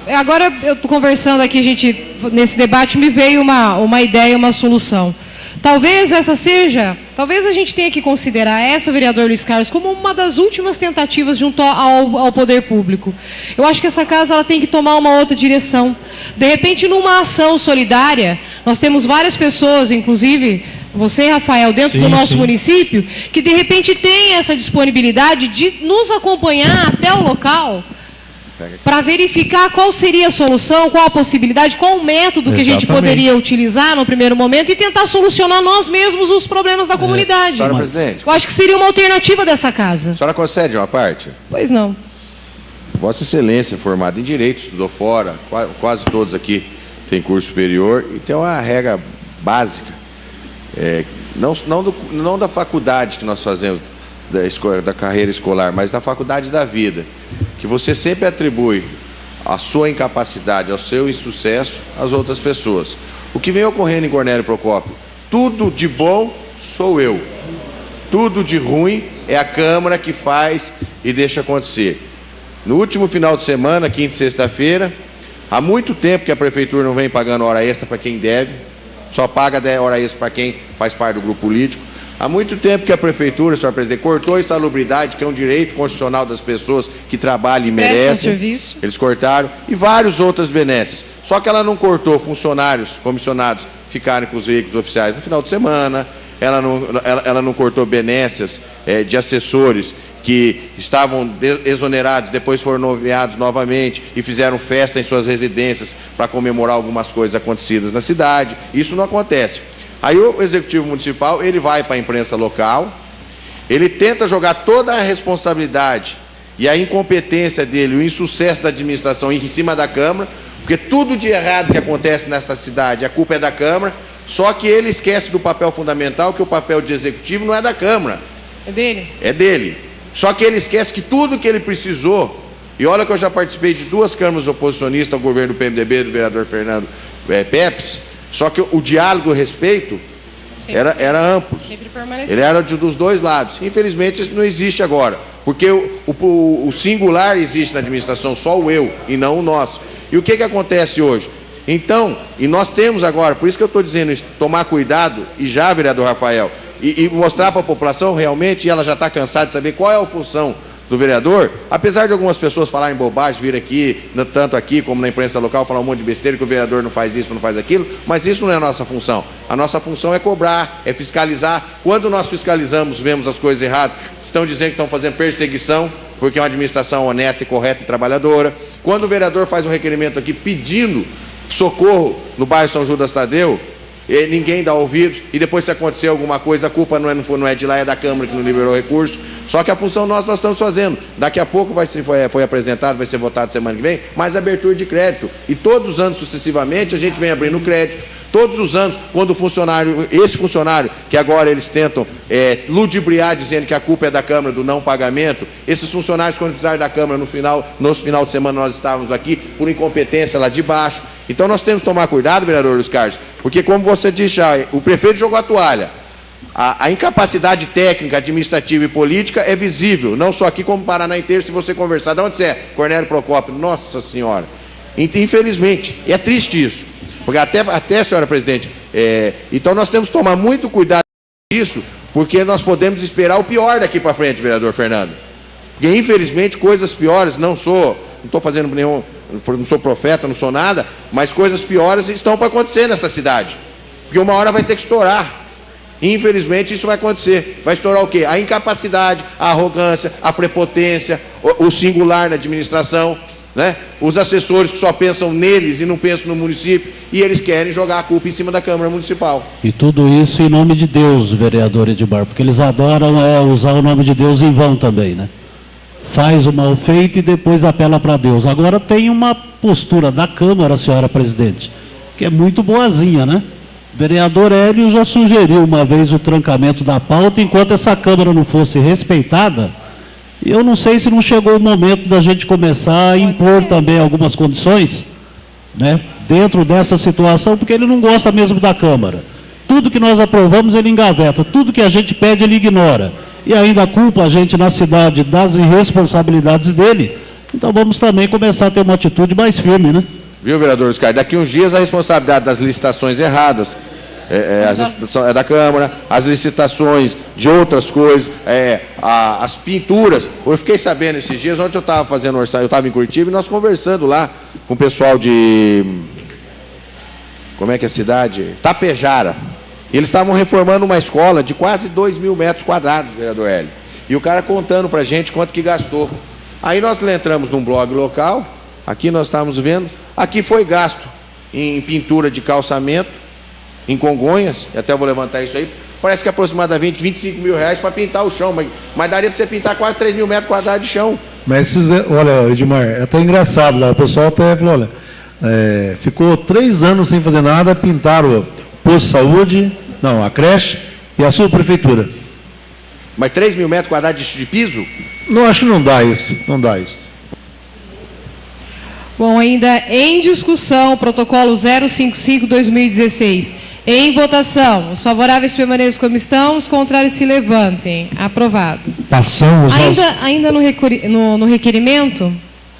Agora, eu estou conversando aqui, nesse debate me veio uma ideia, uma solução. Talvez a gente tenha que considerar essa, vereador Luiz Carlos, como uma das últimas tentativas junto ao poder público. Eu acho que essa casa ela tem que tomar uma outra direção. De repente, numa ação solidária, nós temos várias pessoas, inclusive você, Rafael, dentro do nosso município, que de repente tem essa disponibilidade de nos acompanhar até o local para verificar qual seria a solução, qual a possibilidade, qual o método que a gente poderia utilizar no primeiro momento e tentar solucionar nós mesmos os problemas da comunidade. Senhora presidente. Eu acho que seria uma alternativa dessa casa. A senhora concede uma parte? Pois não. Vossa Excelência, formada em Direito, estudou fora, quase todos aqui têm curso superior e tem uma regra básica. Não da faculdade que nós fazemos, da carreira escolar, mas da faculdade da vida, que você sempre atribui a sua incapacidade, ao seu insucesso às outras pessoas. O que vem ocorrendo em Cornélio Procópio? Tudo de bom sou eu, tudo de ruim é a Câmara que faz e deixa acontecer. No último final de semana, quinta e sexta-feira, há muito tempo que a Prefeitura não vem pagando hora extra para quem deve, só paga hora extra para quem faz parte do grupo político. Há muito tempo que a Prefeitura, senhor presidente, cortou a insalubridade, que é um direito constitucional das pessoas que trabalham e merecem. Serviço. Eles cortaram. E várias outras benesses. Só que ela não cortou funcionários, comissionados, ficarem com os veículos oficiais no final de semana. Ela não cortou benécias de assessores que estavam exonerados, depois foram nomeados novamente e fizeram festa em suas residências para comemorar algumas coisas acontecidas na cidade. Isso não acontece. Aí o Executivo Municipal, ele vai para a imprensa local, ele tenta jogar toda a responsabilidade e a incompetência dele, o insucesso da administração em cima da Câmara, porque tudo de errado que acontece nesta cidade, a culpa é da Câmara, só que ele esquece do papel fundamental, que o papel de Executivo não é da Câmara. É dele? É dele. Só que ele esquece que tudo que ele precisou, e olha que eu já participei de 2 câmaras oposicionistas ao governo do PMDB, do vereador Fernando Pepes, só que o diálogo e o respeito era amplo. Ele era dos dois lados. Infelizmente, isso não existe agora, porque o singular existe na administração, só o eu e não o nosso. E o que acontece hoje? Então, e nós temos agora, por isso que eu estou dizendo isso, tomar cuidado, e já, vereador Rafael, e mostrar para a população realmente, e ela já está cansada de saber qual é a função do vereador, apesar de algumas pessoas falarem bobagem, vir aqui, tanto aqui como na imprensa local, falar um monte de besteira, que o vereador não faz isso, não faz aquilo, mas isso não é a nossa função. A nossa função é cobrar, é fiscalizar. Quando nós fiscalizamos, vemos as coisas erradas, estão dizendo que estão fazendo perseguição, porque é uma administração honesta e correta e trabalhadora. Quando o vereador faz um requerimento aqui pedindo socorro no bairro São Judas Tadeu, ninguém dá ouvidos, e depois se acontecer alguma coisa, a culpa não é de lá, é da Câmara que não liberou recurso. Só que a função nós estamos fazendo. Daqui a pouco foi apresentado, vai ser votado semana que vem, mais abertura de crédito. E todos os anos sucessivamente a gente vem abrindo crédito. Todos os anos, quando o funcionário, esse funcionário, que agora eles tentam ludibriar, dizendo que a culpa é da Câmara do não pagamento, esses funcionários, quando precisaram da Câmara no final de semana, nós estávamos aqui por incompetência lá de baixo. Então nós temos que tomar cuidado, vereador Luiz Carlos, porque como você disse já, o prefeito jogou a toalha. A incapacidade técnica, administrativa e política é visível, não só aqui como no Paraná inteiro, se você conversar. De onde você é? Cornélio Procópio. Nossa Senhora. Infelizmente, é triste isso. Porque até senhora presidente, então nós temos que tomar muito cuidado disso, porque nós podemos esperar o pior daqui para frente, vereador Fernando. Porque infelizmente coisas piores, não sou profeta, não sou nada, mas coisas piores estão para acontecer nessa cidade. Porque uma hora vai ter que estourar. Infelizmente isso vai acontecer. Vai estourar o quê? A incapacidade, a arrogância, a prepotência, o singular na administração, né? Os assessores que só pensam neles e não pensam no município, e eles querem jogar a culpa em cima da Câmara Municipal. E tudo isso em nome de Deus, vereador Edmar, porque eles adoram usar o nome de Deus em vão também, né? Faz o mal feito e depois apela para Deus. Agora tem uma postura da Câmara, senhora presidente, que é muito boazinha, né? O vereador Hélio já sugeriu uma vez o trancamento da pauta enquanto essa Câmara não fosse respeitada. E eu não sei se não chegou o momento da gente começar a impor também algumas condições, né, dentro dessa situação, porque ele não gosta mesmo da Câmara. Tudo que nós aprovamos ele engaveta, tudo que a gente pede ele ignora. E ainda culpa a gente na cidade das irresponsabilidades dele. Então vamos também começar a ter uma atitude mais firme, né? Viu, vereador Oscar? Daqui uns dias a responsabilidade das licitações erradas é da Câmara, as licitações de outras coisas, as pinturas. Eu fiquei sabendo esses dias, ontem eu estava fazendo orçamento, eu estava em Curitiba e nós conversando lá com o pessoal de... Como é que é a cidade? Tapejara. Eles estavam reformando uma escola de quase 2.000 metros quadrados, vereador Hélio. E o cara contando para a gente quanto que gastou. Aí nós entramos num blog local, aqui nós estávamos vendo, aqui foi gasto em pintura de calçamento, em Congonhas, até vou levantar isso aí, parece que aproximadamente 25 mil reais para pintar o chão, mas daria para você pintar quase 3.000 metros quadrados de chão. Mas, olha, Edmar, é até engraçado lá, o pessoal até falou, olha, ficou 3 anos sem fazer nada, pintaram o posto de saúde, não, a creche e a subprefeitura. Mas 3.000 metros quadrados de piso? Não, acho que não dá isso, não dá isso. Bom, ainda em discussão, o protocolo 055-2016. Em votação, os favoráveis permaneçam como estão, os contrários se levantem. Aprovado. Passamos ainda no requerimento,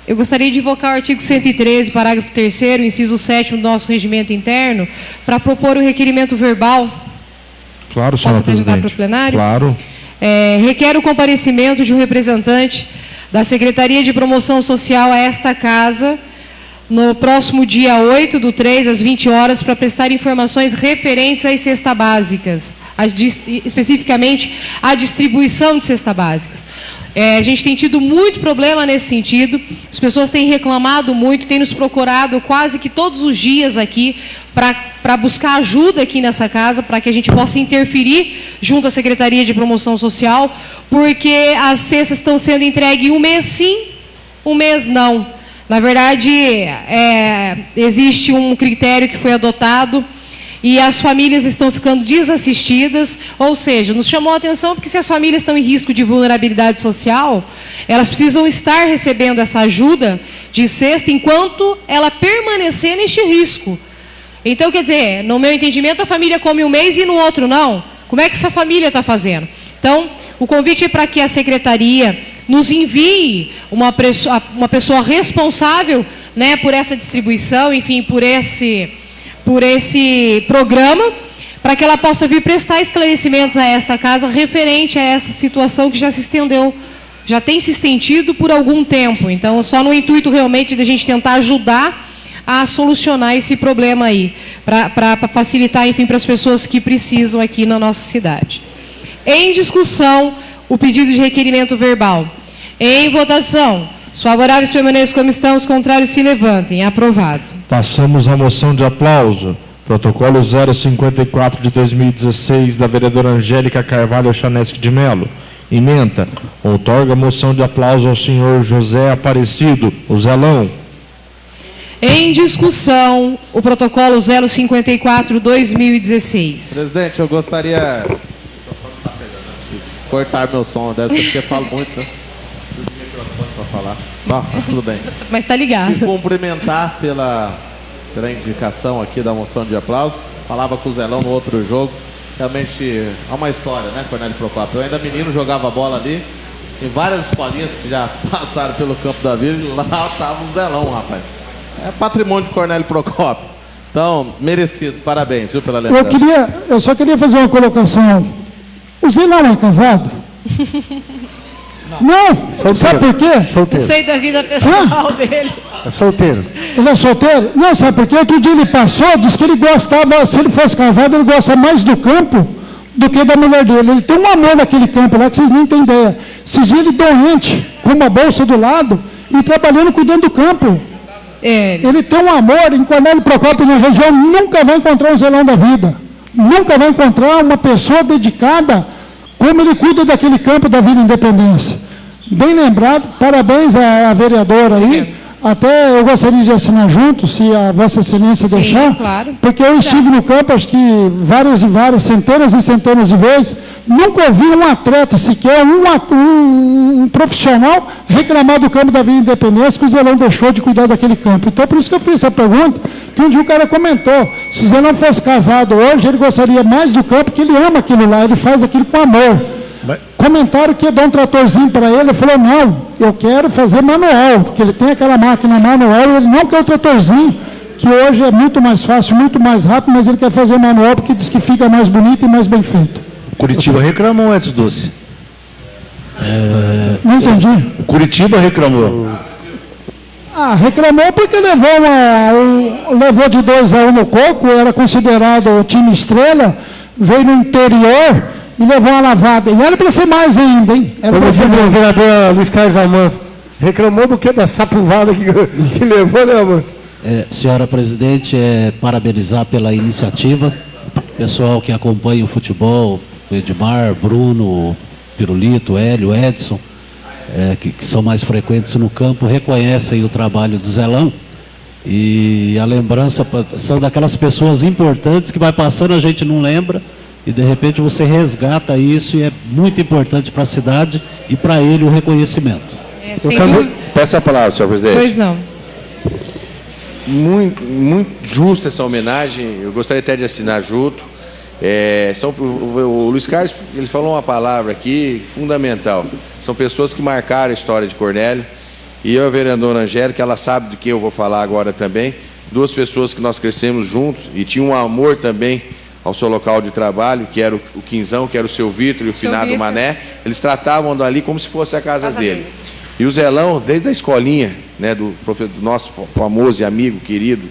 eu gostaria de invocar o artigo 113, parágrafo 3º, inciso 7º do nosso regimento interno, para propor o requerimento verbal. Claro, senhora presidente. Posso apresentar para o plenário? Claro. Requer o comparecimento de um representante da Secretaria de Promoção Social a esta casa, no próximo dia 8/3, às 20 horas, para prestar informações referentes às cestas básicas, especificamente à distribuição de cestas básicas. A gente tem tido muito problema nesse sentido, as pessoas têm reclamado muito, têm nos procurado quase que todos os dias aqui para buscar ajuda aqui nessa casa, para que a gente possa interferir junto à Secretaria de Promoção Social, porque as cestas estão sendo entregues um mês sim, um mês não. Na verdade, existe um critério que foi adotado e as famílias estão ficando desassistidas, ou seja, nos chamou a atenção porque se as famílias estão em risco de vulnerabilidade social, elas precisam estar recebendo essa ajuda de cesta enquanto ela permanecer neste risco. Então, quer dizer, no meu entendimento, a família come um mês e no outro não. Como é que essa família está fazendo? Então, o convite é para que a Secretaria nos envie uma pessoa responsável, né, por essa distribuição, enfim, por esse programa, para que ela possa vir prestar esclarecimentos a esta casa referente a essa situação que já se estendeu, já tem se estendido por algum tempo. Então, só no intuito realmente de a gente tentar ajudar a solucionar esse problema aí, para facilitar, enfim, para as pessoas que precisam aqui na nossa cidade. Em discussão, o pedido de requerimento verbal. Em votação. Os favoráveis permaneçam como estão, os contrários se levantem. Aprovado. Passamos à moção de aplauso. Protocolo 054 de 2016 da vereadora Angélica Carvalho Chaneschi de Melo. Ementa. Outorga a moção de aplauso ao senhor José Aparecido, o Zelão. Em discussão, o protocolo 054/2016. Presidente, eu gostaria de cortar meu som, deve ser porque eu falo muito, né? Para falar. Não, tudo bem. Mas está ligado. E cumprimentar pela indicação aqui da moção de aplauso. Falava com o Zelão no outro jogo. Realmente é uma história, né, Cornélio Procópio? Eu ainda menino, jogava bola ali. Tem várias escolinhas que já passaram pelo campo da Vila. Lá estava o Zelão, rapaz. É patrimônio de Cornélio Procópio. Então, merecido. Parabéns, viu, pela lembrança. Eu só queria fazer uma colocação. O Zelão é casado? Não. Solteiro. Sabe por quê? Solteiro. Eu sei da vida pessoal dele. É solteiro. Ele é solteiro? Não, sabe por quê? Outro dia ele passou, disse que ele gostava, se ele fosse casado, ele gosta mais do campo do que da mulher dele. Ele tem um amor naquele campo lá que vocês nem têm ideia. Esses dias ele doente, com uma bolsa do lado e trabalhando cuidando do campo. Ele tem um amor, em Cornélio Procópio, na região, nunca vai encontrar um Zelão da vida. Nunca vai encontrar uma pessoa dedicada como ele cuida daquele campo da Vila Independência. Bem lembrado, parabéns à vereadora aí. Até eu gostaria de assinar junto, se a Vossa Excelência deixar, claro. Porque eu estive no campo, acho que várias e várias, centenas e centenas de vezes, nunca ouvi um atleta sequer, um profissional reclamar do campo da Vila Independência que o Zelão deixou de cuidar daquele campo. Então, por isso que eu fiz essa pergunta, que um dia o cara comentou, se o Zelão fosse casado hoje, ele gostaria mais do campo, porque ele ama aquilo lá, ele faz aquilo com amor. Comentaram que ia dar um tratorzinho para ele, ele falou, não, eu quero fazer manual, porque ele tem aquela máquina manual e ele não quer o tratorzinho, que hoje é muito mais fácil, muito mais rápido, mas ele quer fazer manual porque diz que fica mais bonito e mais bem feito. Curitiba reclamou, Edson Doce. Não entendi. O Curitiba reclamou. Reclamou porque levou de 2-1 no Coco, era considerado o time estrela, veio no interior e levou uma lavada. E era para ser mais ainda, hein? Como diz o vereador Luiz Carlos Almanza, reclamou do que? Da sapuvada que levou, né, Almanza? Senhora presidente, parabenizar pela iniciativa. Pessoal que acompanha o futebol, o Edmar, Bruno, Pirulito, Hélio, Edson, que são mais frequentes no campo, reconhecem o trabalho do Zelão. E a lembrança são daquelas pessoas importantes que vai passando, a gente não lembra. E de repente você resgata isso e é muito importante para a cidade e para ele o reconhecimento. Peço a palavra, senhor presidente. Pois não. Muito justa essa homenagem, eu gostaria até de assinar junto. O Luiz Carlos, ele falou uma palavra aqui fundamental. São pessoas que marcaram a história de Cornélio. E eu, a vereadora Angélica, ela sabe do que eu vou falar agora também. Duas pessoas que nós crescemos juntos e tinham um amor também ao seu local de trabalho, que era o Quinzão, que era o seu Vitor e o finado Mané. Eles tratavam dali como se fosse a casa dele. E o Zelão, desde a escolinha, né, do nosso famoso e amigo querido,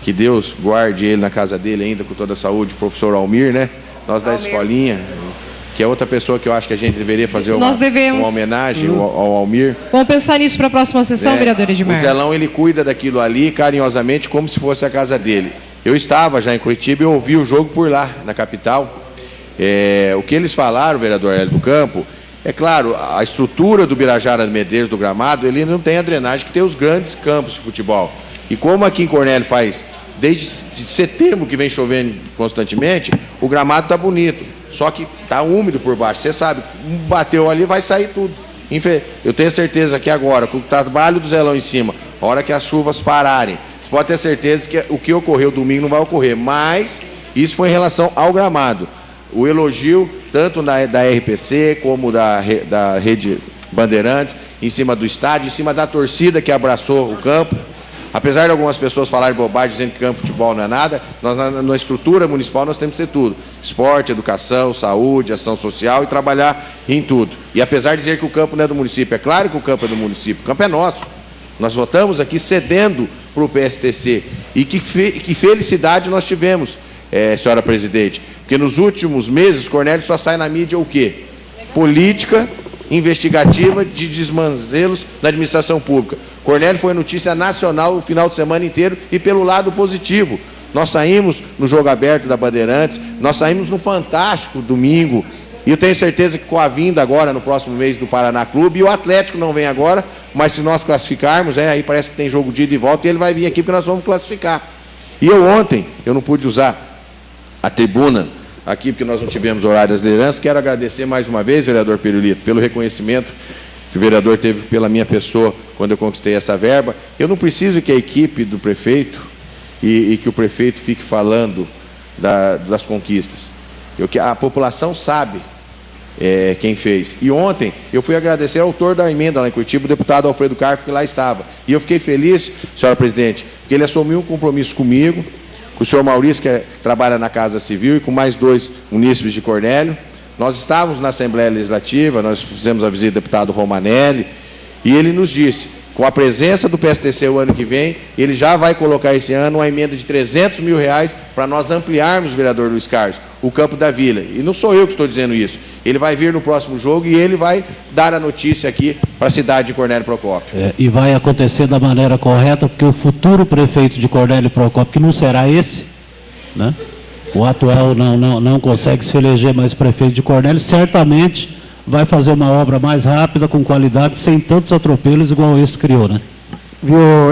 que Deus guarde ele na casa dele ainda com toda a saúde, o professor Almir, né? Nós da escolinha, que é outra pessoa que eu acho que a gente deveria fazer uma homenagem ao Almir. Vamos pensar nisso para a próxima sessão, vereador Edmar. O Zelão, ele cuida daquilo ali carinhosamente como se fosse a casa dele. Eu estava já em Curitiba e ouvi o jogo por lá, na capital. O que eles falaram, vereador Hélio do Campo, é claro, a estrutura do Birajara Medeiros, do gramado, ele não tem a drenagem que tem os grandes campos de futebol. E como aqui em Cornélio faz, desde setembro que vem chovendo constantemente, o gramado está bonito, só que está úmido por baixo. Você sabe, bateu ali, vai sair tudo. Eu tenho certeza que agora, com o trabalho do Zelão em cima, a hora que as chuvas pararem, pode ter certeza que o que ocorreu domingo não vai ocorrer, mas isso foi em relação ao gramado. O elogio, tanto da RPC como da Rede Bandeirantes, em cima do estádio, em cima da torcida que abraçou o campo. Apesar de algumas pessoas falarem bobagem, dizendo que campo de futebol não é nada, nós na estrutura municipal nós temos que ter tudo. Esporte, educação, saúde, ação social e trabalhar em tudo. E apesar de dizer que o campo não é do município, é claro que o campo é do município, o campo é nosso. Nós votamos aqui cedendo para o PSTC. E que felicidade nós tivemos, senhora presidente, porque nos últimos meses, Cornélio só sai na mídia o quê? Política investigativa de desmanzelos na administração pública. Cornélio foi notícia nacional o final de semana inteiro e pelo lado positivo. Nós saímos no Jogo Aberto da Bandeirantes, nós saímos no Fantástico domingo, e eu tenho certeza que com a vinda agora, no próximo mês, do Paraná Clube, e o Atlético não vem agora, mas se nós classificarmos, aí parece que tem jogo de ida e volta, e ele vai vir aqui porque nós vamos classificar. E eu ontem, eu não pude usar a tribuna aqui, porque nós não tivemos horário das lideranças, quero agradecer mais uma vez, vereador Pirulito, pelo reconhecimento que o vereador teve pela minha pessoa quando eu conquistei essa verba. Eu não preciso que a equipe do prefeito e que o prefeito fique falando das conquistas. A população sabe quem fez. E ontem eu fui agradecer ao autor da emenda lá em Curitiba, o deputado Alfredo Carf, que lá estava. E eu fiquei feliz, senhora presidente, que ele assumiu um compromisso comigo, com o senhor Maurício, que trabalha na Casa Civil, e com mais 2 munícipes de Cornélio. Nós estávamos na Assembleia Legislativa, nós fizemos a visita do deputado Romanelli, e ele nos disse, com a presença do PSTC o ano que vem, ele já vai colocar esse ano uma emenda de R$300 mil para nós ampliarmos, vereador Luiz Carlos, o campo da Vila. E não sou eu que estou dizendo isso. Ele vai vir no próximo jogo e ele vai dar a notícia aqui para a cidade de Cornélio Procópio. E vai acontecer da maneira correta, porque o futuro prefeito de Cornélio Procópio, que não será esse, né? O atual não consegue se eleger mais prefeito de Cornélio, certamente vai fazer uma obra mais rápida, com qualidade, sem tantos atropelos igual esse criou, né?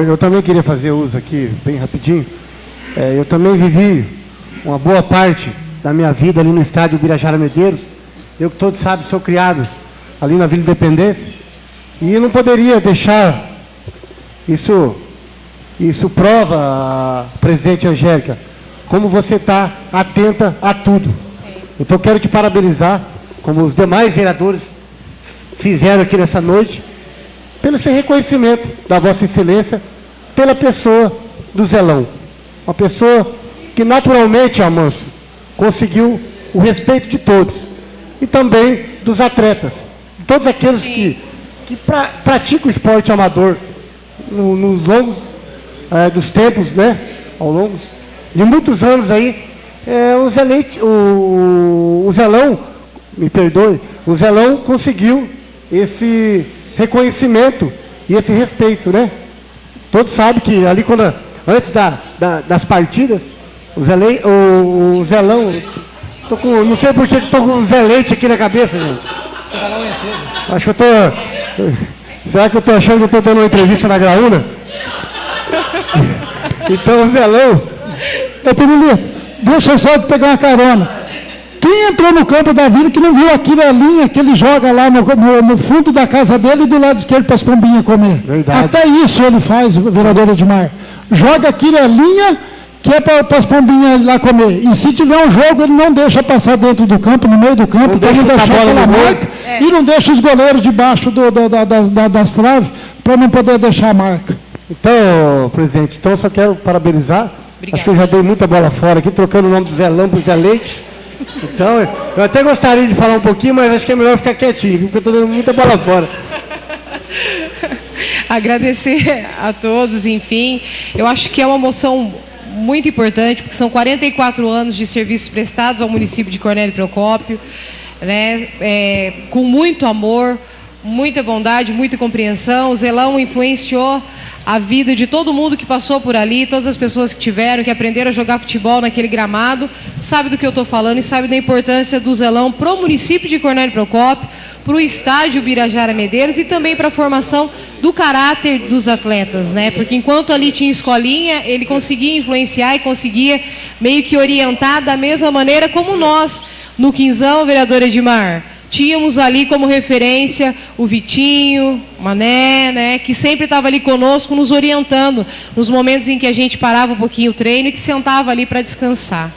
Eu também queria fazer uso aqui, bem rapidinho. Eu também vivi uma boa parte da minha vida ali no estádio Birajara Medeiros. Eu, que todos sabem, sou criado ali na Vila Independência. E eu não poderia deixar, isso prova, presidente Angélica, como você está atenta a tudo. Então, eu quero te parabenizar, como os demais vereadores fizeram aqui nessa noite, pelo seu reconhecimento da Vossa Excelência, pela pessoa do Zelão. Uma pessoa que naturalmente, Amanso, conseguiu o respeito de todos. E também dos atletas. Todos aqueles que praticam o esporte amador nos longos dos tempos, né? Ao longo de muitos anos aí, o Zelão, me perdoe, o Zelão conseguiu esse reconhecimento e esse respeito, né? Todos sabem que ali, antes das partidas, o Zelão, não sei por que estou com o Zé Leite aqui na cabeça, gente. Você vai lá cedo. Acho que eu estou... Será que eu estou achando que eu estou dando uma entrevista na Graúna? Então, o Zelão... Pirulito, deixa eu só pegar uma carona. Quem entrou no campo da Vila que não viu aquilo, a linha que ele joga lá no fundo da casa dele e do lado esquerdo para as pombinhas comer? Verdade. Até isso ele faz, o vereador Edmar. Joga aquilo, a linha que é para as pombinhas lá comer. E se tiver um jogo, ele não deixa passar dentro do campo, no meio do campo, para não deixar aquela marca, e não deixa os goleiros debaixo das traves, para não poder deixar a marca. Então, presidente, eu só quero parabenizar. Obrigada. Acho que eu já dei muita bola fora aqui, trocando o nome do Zelão para o Zé Leite. Então, eu até gostaria de falar um pouquinho, mas acho que é melhor ficar quietinho, porque eu estou dando muita bola fora. Agradecer a todos, enfim. Eu acho que é uma moção muito importante, porque são 44 anos de serviços prestados ao município de Cornélio Procópio, né? Com muito amor, muita bondade, muita compreensão. O Zelão influenciou a vida de todo mundo que passou por ali, todas as pessoas que aprenderam a jogar futebol naquele gramado, sabe do que eu estou falando e sabe da importância do Zelão para o município de Cornélio Procópio, para o estádio Birajara Medeiros e também para a formação do caráter dos atletas, né? Porque enquanto ali tinha escolinha, ele conseguia influenciar e conseguia meio que orientar da mesma maneira como nós, no Quinzão, vereador Edmar. Tínhamos ali como referência o Vitinho, Mané, né, que sempre estava ali conosco, nos orientando nos momentos em que a gente parava um pouquinho o treino e que sentava ali para descansar.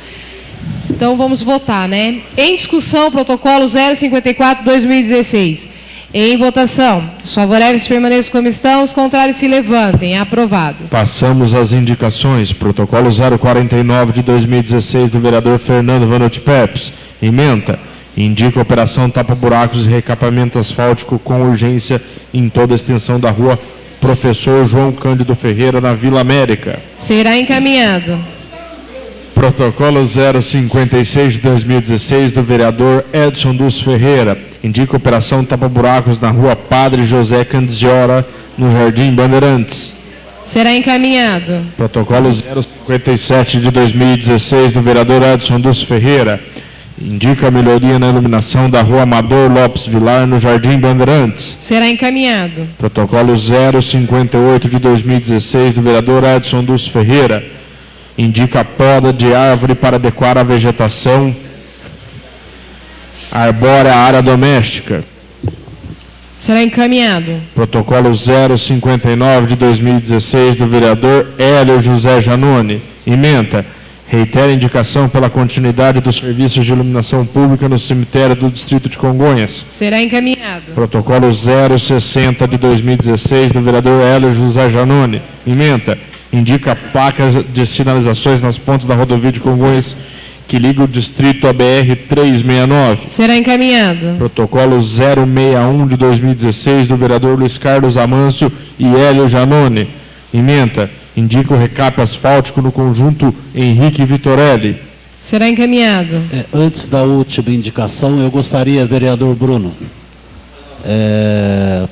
Então vamos votar, né? Em discussão, protocolo 054/2016. Em votação. Os favoráveis permaneçam como estão, os contrários se levantem. Aprovado. Passamos às indicações. Protocolo 049 de 2016 do vereador Fernando Vanucci Pepes. Ementa. Indica a operação tapa-buracos e recapamento asfáltico com urgência em toda a extensão da rua Professor João Cândido Ferreira, na Vila América. Será encaminhado. Protocolo 056 de 2016 do vereador Edson dos Ferreira. Indica operação tapa-buracos na rua Padre José Candiziora, no Jardim Bandeirantes. Será encaminhado. Protocolo 057 de 2016 do vereador Edson dos Ferreira. Indica a melhoria na iluminação da rua Amador Lopes Vilar, no Jardim Bandeirantes. Será encaminhado. Protocolo 058 de 2016 do vereador Edson dos Ferreira. Indica a poda de árvore para adequar a vegetação arbórea à área doméstica. Será encaminhado. Protocolo 059 de 2016 do vereador Hélio José Janone. Ementa. Reitera a indicação pela continuidade dos serviços de iluminação pública no cemitério do Distrito de Congonhas. Será encaminhado. Protocolo 060 de 2016 do vereador Hélio José Janone. Ementa. Indica placas de sinalizações nas pontes da rodovia de Congonhas que liga o distrito à BR-369. Será encaminhado. Protocolo 061 de 2016 do vereador Luiz Carlos Amâncio e Hélio Janone. Ementa. Indica o recape asfáltico no conjunto Henrique Vitorelli. Será encaminhado. Antes da última indicação, eu gostaria, vereador Bruno,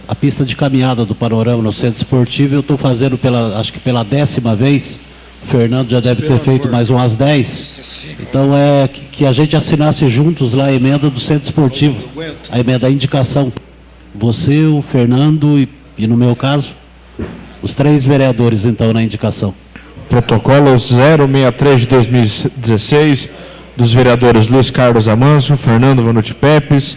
a pista de caminhada do Panorama no Centro Esportivo, eu estou fazendo acho que pela 10ª vez. O Fernando já deve ter feito mais umas 10. Então que a gente assinasse juntos lá a emenda do Centro Esportivo, a emenda da indicação. Você, o Fernando e no meu caso, os 3 vereadores, então, na indicação. Protocolo 063 de 2016, dos vereadores Luiz Carlos Amâncio, Fernando Vanucci Pepes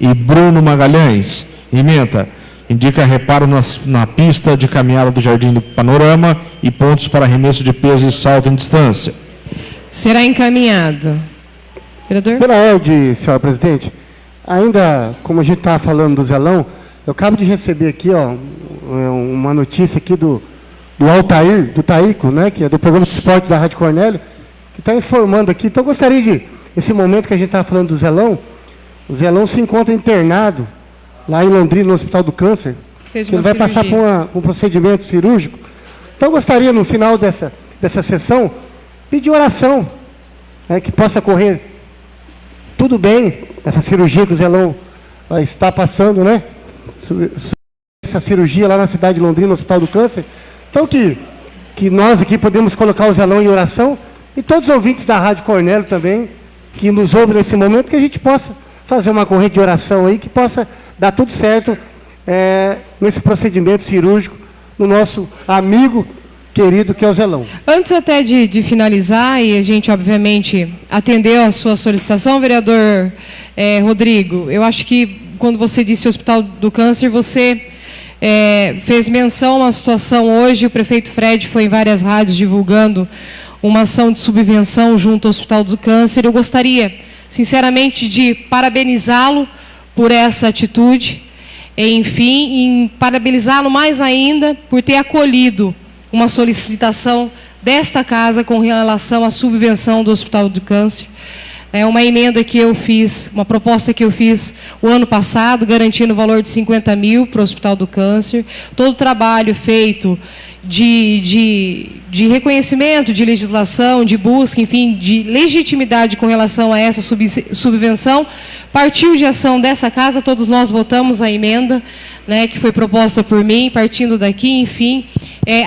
e Bruno Magalhães. Ementa. Indica reparo na pista de caminhada do Jardim do Panorama e pontos para arremesso de peso e salto em distância. Será encaminhado. Vereador? Pela ordem, senhora presidente, ainda como a gente estava falando do Zelão, eu acabo de receber aqui, uma notícia aqui do Altair, do Taico, né, que é do programa de esporte da Rádio Cornélio, que está informando aqui. Então, eu gostaria de, esse momento que a gente estava falando do Zelão, o Zelão se encontra internado lá em Londrina, no Hospital do Câncer. Ele vai passar por um procedimento cirúrgico. Então, eu gostaria, no final dessa sessão, pedir oração, né, que possa correr tudo bem, essa cirurgia que o Zelão está passando, né? Essa cirurgia lá na cidade de Londrina, no Hospital do Câncer. Então, que nós aqui podemos colocar o Zelão em oração, e todos os ouvintes da Rádio Cornélio também, que nos ouvem nesse momento, que a gente possa fazer uma corrente de oração aí, que possa dar tudo certo nesse procedimento cirúrgico, no nosso amigo querido, que é o Zelão. Antes até de finalizar, e a gente, obviamente, atendeu a sua solicitação, vereador Rodrigo, eu acho que, quando você disse Hospital do Câncer, você fez menção a uma situação hoje, o prefeito Fred foi em várias rádios divulgando uma ação de subvenção junto ao Hospital do Câncer. Eu gostaria, sinceramente, de parabenizá-lo por essa atitude, enfim, parabenizá-lo mais ainda por ter acolhido uma solicitação desta casa com relação à subvenção do Hospital do Câncer. É uma emenda que eu fiz, uma proposta que eu fiz o ano passado, garantindo o valor de 50 mil para o Hospital do Câncer. Todo o trabalho feito de reconhecimento, de legislação, de busca, enfim, de legitimidade com relação a essa subvenção, partiu de ação dessa casa. Todos nós votamos a emenda, né, que foi proposta por mim, partindo daqui, enfim.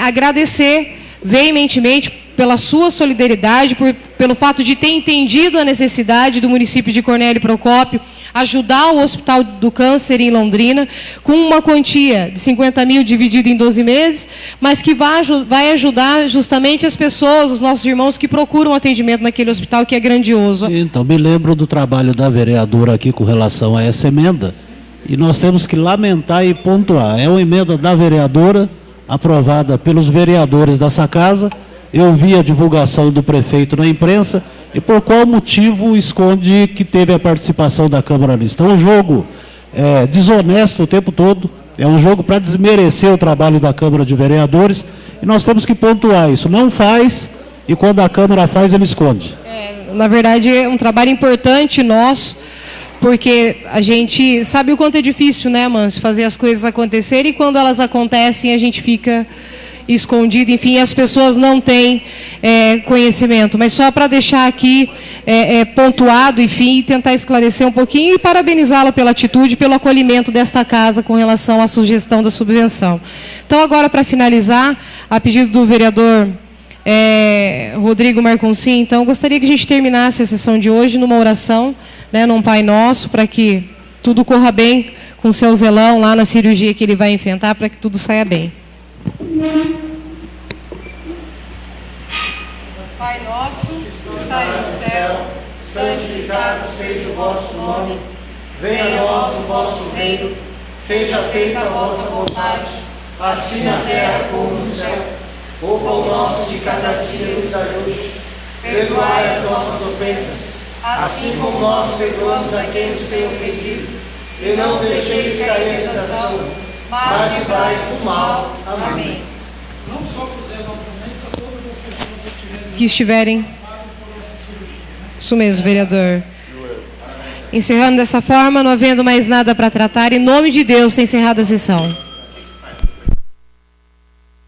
Agradecer veementemente pela sua solidariedade, pelo fato de ter entendido a necessidade do município de Cornélio Procópio ajudar o Hospital do Câncer em Londrina, com uma quantia de 50 mil dividido em 12 meses, mas que vai ajudar justamente as pessoas, os nossos irmãos que procuram atendimento naquele hospital que é grandioso. Então, me lembro do trabalho da vereadora aqui com relação a essa emenda, e nós temos que lamentar e pontuar. É uma emenda da vereadora, aprovada pelos vereadores dessa casa. Eu vi a divulgação do prefeito na imprensa, e por qual motivo esconde que teve a participação da Câmara nisso? Então, o jogo desonesto o tempo todo, é um jogo para desmerecer o trabalho da Câmara de Vereadores, e nós temos que pontuar isso. Não faz, e quando a Câmara faz, ele esconde. Na verdade, é um trabalho importante nosso, porque a gente sabe o quanto é difícil, né, Mâncio, fazer as coisas acontecerem, e quando elas acontecem, a gente fica escondido, enfim, as pessoas não têm conhecimento. Mas só para deixar aqui pontuado, enfim, e tentar esclarecer um pouquinho, e parabenizá-la pela atitude, pelo acolhimento desta casa com relação à sugestão da subvenção. Então, agora, para finalizar, a pedido do vereador Rodrigo Marconcin, então, gostaria que a gente terminasse a sessão de hoje numa oração, né, num Pai Nosso, para que tudo corra bem com o seu Zelão lá na cirurgia que ele vai enfrentar, para que tudo saia bem. Pai nosso, que estais no céu, santificado seja o vosso nome, venha a nós o vosso reino, seja feita a vossa vontade, assim na terra como no céu. O pão nosso de cada dia nos dai hoje, perdoai as nossas ofensas, assim como nós perdoamos a quem nos tem ofendido, e não deixeis cair em tentação, mas livrai do mal. Amém. Não só para o Zé, mas também para todas as pessoas que estiverem. Isso mesmo, vereador. Encerrando dessa forma, não havendo mais nada para tratar, em nome de Deus, está encerrada a sessão.